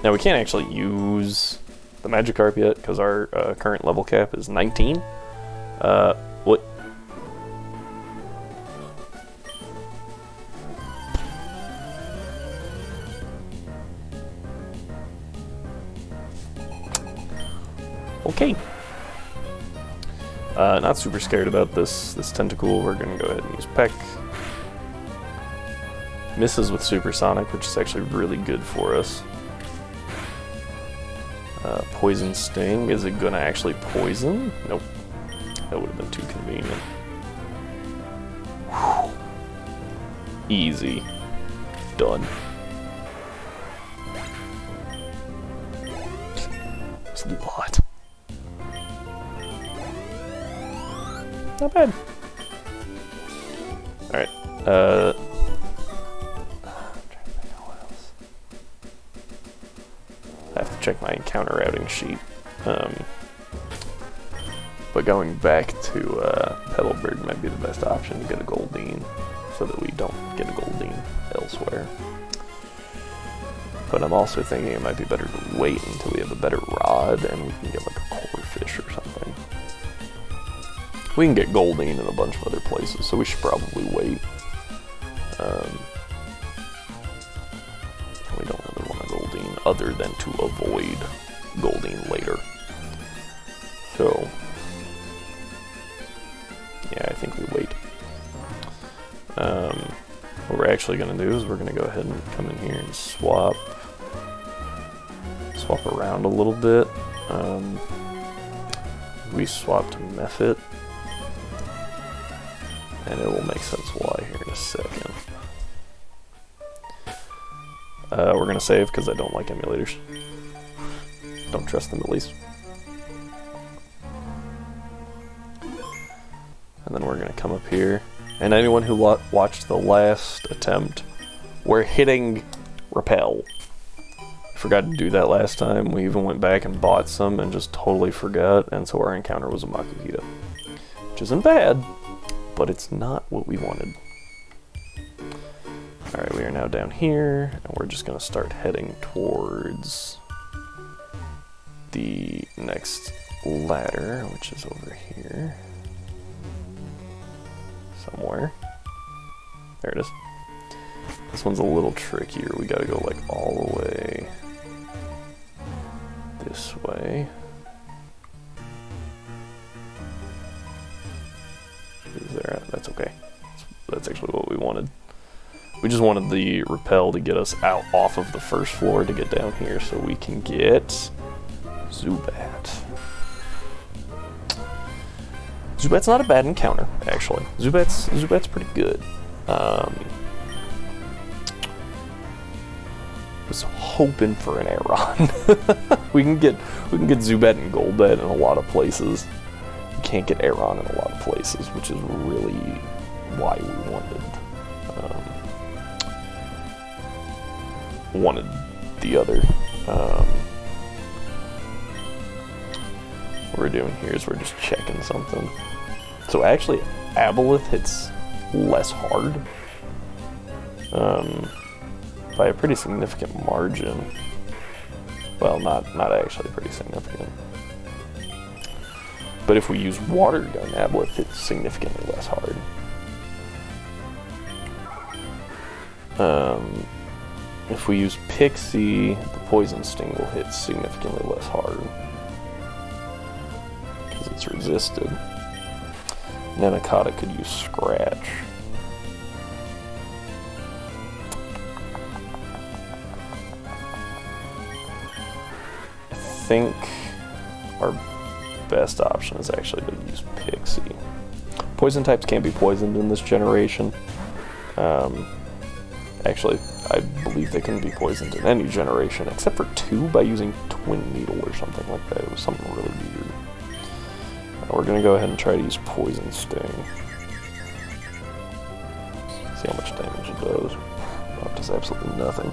Now we can't actually use the Magikarp yet, because our current level cap is 19. What? Okay. Not super scared about this Tentacool. We're gonna go ahead and use Peck. Misses with Supersonic, which is actually really good for us. Poison Sting. Is it gonna actually poison? Nope. That would have been too convenient. Whew. Easy. Done. That's a lot. Not bad. Alright. I'm trying to think of what else. I have to check my encounter routing sheet. But going back to Petalburg might be the best option to get a Goldeen, so that we don't get a Goldeen elsewhere. But I'm also thinking it might be better to wait until we have a better rod and we can get like a core fish or something. We can get Goldeen in a bunch of other places, so we should probably wait. We don't really want a Goldeen other than to avoid Goldeen later. So, yeah, I think we wait. What we're actually going to do is we're going to go ahead and come in here and swap around a little bit. We swapped Mephit, and it will make sense why here in a second. We're going to save because I don't like emulators. Don't trust them, at least. And then we're going to come up here. And anyone who watched the last attempt, we're hitting Repel. Forgot to do that last time. We even went back and bought some and just totally forgot. And so our encounter was a Makuhita. Which isn't bad, but it's not what we wanted. Alright, we are now down here, and we're just going to start heading towards the next ladder, which is over here. somewhere. There it is. This one's a little trickier. We gotta go like all the way this way. Is there? That's okay. That's actually what we wanted. We just wanted the rappel to get us out off of the first floor to get down here so we can get Zubat. Zubat's not a bad encounter, actually. Zubat's pretty good. Was hoping for an Aeron. we can get Zubat and Golbat in a lot of places. You can't get Aeron in a lot of places, which is really why we wanted the other. What we're doing here is we're just checking something. So actually, Aboleth hits less hard by a pretty significant margin. Well, not actually pretty significant. But if we use Water Gun, Aboleth hits significantly less hard. If we use Pixie, the Poison Sting will hit significantly less hard because it's resisted. Nanakata could use Scratch. I think our best option is actually to use Pixie. Poison types can't be poisoned in this generation. Actually, I believe they couldn't be poisoned in any generation, except for 2 by using Twin Needle or something like that. It was something really weird. We're going to go ahead and try to use Poison Sting. See how much damage it does. Oh, it does absolutely nothing.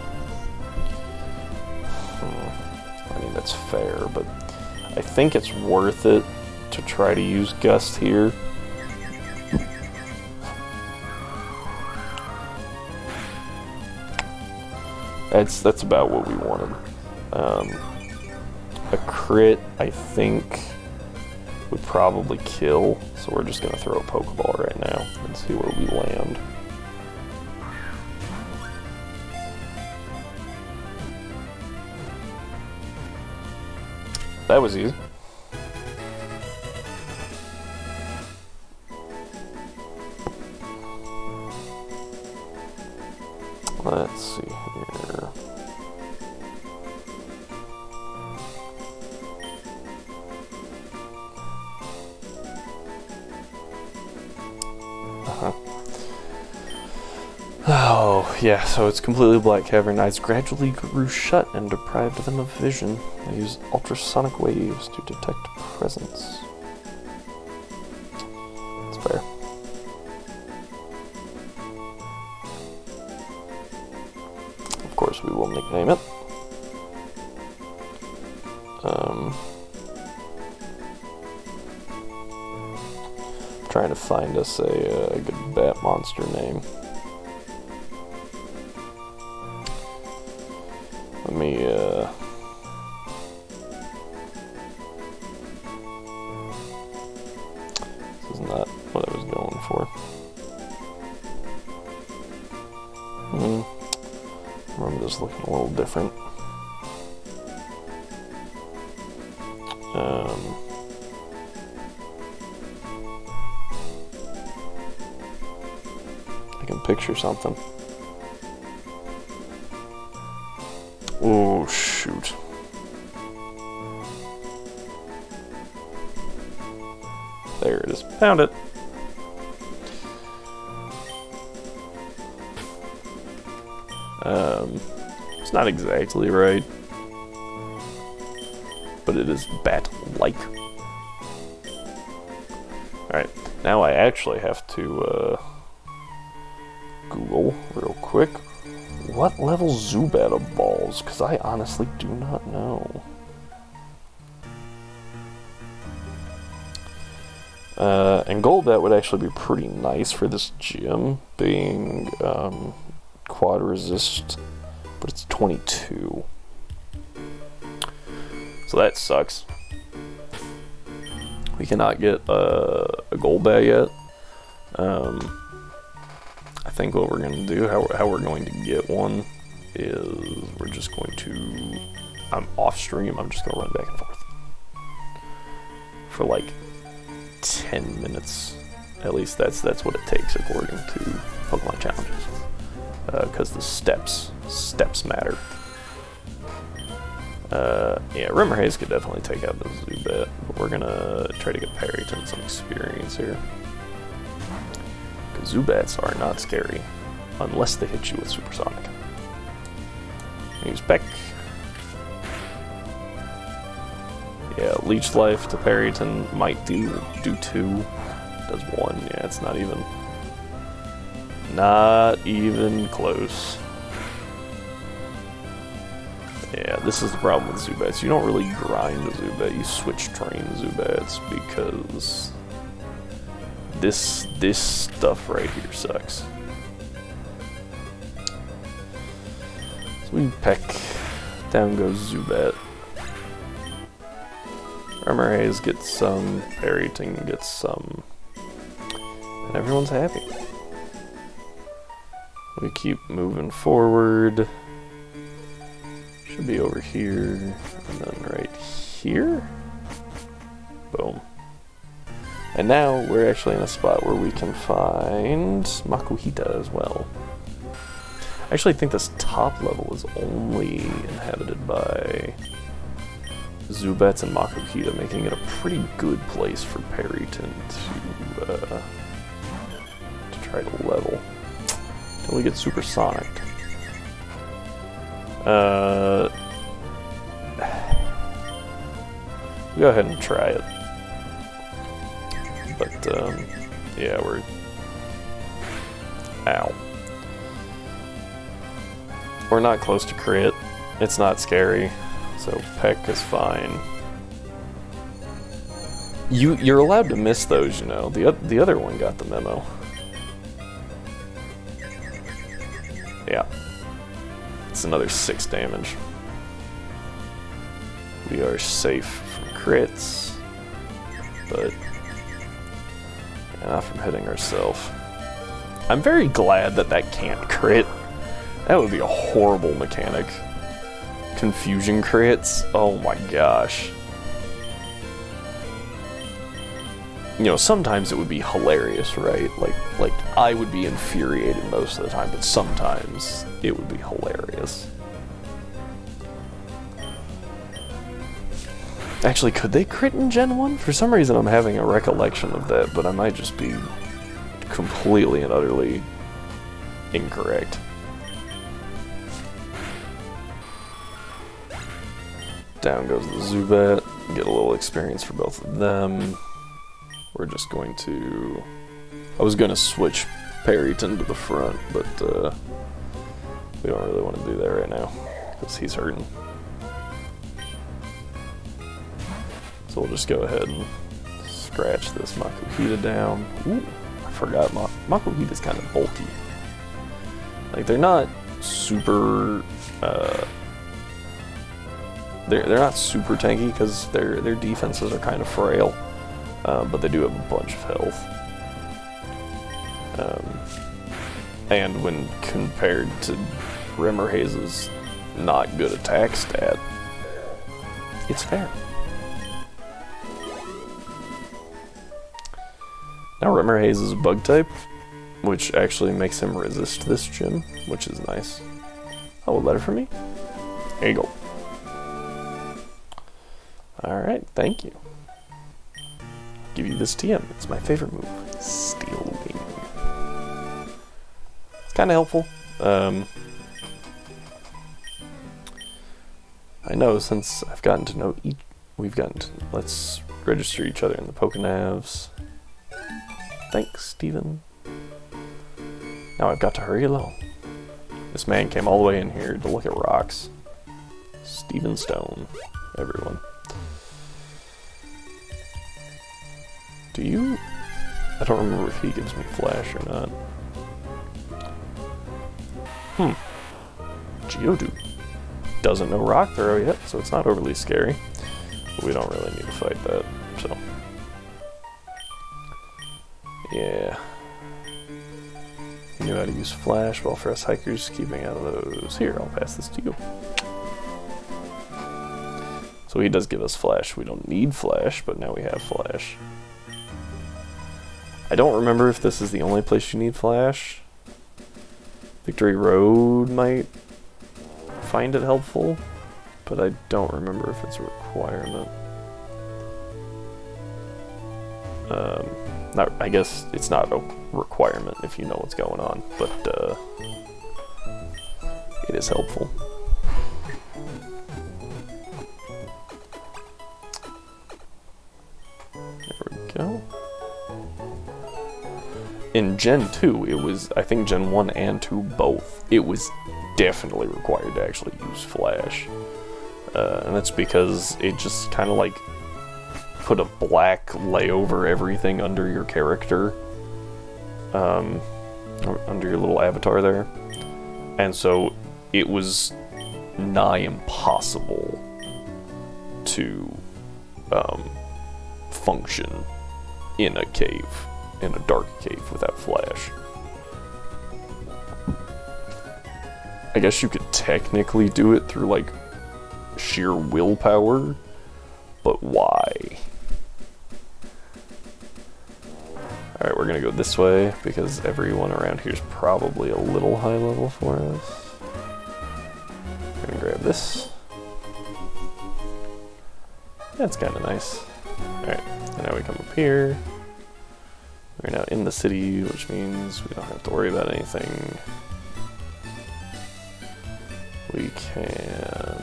I mean, that's fair, but I think it's worth it to try to use Gust here. That's about what we wanted. A crit, I think, would probably kill, so we're just gonna throw a Pokeball right now and see where we land. That was easy. Let's see here. Oh, yeah, so it's completely black cavern. Eyes gradually grew shut and deprived them of vision. They use ultrasonic waves to detect presence. That's fair. Of course, we will nickname it. Trying to find us a good bat monster name. Let me, this is not what I was going for. Remember this looking a little different. I can picture something. Oh, shoot. There it is. Found it. It's not exactly right, but it is bat-like. Alright, now I actually have to Google real quick what level Zubat evolves, because I honestly do not know. And Golbat would actually be pretty nice for this gym, being quad resist, but it's 22. So that sucks. We cannot get a Golbat yet. think what we're going to do, how we're going to get one, is we're just going to, I'm off stream, I'm just going to run back and forth for like 10 minutes. At least that's what it takes according to Pokemon challenges. Because the steps matter. Yeah, Rimmer Haze could definitely take out the Zubat, but we're gonna try to get Parryton some experience here. Because Zubats are not scary, unless they hit you with Supersonic. Use Peck. Yeah, Leech Life to Parryton might do 2. Does 1, yeah, it's not even close. Yeah, this is the problem with Zubats. You don't really grind the Zubat, you switch train Zubats because this stuff right here sucks. So we Peck, down goes Zubat. Rimmer Haze gets some, Parryton gets some, and everyone's happy. We keep moving forward. Should be over here, and then right here. Boom. And now we're actually in a spot where we can find Makuhita as well. I actually think this top level is only inhabited by Zubats and Makuhita, making it a pretty good place for Parryton to try to level. Until we get Supersonic. Go ahead and try it. But, yeah, we're... Ow. We're not close to crit. It's not scary. So Peck is fine. You're allowed to miss those, you know. The other one got the memo. Yeah. It's another 6 damage. We are safe from crits, but not from hitting ourselves. I'm very glad that can't crit. That would be a horrible mechanic. Confusion crits? Oh my gosh. You know, sometimes it would be hilarious, right? Like I would be infuriated most of the time, but sometimes it would be hilarious. Actually, could they crit in Gen 1? For some reason I'm having a recollection of that, but I might just be completely and utterly incorrect. Down goes the Zubat. Get a little experience for both of them. We're just going to... I was going to switch Parryton to the front, but we don't really want to do that right now, because he's hurting. So we'll just go ahead and scratch this Makuhita down. Ooh, I forgot Makuhita's kind of bulky. Like, they're not super... They're not super tanky, because their defenses are kind of frail. But they do have a bunch of health. And when compared to Rimmer Haze's not good attack stat, it's fair. Now Rimmer Haze is a bug type, which actually makes him resist this gym, which is nice. Oh, a letter for me? There you go. Alright, thank you. Give you this TM. It's my favorite move. Steel Wing. It's kind of helpful. I know since I've gotten to know each, let's register each other in the Pokenavs. Thanks, Steven. Now I've got to hurry along. This man came all the way in here to look at rocks. Steven Stone, everyone. Do you? I don't remember if he gives me flash or not. Geodude doesn't know Rock Throw yet, so it's not overly scary. But we don't really need to fight that, so. Yeah. knew how to use flash, while for us hikers, keeping out of those. Here, I'll pass this to you. So he does give us flash. We don't need flash, but now we have flash. I don't remember if this is the only place you need flash. Victory Road might find it helpful, but I don't remember if it's a requirement. I guess it's not a requirement if you know what's going on, but it is helpful. There we go. In Gen 2, it was, I think Gen 1 and 2 both, it was definitely required to actually use flash. And that's because it just kind of like put a black lay over everything under your character, under your little avatar there. And so it was nigh impossible to function in a cave, in a dark cave without flash. I guess you could technically do it through like sheer willpower, but why? Alright, we're gonna go this way because everyone around here is probably a little high level for us. We're gonna grab this. That's kind of nice. Alright, and now we come up here. We're now in the city, which means we don't have to worry about anything. We can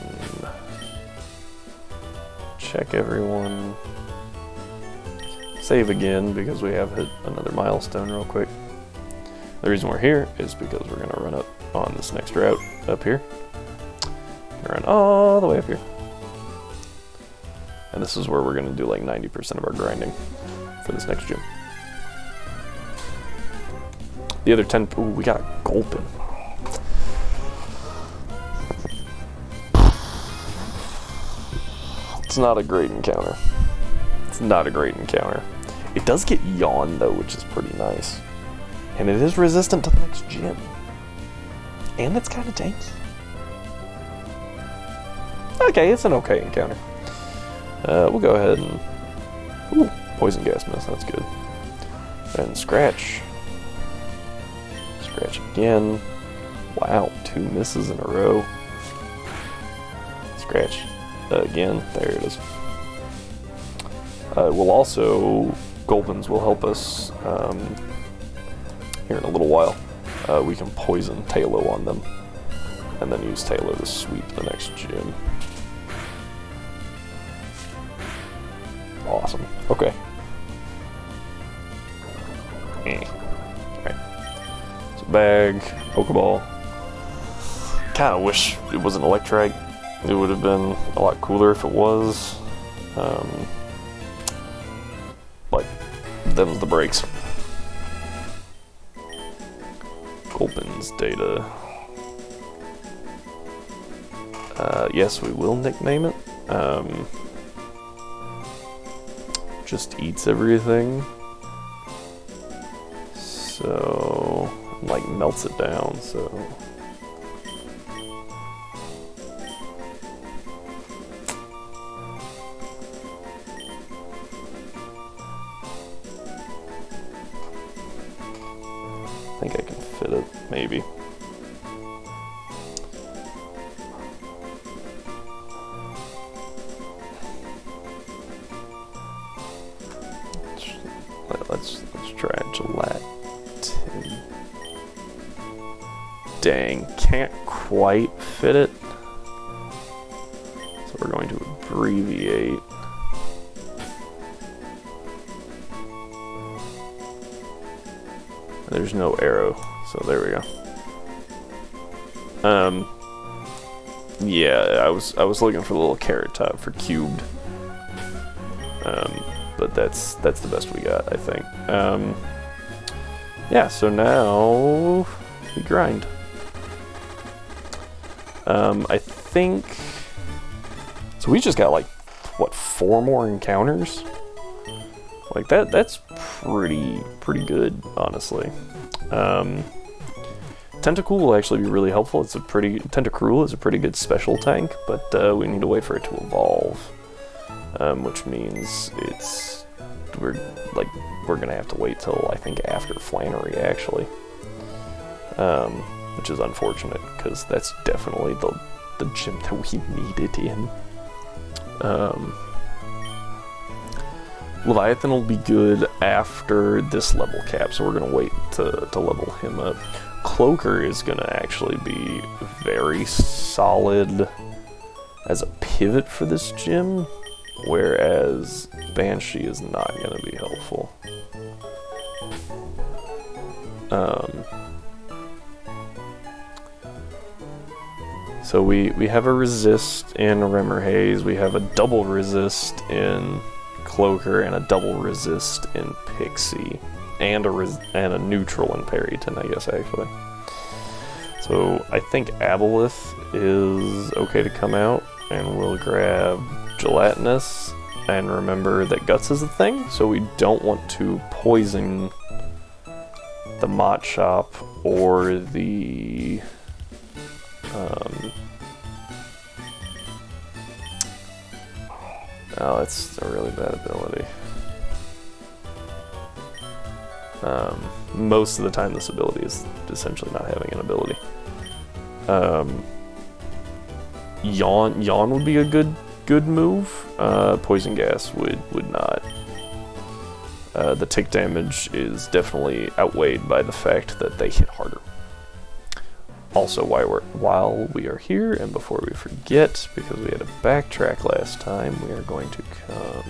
check everyone. Save again because we have hit another milestone real quick. The reason we're here is because we're gonna run up on this next route up here. Gonna run all the way up here. And this is where we're gonna do like 90% of our grinding for this next gym. The other 10, ooh, we got a Gulpin. It's not a great encounter. It's not a great encounter. It does get Yawn though, which is pretty nice. And it is resistant to the next gym. And it's kind of tanky. Okay, it's an okay encounter. We'll go ahead and... Ooh, poison gas miss, that's good. And scratch. Scratch again. Wow, 2 misses in a row. Scratch again, there it is. We'll also... Gulpins will help us here in a little while. We can poison Talo on them. And then use Talo to sweep the next gym. Awesome. Okay. Alright. So bag, Pokeball. Kinda wish it was an Electrike. It would have been a lot cooler if it was. But them's the breaks. Gulpin's data. Yes, we will nickname it. Just eats everything. So, like, melts it down, so... I think I can fit it, maybe. Let's try gelatin. Dang, can't quite fit it. So we're going to abbreviate. There's no arrow, so there we go. Yeah, I was looking for the little carrot top for cubed. But that's the best we got, I think. Yeah, so now we grind. I think so. We just got like what, 4 more encounters? Like that's pretty good, honestly. Tentacool will actually be really helpful. Tentacruel is a pretty good special tank, but we need to wait for it to evolve, which means we're gonna have to wait till I think after Flannery actually, which is unfortunate because that's definitely the gym that we need it in. Leviathan will be good after this level cap, so we're gonna wait to level him up. Cloaker is gonna actually be very solid as a pivot for this gym, whereas Banshee is not gonna be helpful. So we have a resist in Rimmer Haze, we have a double resist in Cloaker, and a double resist in Pixie, and a neutral in Perryton, I guess, actually. So I think Aboleth is okay to come out, and we'll grab Gelatinous, and remember that Guts is a thing, so we don't want to poison the Machop or the oh, that's a really bad ability. Most of the time this ability is essentially not having an ability. Yawn would be a good move. Poison Gas would not. The tick damage is definitely outweighed by the fact that they hit harder. Also, while we are here, and before we forget, because we had to backtrack last time, we are going to come...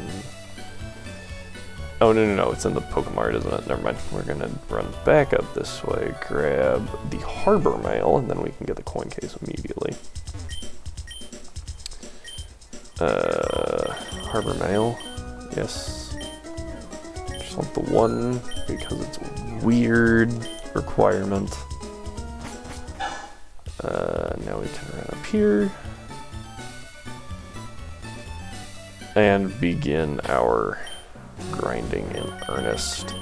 Oh, no, it's in the Pokemart, isn't it? Never mind. We're going to run back up this way, grab the Harbor Mail, and then we can get the coin case immediately. Harbor Mail, yes. Just want the one, because it's a weird requirement. Now we can run up here and begin our grinding in earnest.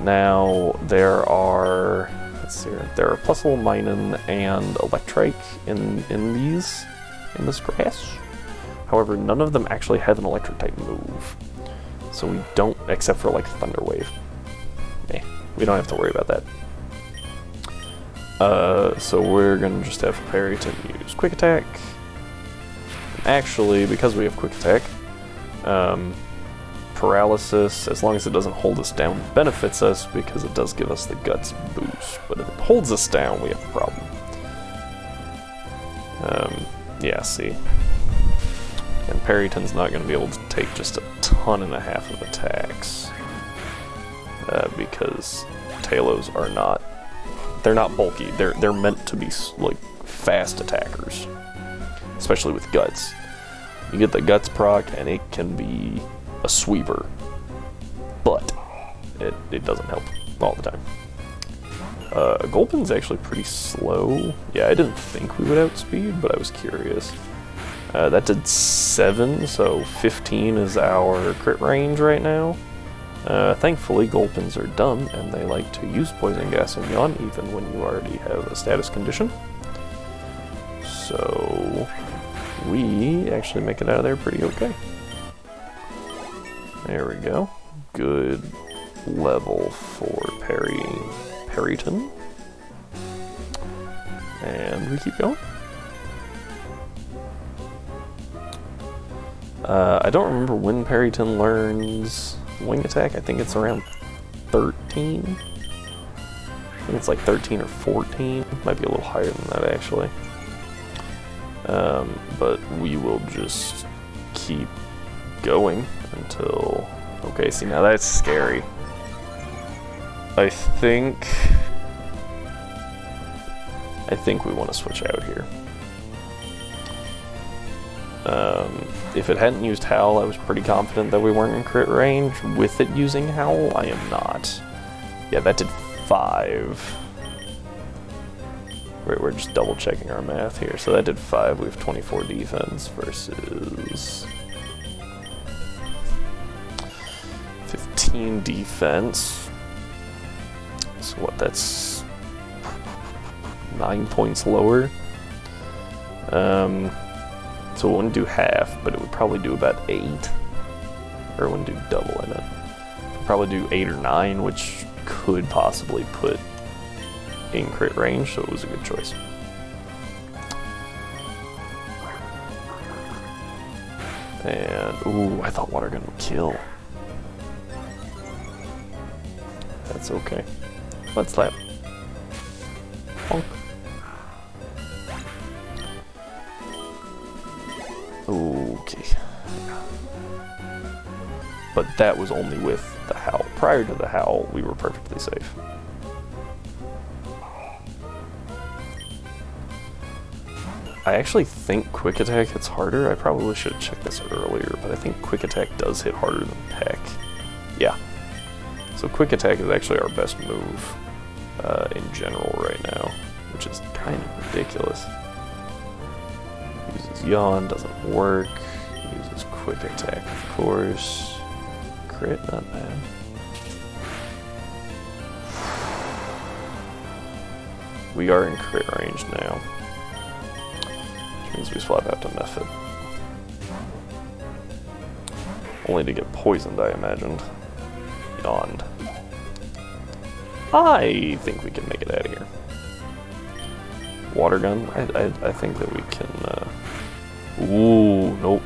Now there are, let's see here, there are Plusle, Minun, and Electrike in this grass. However, none of them actually have an electric type move, so we don't, except for like Thunder Wave. We don't have to worry about that. So we're gonna just have Perryton use Quick Attack. Actually, because we have Quick Attack, Paralysis, as long as it doesn't hold us down, benefits us because it does give us the Guts boost. But if it holds us down, we have a problem. Yeah, see. And Perryton's not gonna be able to take just a ton and a half of attacks. Because Talos are not... They're not bulky. They're meant to be like fast attackers, especially with Guts. You get the Guts proc, and it can be a sweeper, but it doesn't help all the time. Gulpin's actually pretty slow. Yeah, I didn't think we would outspeed, but I was curious. That did 7, so 15 is our crit range right now. Thankfully, Gulpins are dumb, and they like to use Poison Gas and Yawn even when you already have a status condition. So, we actually make it out of there pretty okay. There we go. Good level for Perryton. And we keep going. I don't remember when Perryton learns Wing Attack. I think it's around 13. I think it's like 13 or 14. Might be a little higher than that, actually. But we will just keep going until... Okay, see, now that's scary. I think we want to switch out here. If it hadn't used Howl, I was pretty confident that we weren't in crit range. With it using Howl, I am not. Yeah, that did 5. We're just double checking our math here. So that did 5. We have 24 defense versus 15 defense. So what, that's 9 points lower. So it wouldn't do half, but it would probably do about 8. Or it wouldn't do double in it. Probably do 8 or 9, which could possibly put in crit range, so it was a good choice. And, ooh, I thought Water Gun would kill. That's okay. Mud Slap. Bonk. Okay. But that was only with the Howl. Prior to the Howl, we were perfectly safe. I actually think Quick Attack hits harder. I probably should have checked this earlier, but I think Quick Attack does hit harder than Peck. Yeah. So Quick Attack is actually our best move in general right now, which is kind of ridiculous. Uses Yawn, doesn't work. Uses Quick Attack, of course. Crit, not bad. We are in crit range now. Which means we swap out to Method. Only to get poisoned, I imagined. Yawned. I think we can make it out of here. Water Gun, I think that we can, ooh, nope.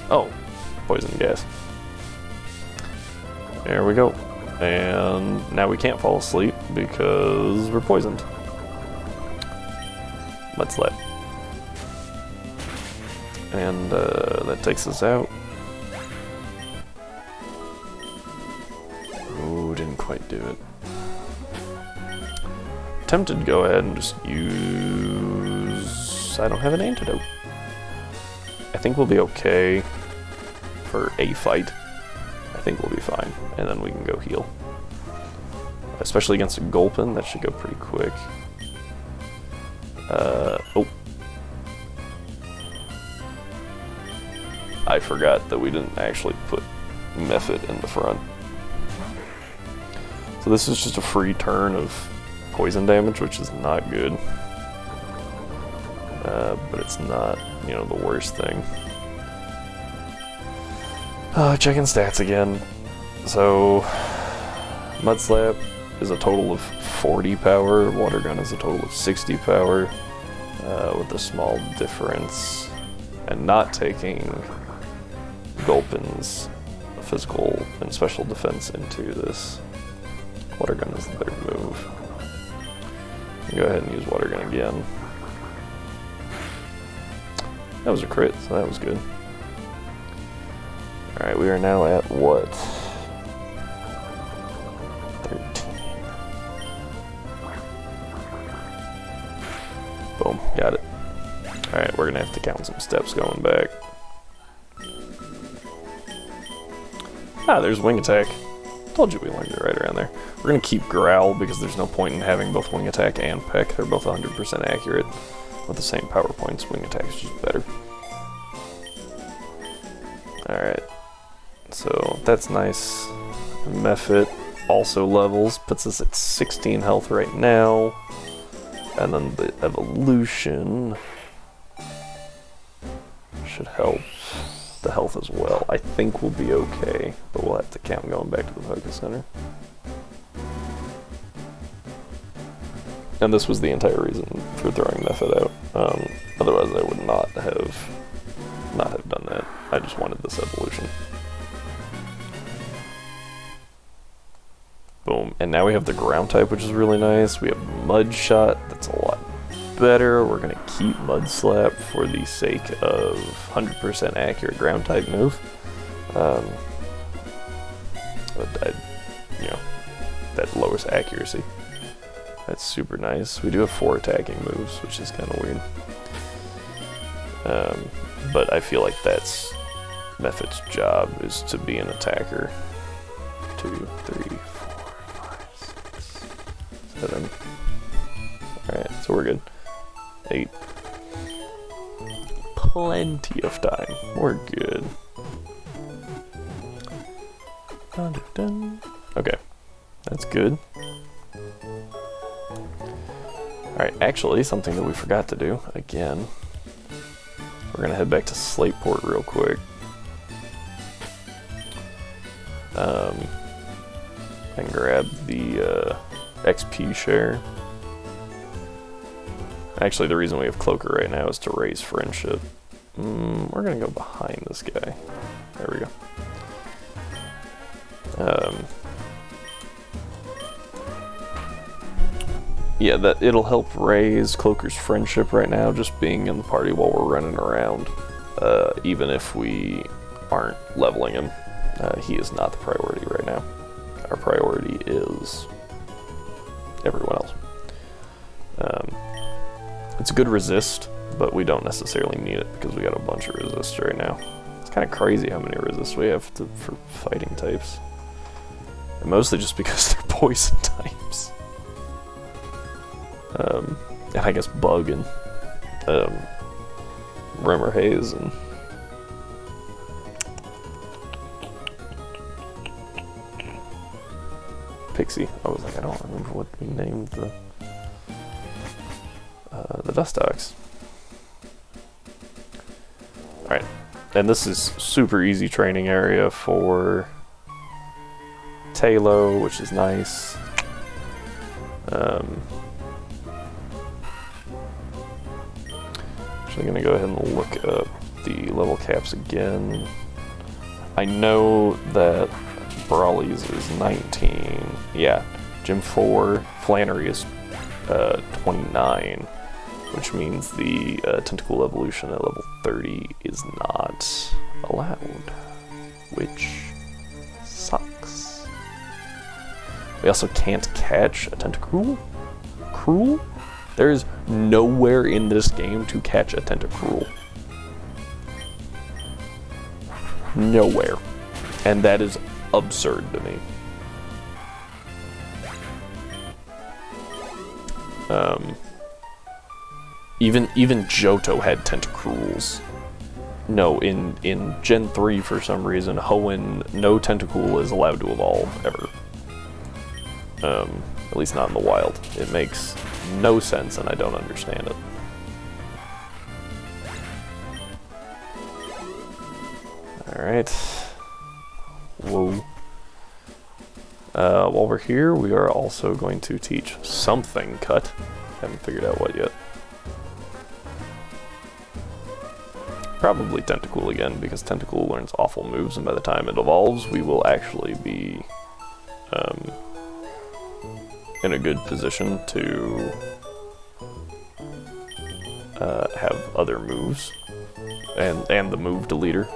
Oh, poison gas. There we go. And now we can't fall asleep because we're poisoned. Mud Slap. And that takes us out. Ooh, didn't quite do it. Tempted to go ahead and just use... I don't have an antidote. I think we'll be okay for a fight. I think we'll be fine, and then we can go heal. Especially against a Gulpin, that should go pretty quick. Oh. I forgot that we didn't actually put Method in the front. So this is just a free turn of poison damage, which is not good. But it's not, you know, the worst thing. Checking stats again. So, Mud Slap is a total of 40 power, Water Gun is a total of 60 power, with a small difference, and not taking Gulpin's physical and special defense into this. Water Gun is the better move. Go ahead and use Water Gun again. That was a crit, so that was good. Alright, we are now at what? 13. Boom, got it. Alright, we're gonna have to count some steps going back. Ah, there's Wing Attack. Told you we learned it right around there. We're gonna keep Growl because there's no point in having both Wing Attack and Peck. They're both 100% accurate with the same power points. Wing Attack is just better. Alright. So that's nice. Mephit also levels, puts us at 16 health right now. And then the evolution should help the health as well. I think we'll be okay, but we'll have to count going back to the focus center. And this was the entire reason for throwing Mephit out. Otherwise I would not have done that. I just wanted this evolution. Boom. And now we have the ground type, which is really nice. We have Mud Shot. That's a lot better. We're going to keep Mud Slap for the sake of 100% accurate ground type move. But you know, that lowers accuracy. That's super nice. We do have 4 attacking moves, which is kind of weird. But I feel like that's Mephit's job, is to be an attacker. 2, 3, 4, 5, 6, 7. Alright, so we're good. 8. Plenty of time. We're good. Dun, dun, dun. Okay, that's good. Alright, actually, something that we forgot to do, again. We're gonna head back to Slateport real quick. And grab the XP share. Actually, the reason we have Cloaker right now is to raise friendship. We're gonna go behind this guy. There we go. Yeah, that it'll help raise Cloaker's friendship right now, just being in the party while we're running around. Even if we aren't leveling him, he is not the priority right now. Our priority is everyone else. It's a good resist, but we don't necessarily need it because we got a bunch of resists right now. It's kind of crazy how many resists we have for fighting types. And mostly just because they're poison types. And I guess Bug and Rimmer Haze and Pixie. I was like, I don't remember what we named the Dustox. Alright, and this is super easy training area for Talo, which is nice. Actually gonna go ahead and look up the level caps again. I know that Brawley's is 19. Yeah, Gym 4, Flannery is 29, which means the Tentacle Evolution at level 30 is not allowed, which sucks. We also can't catch a Tentacruel. Cruel? There is nowhere in this game to catch a Tentacruel. Nowhere. And that is absurd to me. Even Johto had Tentacruels. No, in Gen 3 for some reason, Hoenn, no Tentacool is allowed to evolve ever. At least not in the wild. It makes no sense and I don't understand it. Alright. Whoa. While we're here, we are also going to teach something cut. Haven't figured out what yet. Probably Tentacool again, because Tentacool learns awful moves, and by the time it evolves, we will actually be in a good position to have other moves, and the move deleter.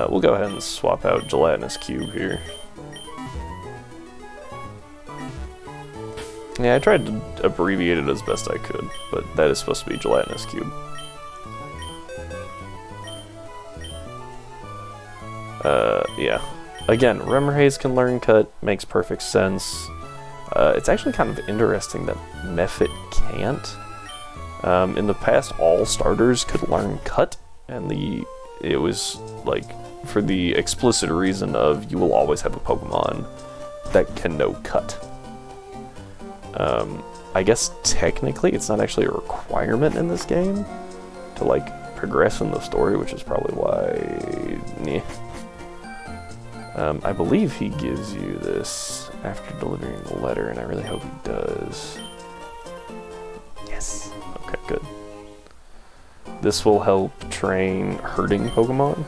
We'll go ahead and swap out Gelatinous Cube here. Yeah, I tried to abbreviate it as best I could, but that is supposed to be Gelatinous Cube. Yeah. Again, Rimmer Haze can learn Cut, makes perfect sense. It's actually kind of interesting that Mephit can't. In the past, all starters could learn Cut, and it was like for the explicit reason of you will always have a Pokemon that can know Cut. I guess technically it's not actually a requirement in this game to like progress in the story, which is probably why. Nah. I believe he gives you this after delivering the letter, and I really hope he does. Yes. Okay, good. This will help train herding Pokemon.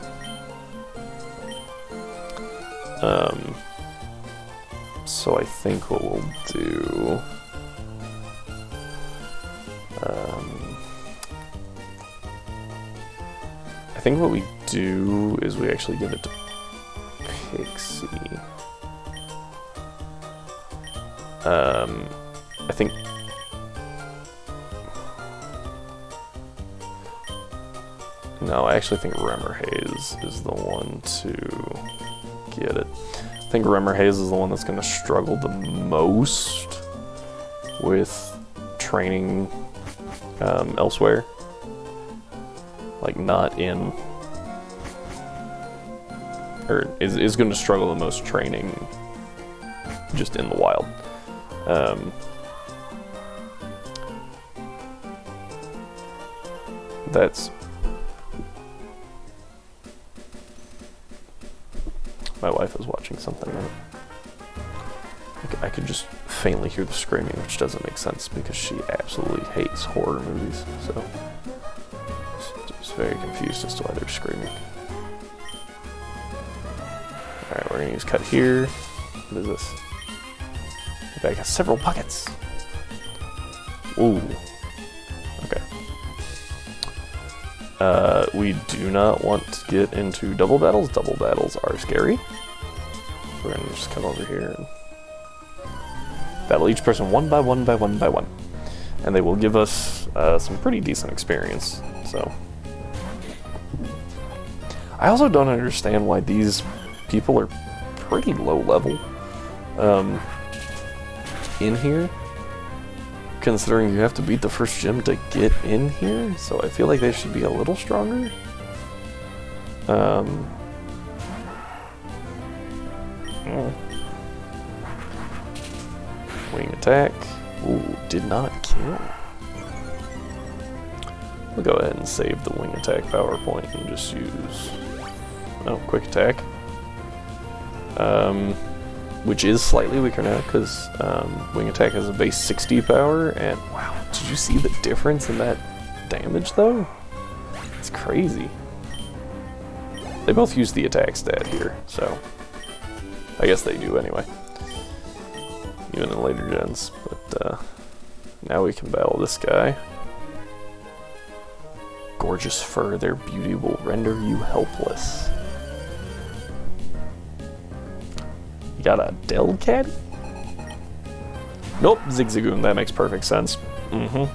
So I think what we'll do... I think what we do is we actually give it to Pixie. I think... No, I actually think Rimmer Haze is the one to get it. I think Rimmer Haze is the one that's going to struggle the most with training elsewhere. Like, not in... Or is going to struggle the most training just in the wild. That's... My wife is watching something. I could just faintly hear the screaming, which doesn't make sense because she absolutely hates horror movies. So, just very confused as to why they're screaming. Alright, we're gonna use cut here. What is this? I got several buckets. Ooh. Okay. We do not want to get into double battles. Double battles are scary. We're gonna just come over here and battle each person one by one by one by one. And they will give us some pretty decent experience, so. I also don't understand why these people are pretty low level in here, considering you have to beat the first gym to get in here, so I feel like they should be a little stronger. Wing attack. Ooh, did not kill. We'll go ahead and save the wing attack PowerPoint and just use quick attack. Which is slightly weaker now because wing attack has a base 60 power, and wow, did you see the difference in that damage though? It's crazy. They both use the attack stat here, so I guess they do anyway. Even in later gens, but now we can battle this guy. Gorgeous fur, their beauty will render you helpless. You got a Delcat? Nope, Zigzagoon, that makes perfect sense. Wing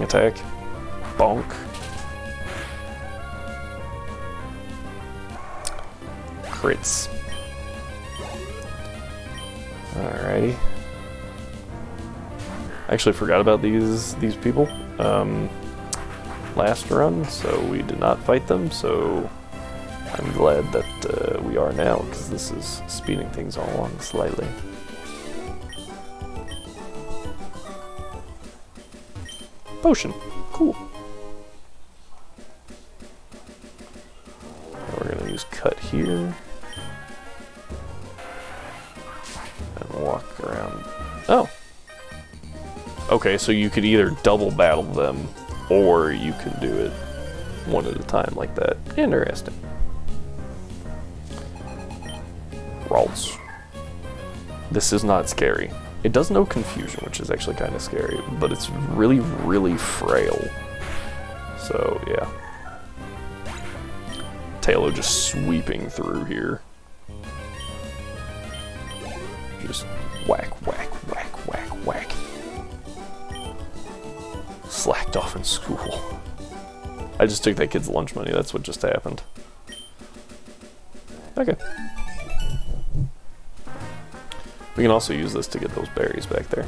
attack. Bonk. Crits. Alrighty. I actually forgot about these people last run, so we did not fight them, so I'm glad that we are now, because this is speeding things along slightly. Potion. Cool. Now we're going to use cut here. And walk around. Oh! Okay, so you could either double battle them, or you can do it one at a time like that. Interesting. Rolls. This is not scary. It does no confusion, which is actually kind of scary, but it's really, really frail. So, yeah. Taylor just sweeping through here. Just whack, whack, whack, whack, whack. Slacked off in school. I just took that kid's lunch money, that's what just happened. Okay. We can also use this to get those berries back there.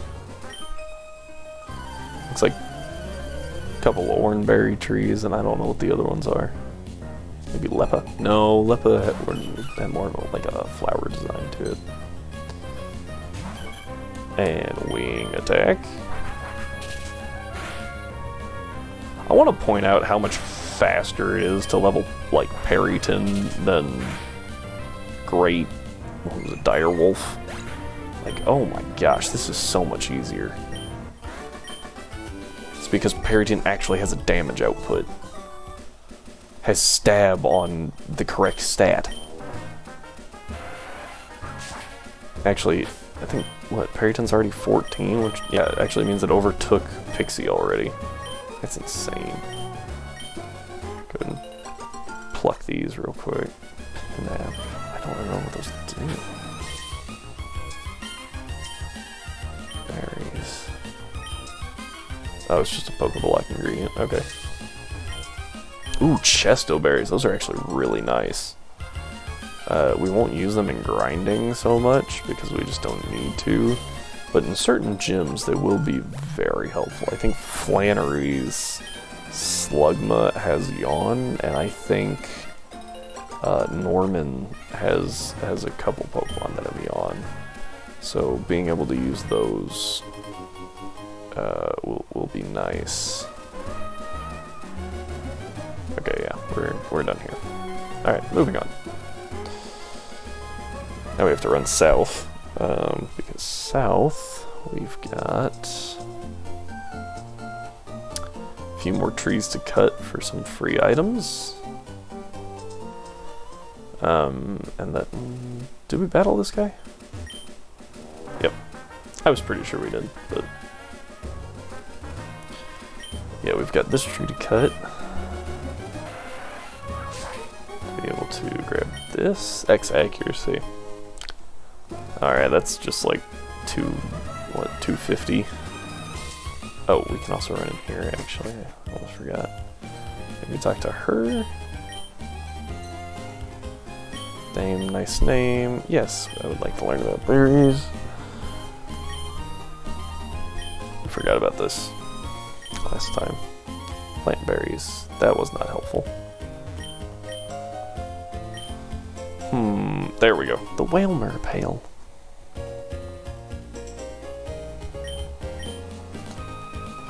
Looks like a couple of oranberry trees, and I don't know what the other ones are. Maybe Lepa? No, Lepa had more of like a flower design to it. And wing attack. I want to point out how much faster it is to level like Perryton than Great, what was it, Direwolf. Like, oh my gosh, this is so much easier. It's because Perryton actually has a damage output. Has stab on the correct stat. Actually, I think, what, Perryton's already 14, which, yeah, it actually means it overtook Pixie already. That's insane. Go ahead and pluck these real quick. Nah, I don't really know what those do. Berries. Oh, it's just a Pokeblock ingredient. Okay. Ooh, Chesto berries. Those are actually really nice. We won't use them in grinding so much because we just don't need to. But in certain gyms, they will be very helpful. I think Flannery's Slugma has Yawn, and I think Norman has a couple Pokemon that have Yawn. So being able to use those will be nice. we're done here. Alright, moving on. Now we have to run south, because south we've got a few more trees to cut for some free items. And then, did we battle this guy? Yep, I was pretty sure we did, but yeah, we've got this tree to cut. To be able to grab this, X accuracy. Alright, that's just like 250. Oh, we can also run in here, actually. I almost forgot. Maybe talk to her. Name, nice name. Yes, I would like to learn about berries. I forgot about this last time. Plant berries. That was not helpful. There we go. The whale merpale.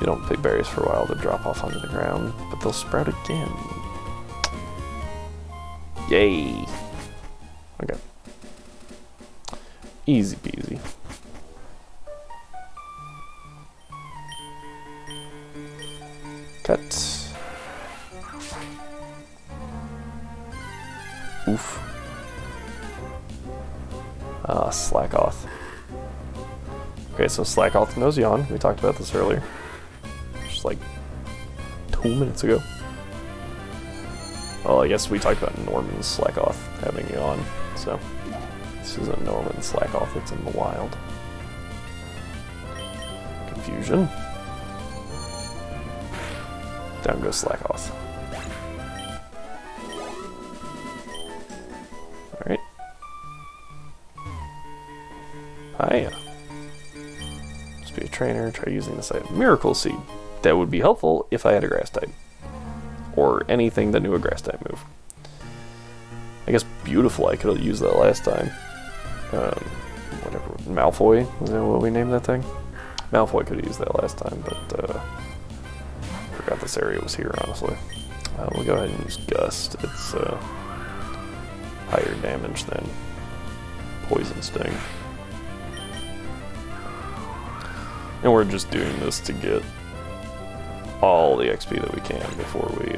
You don't pick berries for a while, they'll drop off onto the ground, but they'll sprout again. Yay! Okay. Easy peasy. Cut. Oof. Slackoth. Okay, so Slackoth knows yawn. We talked about this earlier. Just like 2 minutes ago. Well, I guess we talked about Norman's Slackoth having yawn, so this isn't Norman Slackoth, it's in the wild. Confusion. Down goes Slackoth. Alright. Hiya. Just be a trainer, try using this item. Miracle Seed. That would be helpful if I had a grass type. Or anything that knew a grass type move. I guess Beautiful, I could have used that last time. Whatever. Malfoy, is that what we named that thing? Malfoy could have used that last time, but forgot this area was here, honestly. We'll go ahead and use Gust. It's higher damage than Poison Sting. And we're just doing this to get all the XP that we can before we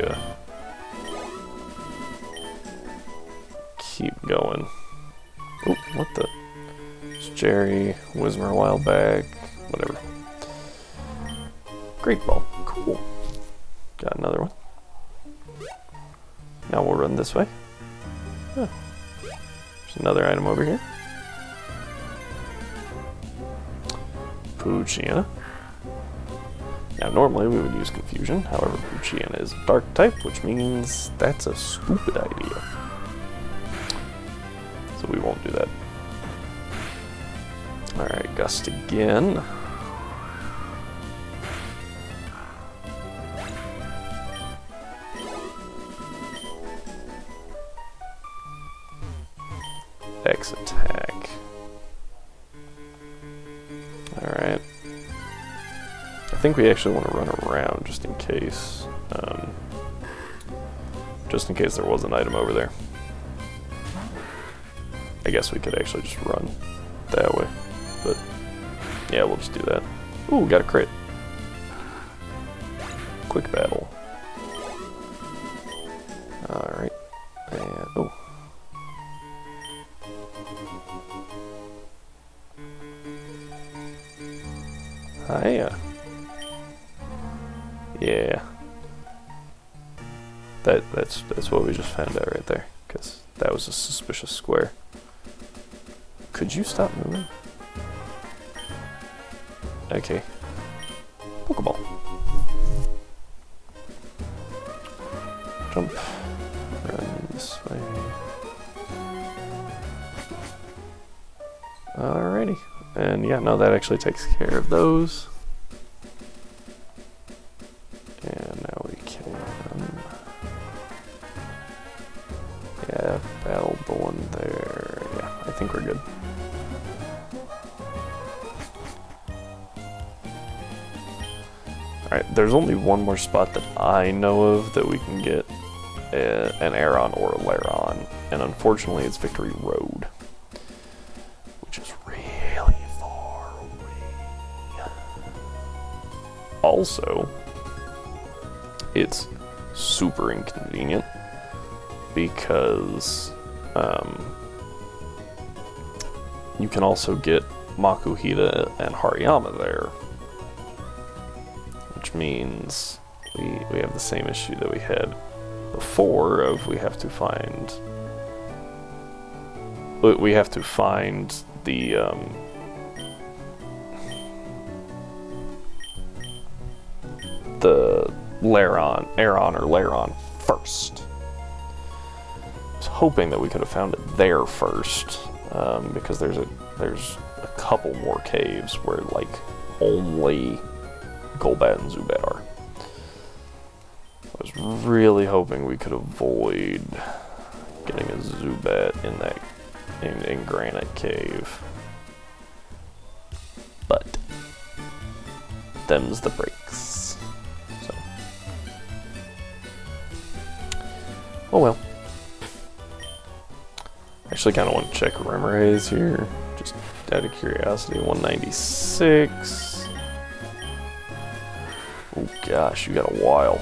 keep going. Oop, what the? It's Jerry, Whismer a while back, whatever. Great Ball, cool. Got another one. Now we'll run this way. Huh. There's another item over here. Poochyena. Now normally we would use Confusion, however Poochyena is a Dark type, which means that's a stupid idea. So we won't do that. Alright, Gust again. X attack. Alright. I think we actually want to run around just in case. Just in case there was an item over there. I guess we could actually just run that way. But yeah, we'll just do that. Ooh, got a crit. Quick battle. Alright. And oh. Hiya. Yeah. That's what we just found out right there, because that was a suspicious square. Could you stop moving? Okay. Pokeball. Jump. Run this way. Alrighty. And yeah, no, that actually takes care of those. And now we can... yeah, battle the one there. Yeah, I think we're good. Alright, there's only one more spot that I know of that we can get an Aeron or a Laron, and unfortunately it's Victory Road, which is really far away. Also, it's super inconvenient because you can also get Makuhita and Hariyama there, which means we have the same issue that we had before of we have to find the Aeron or Laron first. I was hoping that we could have found it there first, because there's a couple more caves where like only Golbat and Zubat are. I was really hoping we could avoid getting a Zubat in Granite Cave, but them's the breaks. So, oh well. Actually, kind of want to check Remorays here, just out of curiosity. 196. Oh gosh, you got a while.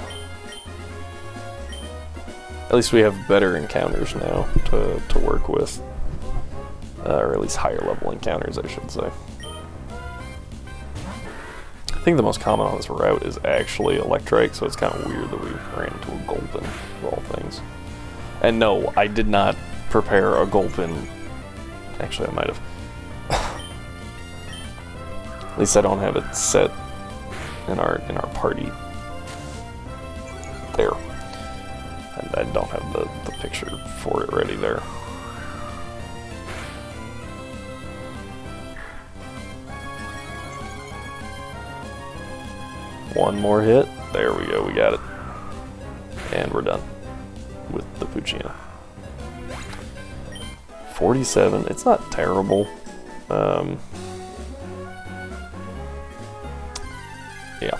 At least we have better encounters now to work with. Or at least higher level encounters, I should say. I think the most common on this route is actually Electrike, so it's kind of weird that we ran into a Gulpin, of all things. And no, I did not prepare a Gulpin. Actually, I might have. At least I don't have it set in our party there. And I don't have the picture for it ready there. One more hit. There we go, we got it. And we're done with the Poochyena. 47, it's not terrible. Yeah,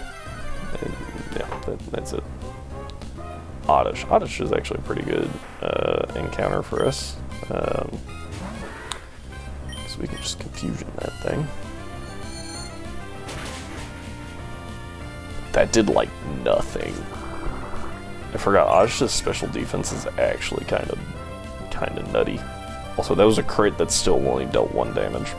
that's it. Oddish. Oddish is actually a pretty good encounter for us. So we can just confusion that thing. That did like nothing. I forgot Oddish's special defense is actually kind of nutty. Also, that was a crit that still only dealt 1 damage.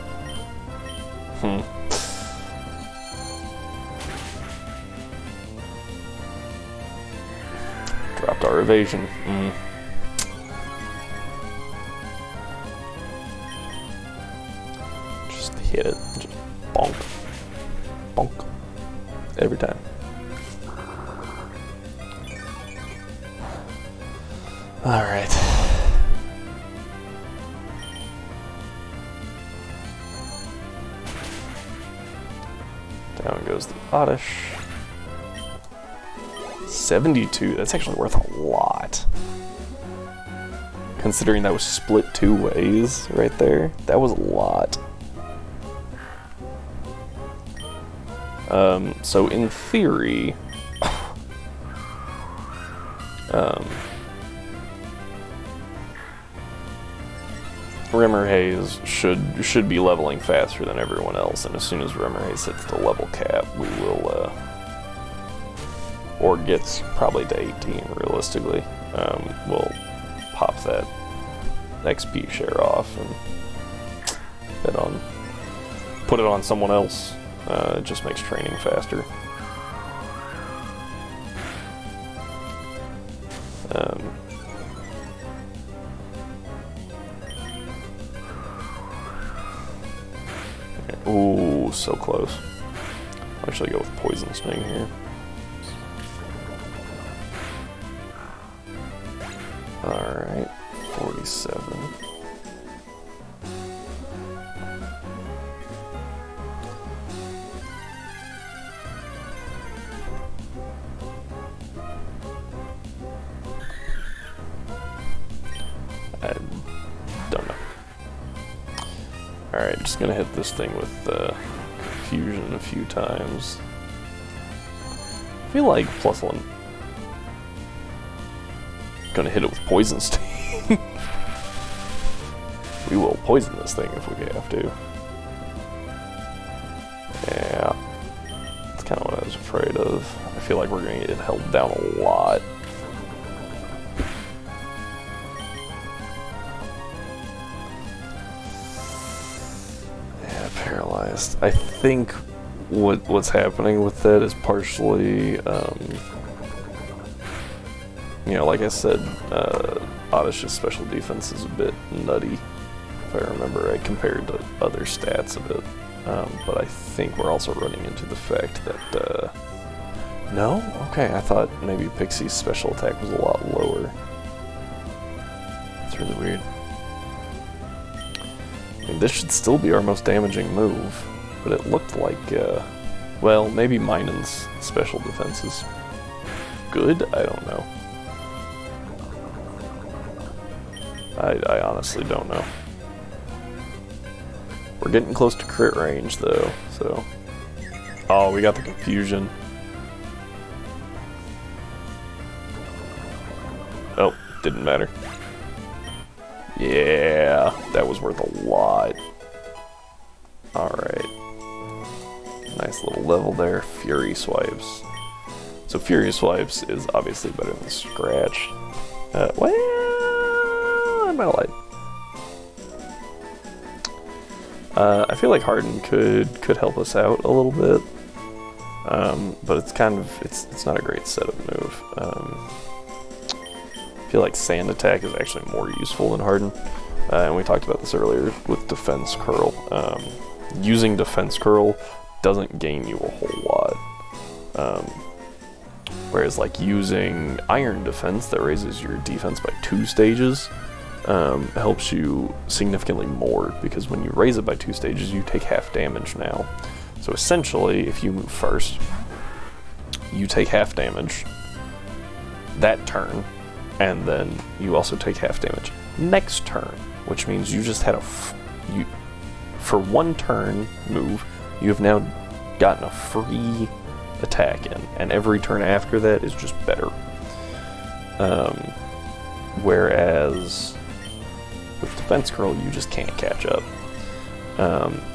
Dropped our evasion. Just hit it. Just bonk. Bonk. Every time. Alright. Down goes the Oddish. 72, that's actually worth a lot. Considering that was split 2 ways right there, that was a lot. So in theory, Remorays should be leveling faster than everyone else, and as soon as Remorays hits the level cap, we will, or gets probably to 18 realistically, we'll pop that XP share off and put it on someone else. It just makes training faster. Ooh, so close. I'll actually go with Poison Sting here. Alright, 47. I don't know. Alright, just gonna hit this thing with Confusion a few times. I feel like +1 gonna hit it with Poison Sting. We will poison this thing if we have to. Yeah. That's kind of what I was afraid of. I feel like we're gonna get held down a lot. Yeah, paralyzed. I think what's happening with that is partially, you know, like I said, Oddish's special defense is a bit nutty, if I remember right, compared to other stats a bit. But I think we're also running into the fact that, no? Okay, I thought maybe Pixie's special attack was a lot lower. It's really weird. I mean, this should still be our most damaging move, but it looked like, well, maybe Minon's special defense is good? I don't know. I honestly don't know. We're getting close to crit range, though, so... Oh, we got the confusion. Oh, didn't matter. Yeah, that was worth a lot. Alright. Nice little level there. Fury Swipes. So Fury Swipes is obviously better than Scratch. Well, I might lie. I feel like Harden could help us out a little bit, but it's kind of it's not a great setup move. I feel like Sand Attack is actually more useful than Harden, and we talked about this earlier with Defense Curl. Using Defense Curl doesn't gain you a whole lot, whereas like using Iron Defense that raises your defense by 2 stages. Helps you significantly more, because when you raise it by 2 stages, you take half damage now. So essentially, if you move first, you take half damage that turn, and then you also take half damage next turn, which means you just had for 1 turn move, you have now gotten a free attack in, and every turn after that is just better. Whereas with Defense Curl, you just can't catch up.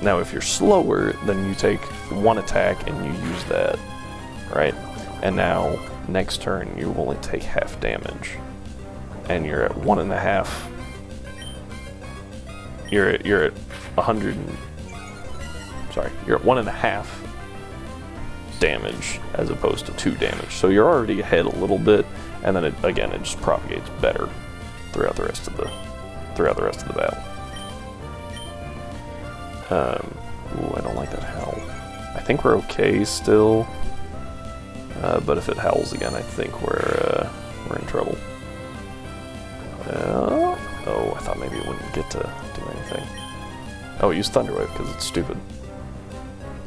Now, if you're slower, then you take 1 attack and you use that, right? And now, next turn, you only take half damage. And you're at 1.5. You're at 100. Sorry, you're at 1.5 damage as opposed to 2 damage. So you're already ahead a little bit, and then it just propagates better throughout the rest of the battle. Ooh, I don't like that howl. I think we're okay still, but if it howls again, I think we're in trouble. Oh, I thought maybe it wouldn't get to do anything. Oh, use Thunder Wave because it's stupid.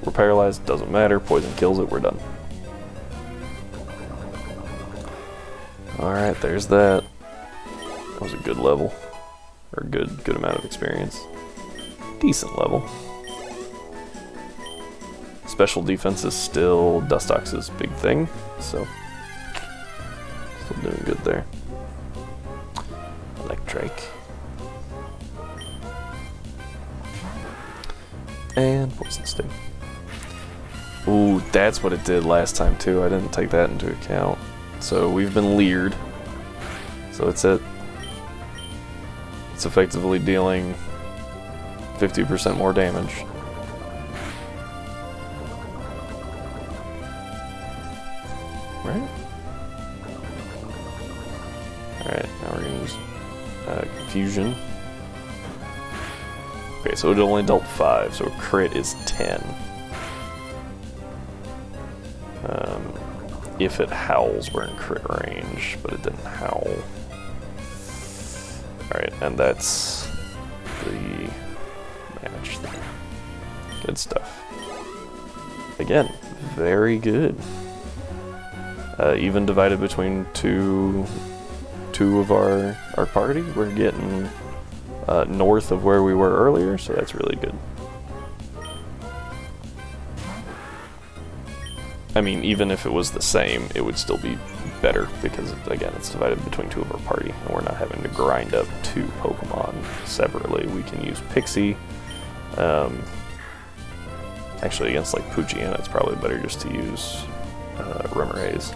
We're paralyzed, doesn't matter. Poison kills it. We're done. All right, there's that. That was a good level. Or good amount of experience. Decent level. Special defense is still Dustox's big thing, so still doing good there. Electric. And Poison Sting. Ooh, that's what it did last time too. I didn't take that into account. So we've been leered. So it's effectively dealing 50% more damage. Right? Alright, now we're gonna use Confusion. Okay, so it only dealt 5, so a crit is 10. If it howls, we're in crit range, but it didn't howl. Alright, and that's the match there. Good stuff. Again, very good. Even divided between two of our party, we're getting north of where we were earlier, so that's really good. I mean, even if it was the same, it would still be better because, again, it's divided between 2 of our party, and we're not having to grind up 2 Pokemon separately. We can use Pixie. Actually, against like Poochyena, it's probably better just to use Rimmerhaze.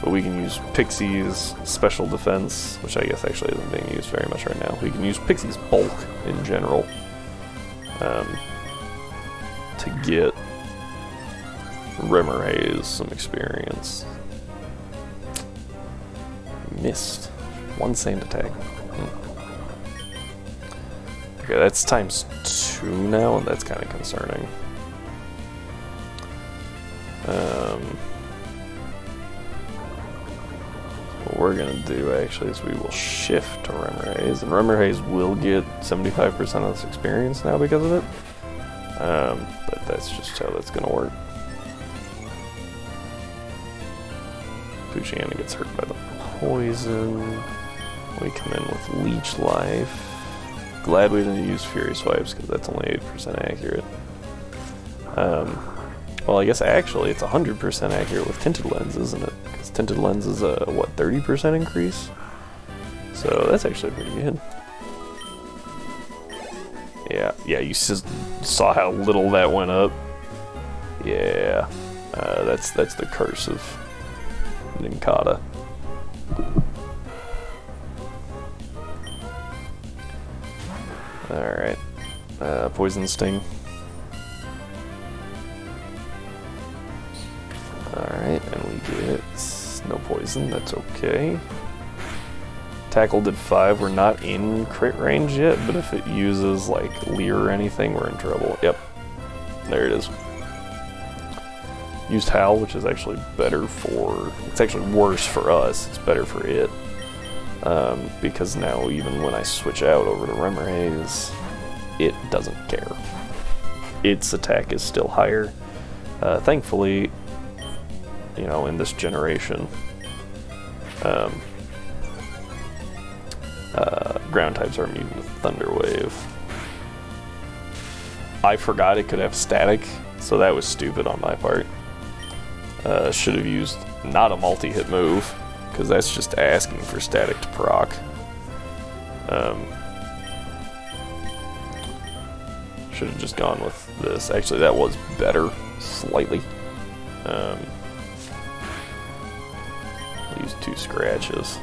But we can use Pixie's Special Defense, which I guess actually isn't being used very much right now. We can use Pixie's Bulk in general to get Rimmerhaze some experience. Missed. 1 sand attack. Okay, that's times 2 now, and that's kind of concerning. What we're going to do, actually, is we will shift to Rimmerhaze, and Rimmerhaze will get 75% of this experience now because of it. But that's just how that's going to work. Poochyena gets hurt by the poison. We come in with Leech Life. Glad we didn't use Fury Swipes because that's only 8% accurate. Well, I guess actually it's 100% accurate with Tinted Lens, isn't it? Because Tinted Lens is a, what, 30% increase? So that's actually pretty good. Yeah, you saw how little that went up. Yeah, that's the curse of Nincada. Alright. Poison Sting. Alright, and we get no poison, that's okay. Tackle did 5, we're not in crit range yet, but if it uses like Leer or anything, we're in trouble. Yep, there it is. Used Howl, which is actually better for, it's actually worse for us, it's better for it. Because now even when I switch out over to Rimmerhaze, it doesn't care. Its attack is still higher. Thankfully, you know, in this generation, ground types are immune to Thunder Wave. I forgot it could have static, so that was stupid on my part. Should have used not a multi-hit move, because that's just asking for static to proc. Should have just gone with this. Actually, that was better, slightly. Use 2 scratches.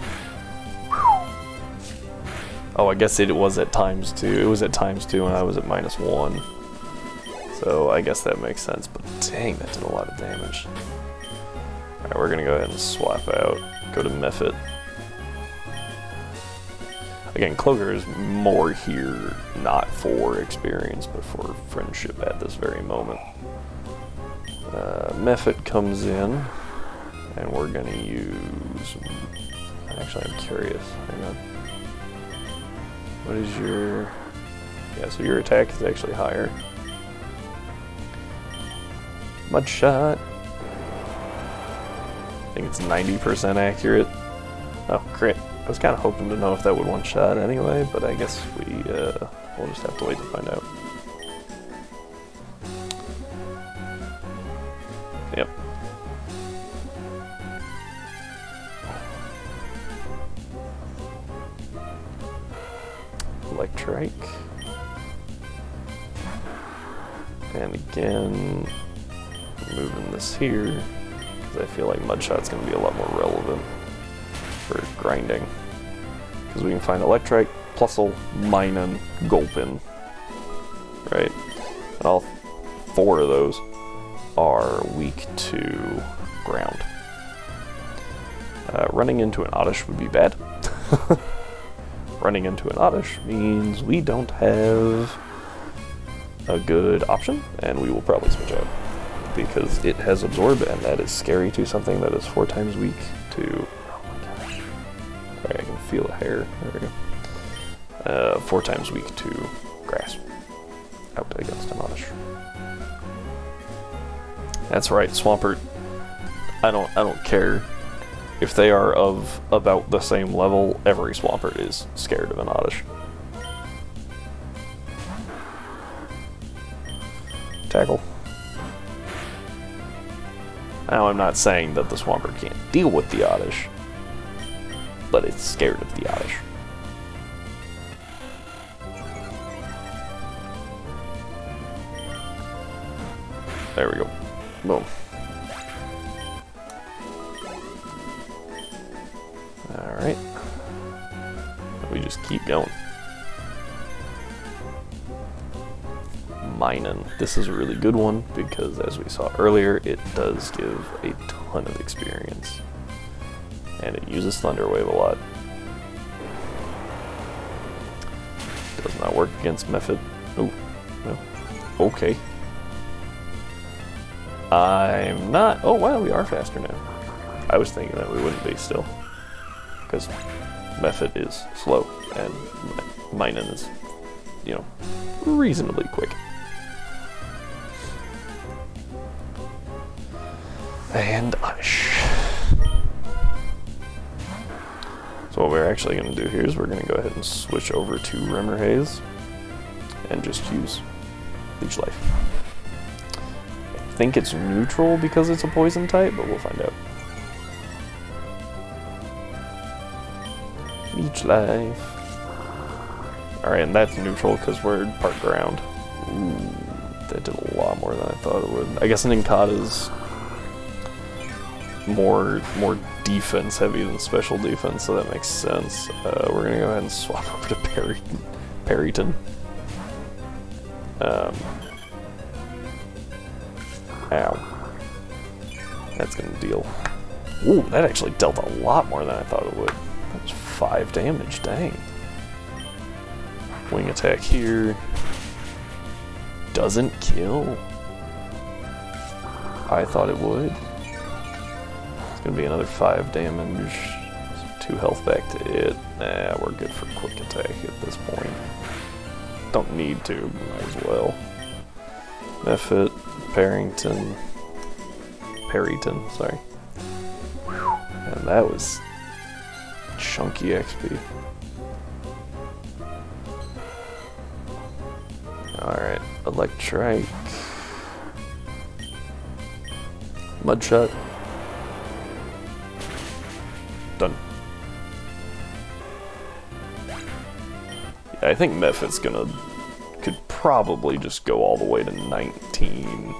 Oh, I guess it was at times 2. It was at times 2 and I was at -1. So I guess that makes sense, but dang, that did a lot of damage. Alright, we're gonna go ahead and swap out. Go to Mephit. Again, Cloaker is more here, not for experience, but for friendship at this very moment. Mephit comes in, and we're gonna use... Actually, I'm curious. Hang on. What is your... Yeah, so your attack is actually higher. Mudshot. I think it's 90% accurate. Oh, crit. I was kind of hoping to know if that would one-shot anyway, but I guess we'll just have to wait to find out. Yep. Electrike. And again, moving this here, because I feel like Mudshot's going to be a lot more relevant for grinding. Because we can find Electrike, Plusle, Minun, Gulpin, right? And all 4 of those are weak to ground. Running into an Oddish would be bad. Running into an Oddish means we don't have a good option, and we will probably switch out. Because it has Absorb, and that is scary to something that is 4 times weak to... Oh my gosh. Sorry, I can feel the hair. There we go. 4 times weak to Grass. Out against an Oddish. That's right, Swampert. I don't care. If they are of about the same level, every Swampert is scared of an Oddish. Tackle. Now, I'm not saying that the Swampert can't deal with the Oddish, but it's scared of the Oddish. There we go. Boom. Alright. We just keep going. Mining. This is a really good one because, as we saw earlier, it does give a ton of experience. And it uses Thunder Wave a lot. Does not work against Mephit. Oh, no. Okay. I'm not. Oh, wow, we are faster now. I was thinking that we wouldn't be still. Because Mephit is slow, and Minun is, you know, reasonably quick. And Oddish. So what we're actually going to do here is we're going to go ahead and switch over to Rimmer Haze and just use Leech Life. I think it's neutral because it's a poison type, but we'll find out. Leech Life. Alright, and that's neutral because we're part ground. Ooh, that did a lot more than I thought it would. I guess an Inkata's more defense heavy than special defense, so that makes sense. We're gonna go ahead and swap over to Perryton. Ow. That's gonna deal. Ooh, that actually dealt a lot more than I thought it would. That was 5 damage, dang. Wing attack here. Doesn't kill. I thought it would. It's gonna be another 5 damage. 2 health back to it. Nah, we're good for quick attack at this point. Don't need to, but might as well. Mephit, Perryton, sorry. And that was chunky XP. Alright, Electrike. Mudshot. Done. Yeah, I think Mephit's could probably just go all the way to 19.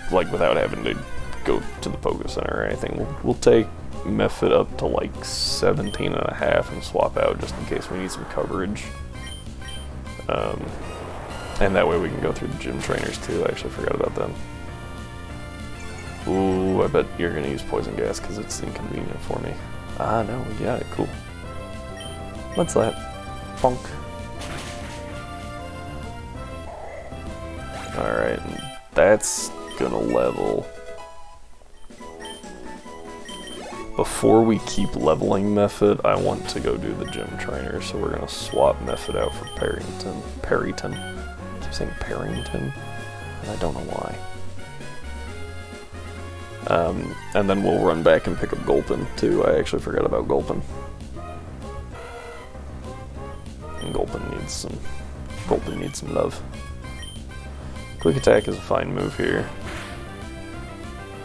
Like without having to go to the Poké Center or anything. We'll take Mephit up to like 17 and a half and swap out just in case we need some coverage. And that way we can go through the gym trainers too. I actually forgot about them. Ooh, I bet you're gonna use Poison Gas because it's inconvenient for me. Ah, no, we got it, cool. What's that? Bonk. Alright, that's gonna level. Before we keep leveling Mephit, I want to go do the gym trainer, so we're gonna swap Mephit out for Perryton. I keep saying Perryton, and I don't know why. And then we'll run back and pick up Gulpin too. I actually forgot about Gulpin. And Gulpin needs some love. Quick attack is a fine move here.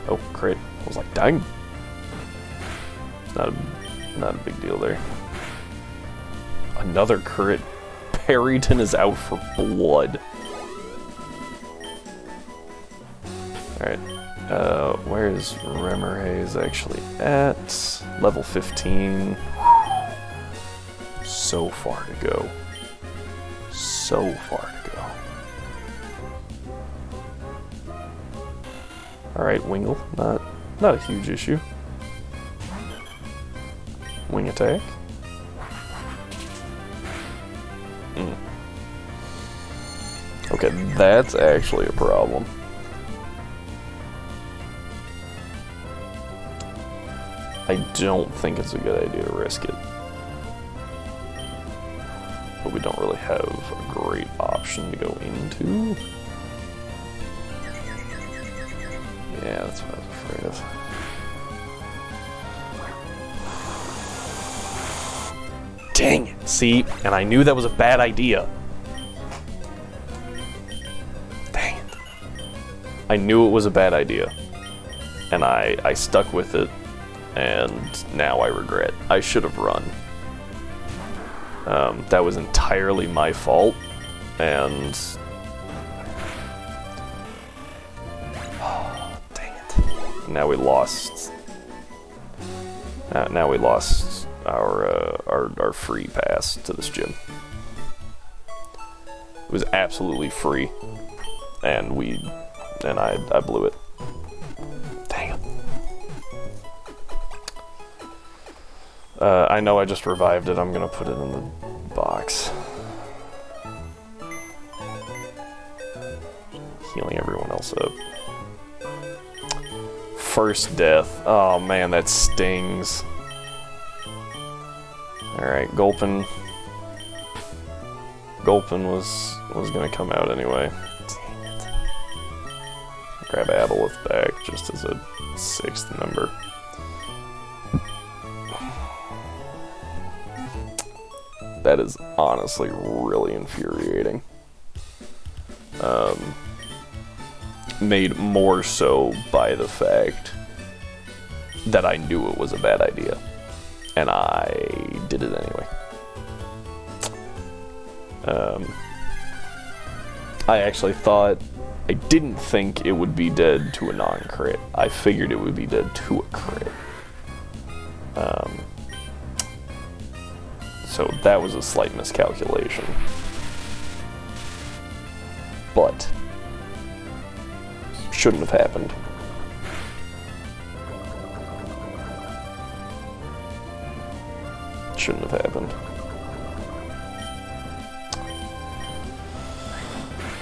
Oh, crit. I was like, dang. Not a big deal there. Another crit. Perryton is out for blood. Alright. Where is Rimmer Haze actually at? Level 15. So far to go. So far to go. Alright, Wingull. Not a huge issue. Wing attack. Okay, that's actually a problem. I don't think it's a good idea to risk it. But we don't really have a great option to go into. Yeah, that's what I was afraid of. Dang it! See? And I knew that was a bad idea. Dang it. I knew it was a bad idea, and I stuck with it, and now I regret. I should have run. That was entirely my fault, and dang it! Now we lost. Now we lost our free pass to this gym. It was absolutely free, and I blew it. Dang it. I know I just revived it. I'm gonna put it in the box. Healing everyone else up. First death. Oh man, that stings. Alright, Gulpin. Gulpin was gonna come out anyway. Dang it. Grab Aboleth back just as a 6th member. That is honestly really infuriating. Made more so by the fact that I knew it was a bad idea, and I did it anyway. I actually thought, I didn't think it would be dead to a non-crit. I figured it would be dead to a crit. So that was a slight miscalculation. But shouldn't have happened. Shouldn't have happened.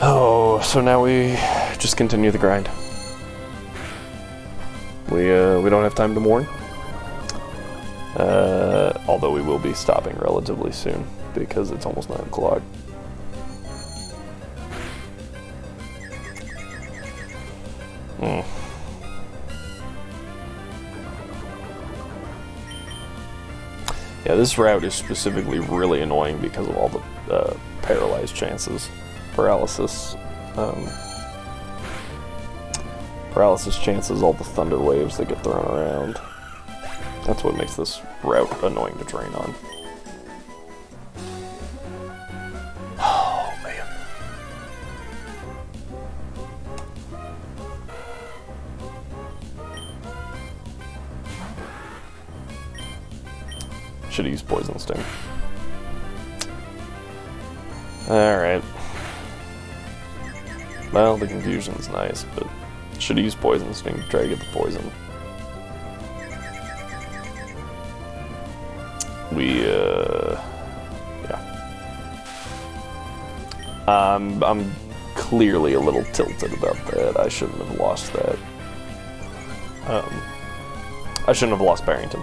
Oh, so now we just continue the grind. We don't have time to mourn. Although we will be stopping relatively soon because it's almost 9 o'clock. Yeah, this route is specifically really annoying because of all the paralyzed chances. Paralysis chances, all the thunder waves that get thrown around. That's what makes this route annoying to train on. Oh, man. Should have used Poison Sting. Alright. Well, the confusion's nice, but should have used Poison Sting to try to get the poison. Yeah. I'm clearly a little tilted about that. I shouldn't have lost that. I shouldn't have lost Parrington.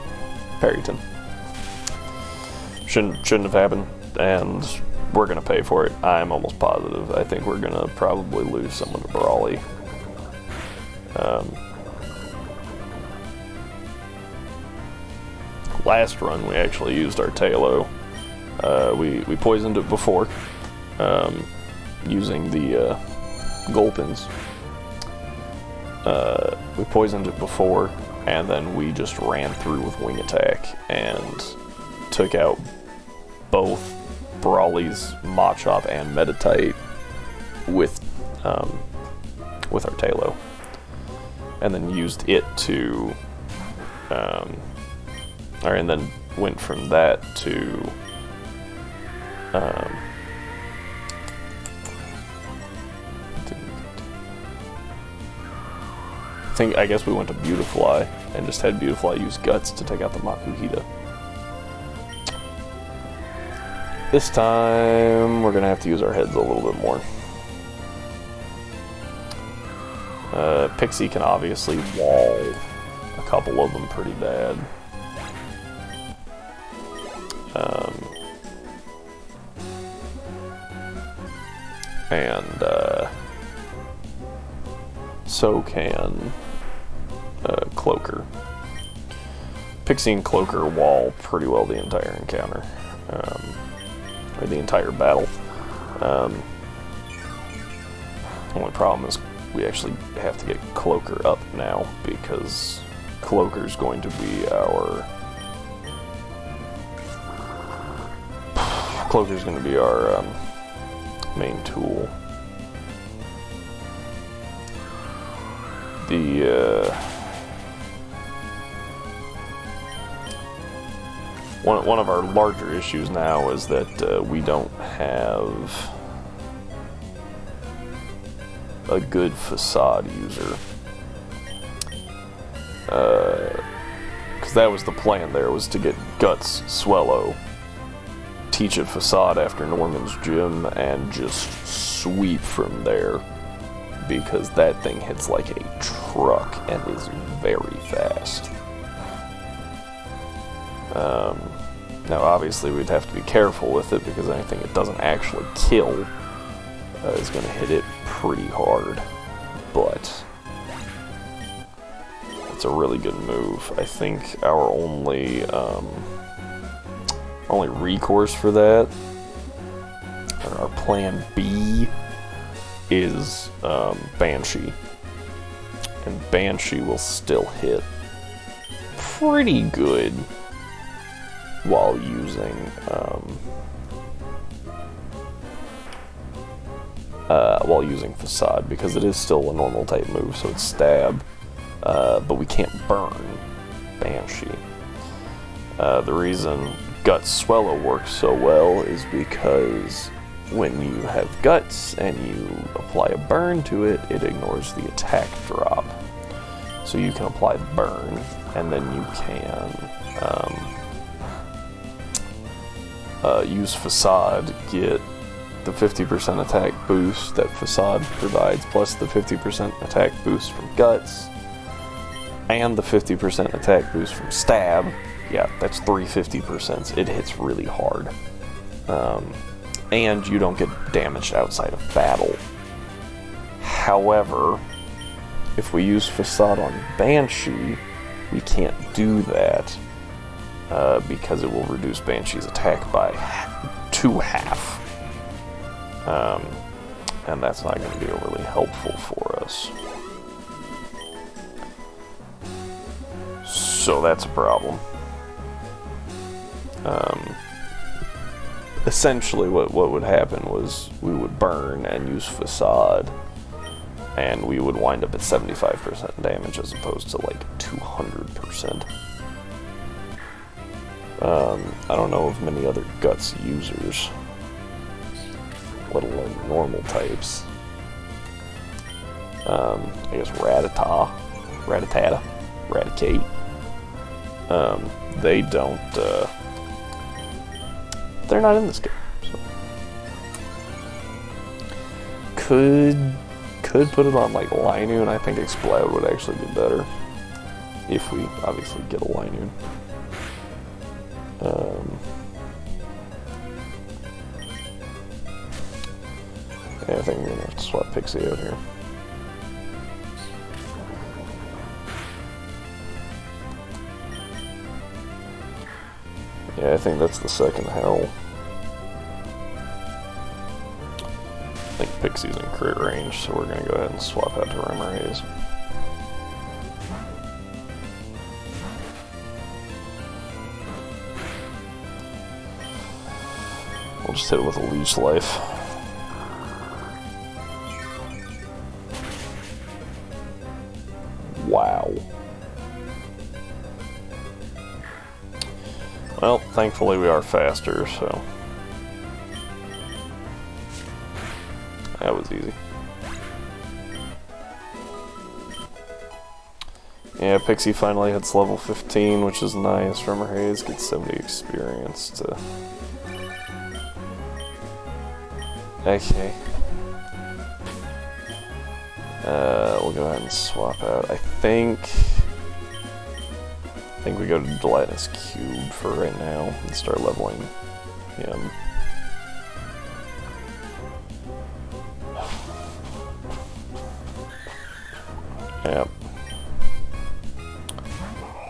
Shouldn't have happened, and we're gonna pay for it. I'm almost positive. I think we're gonna probably lose someone to Brawley. Last run we actually used our Talo. We poisoned it before using the Gulpins. We poisoned it before, and then we just ran through with Wing Attack and took out both Brawley's Machop and Meditite with our Talo, and then used it to and then went from that to I guess we went to Beautifly and just had Beautifly use Guts to take out the Makuhita. This time we're gonna have to use our heads a little bit more. Pixie can obviously wall a couple of them pretty bad. And so can Cloaker. Pixie and Cloaker wall pretty well the entire encounter, or the entire battle. Only problem is we actually have to get Cloaker up now, because Cloaker's going to be our... Cloaker's going to be our main tool. One of our larger issues now is that we don't have a good facade user. Because that was the plan there, was to get Guts Swellow, teach it facade after Norman's gym, and just sweep from there. Because that thing hits like a truck and is very fast. Now obviously we'd have to be careful with it, because anything it doesn't actually kill is going to hit it pretty hard. But it's a really good move. I think our only recourse for that, or our plan B, is Banshee. And Banshee will still hit pretty good while using Facade, because it is still a normal type move, so it's stab, but we can't burn Banshee. The reason Guts Swellow works so well is because when you have Guts and you apply a burn to it, it ignores the attack drop. So you can apply the burn, and then you can use Facade, get the 50% attack boost that Facade provides, plus the 50% attack boost from Guts, and the 50% attack boost from Stab. Yeah, that's 3 50%. It hits really hard. And you don't get damaged outside of battle. However, if we use Facade on Banshee, we can't do that, because it will reduce Banshee's attack by half. And that's not going to be overly helpful for us. So that's a problem. Essentially what would happen was we would burn and use Facade, and we would wind up at 75% damage as opposed to like 200%. I don't know of many other Guts users, let alone normal types. I guess Rattata, Raticate. They don't, they're not in this game, so. Could put it on like Linoon, and I think Explode would actually be better. If we obviously get a Linoon. Yeah, I think we're gonna have to swap Pixie out here. Yeah, I think that's the second hell. I think Pixie's in crit range, so we're gonna go ahead and swap out to Rimmer Haze. We'll just hit it with a Leech Life. Wow. Well, thankfully we are faster, so that was easy. Yeah, Pixie finally hits level 15, which is nice. Rimmer Haze gets 70 experience to... Okay. We'll go ahead and swap out. I think we go to Gelatinous Cube for right now and start leveling him. Yep.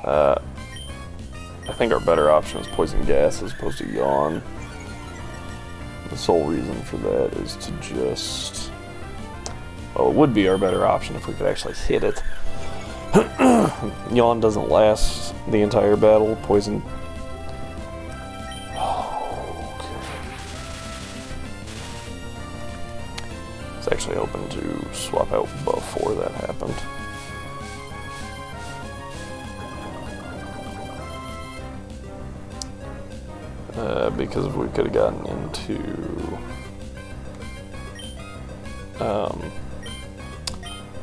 I think our better option is Poison Gas as opposed to Yawn. The sole reason for that is to just... Well, it would be our better option if we could actually hit it. Yawn doesn't last the entire battle. Poison. Okay. I was actually hoping to swap out before that happened. Because we could have gotten into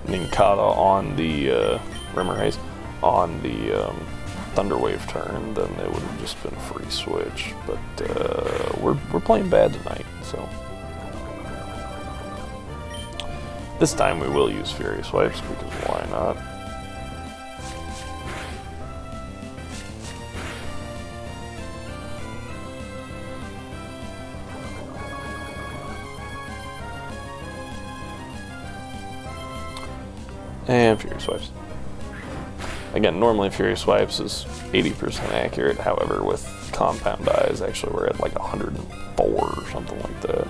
Ninkata on the Rimmer Haze on the Thunderwave turn, then it would have just been a free switch. But we're playing bad tonight, so this time we will use Furious Wipes because why not? And Furious Wipes. Again, normally Furious Wipes is 80% accurate, however, with Compound Eyes, actually we're at like 104 or something like that.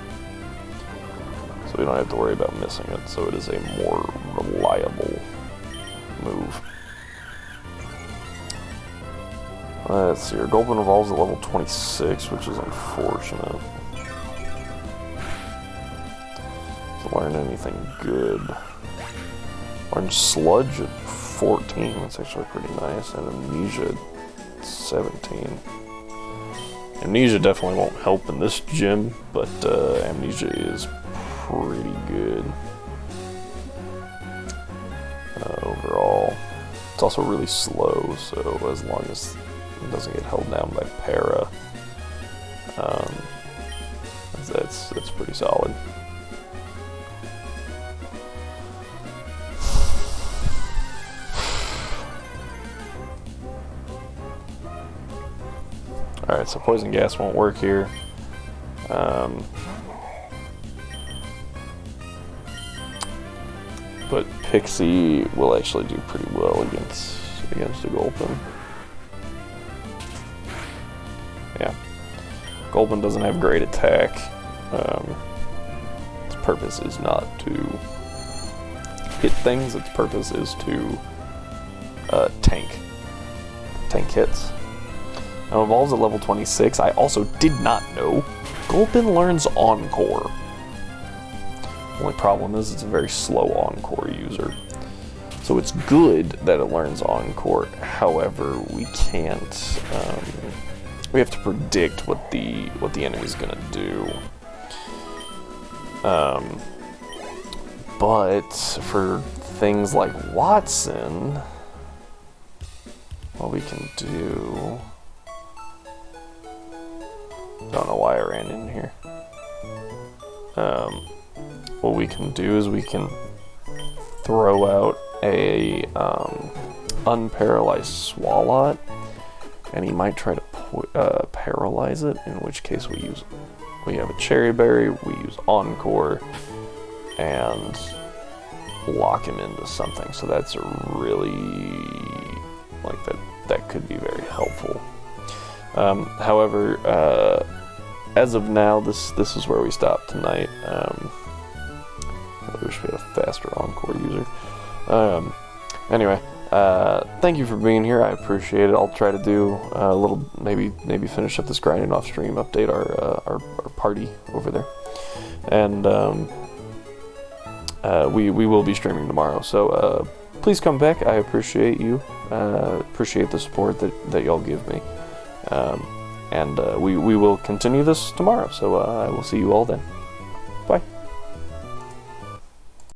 So we don't have to worry about missing it, so it is a more reliable move. Let's see, our Gulpin evolves at level 26, which is unfortunate. To learn anything good. Orange Sludge at 14, that's actually pretty nice, and Amnesia at 17. Amnesia definitely won't help in this gym, but Amnesia is pretty good overall. It's also really slow, so as long as it doesn't get held down by Para, that's pretty solid. Alright, so Poison Gas won't work here. But Pixie will actually do pretty well against the Gulpin. Yeah. Gulpin doesn't have great attack. Its purpose is not to hit things, its purpose is to tank hits. Now evolves at level 26. I also did not know Gulpin learns Encore. Only problem is it's a very slow Encore user. So it's good that it learns Encore. However, we can't. We have to predict what the enemy's gonna do. But for things like Watson, what we can do. Don't know why I ran in here. What we can do is we can throw out a unparalyzed Swalot, and he might try to paralyze it. In which case we have a Cherry Berry, we use Encore, and lock him into something. So that's a really that could be very helpful. However, as of now, this is where we stop tonight. I wish we had a faster Encore user. Anyway, thank you for being here. I appreciate it. I'll try to do a little, maybe finish up this grinding off stream, update our party over there, and we will be streaming tomorrow. So please come back. I appreciate you. Appreciate the support that y'all give me. And we will continue this tomorrow, so I will see you all then.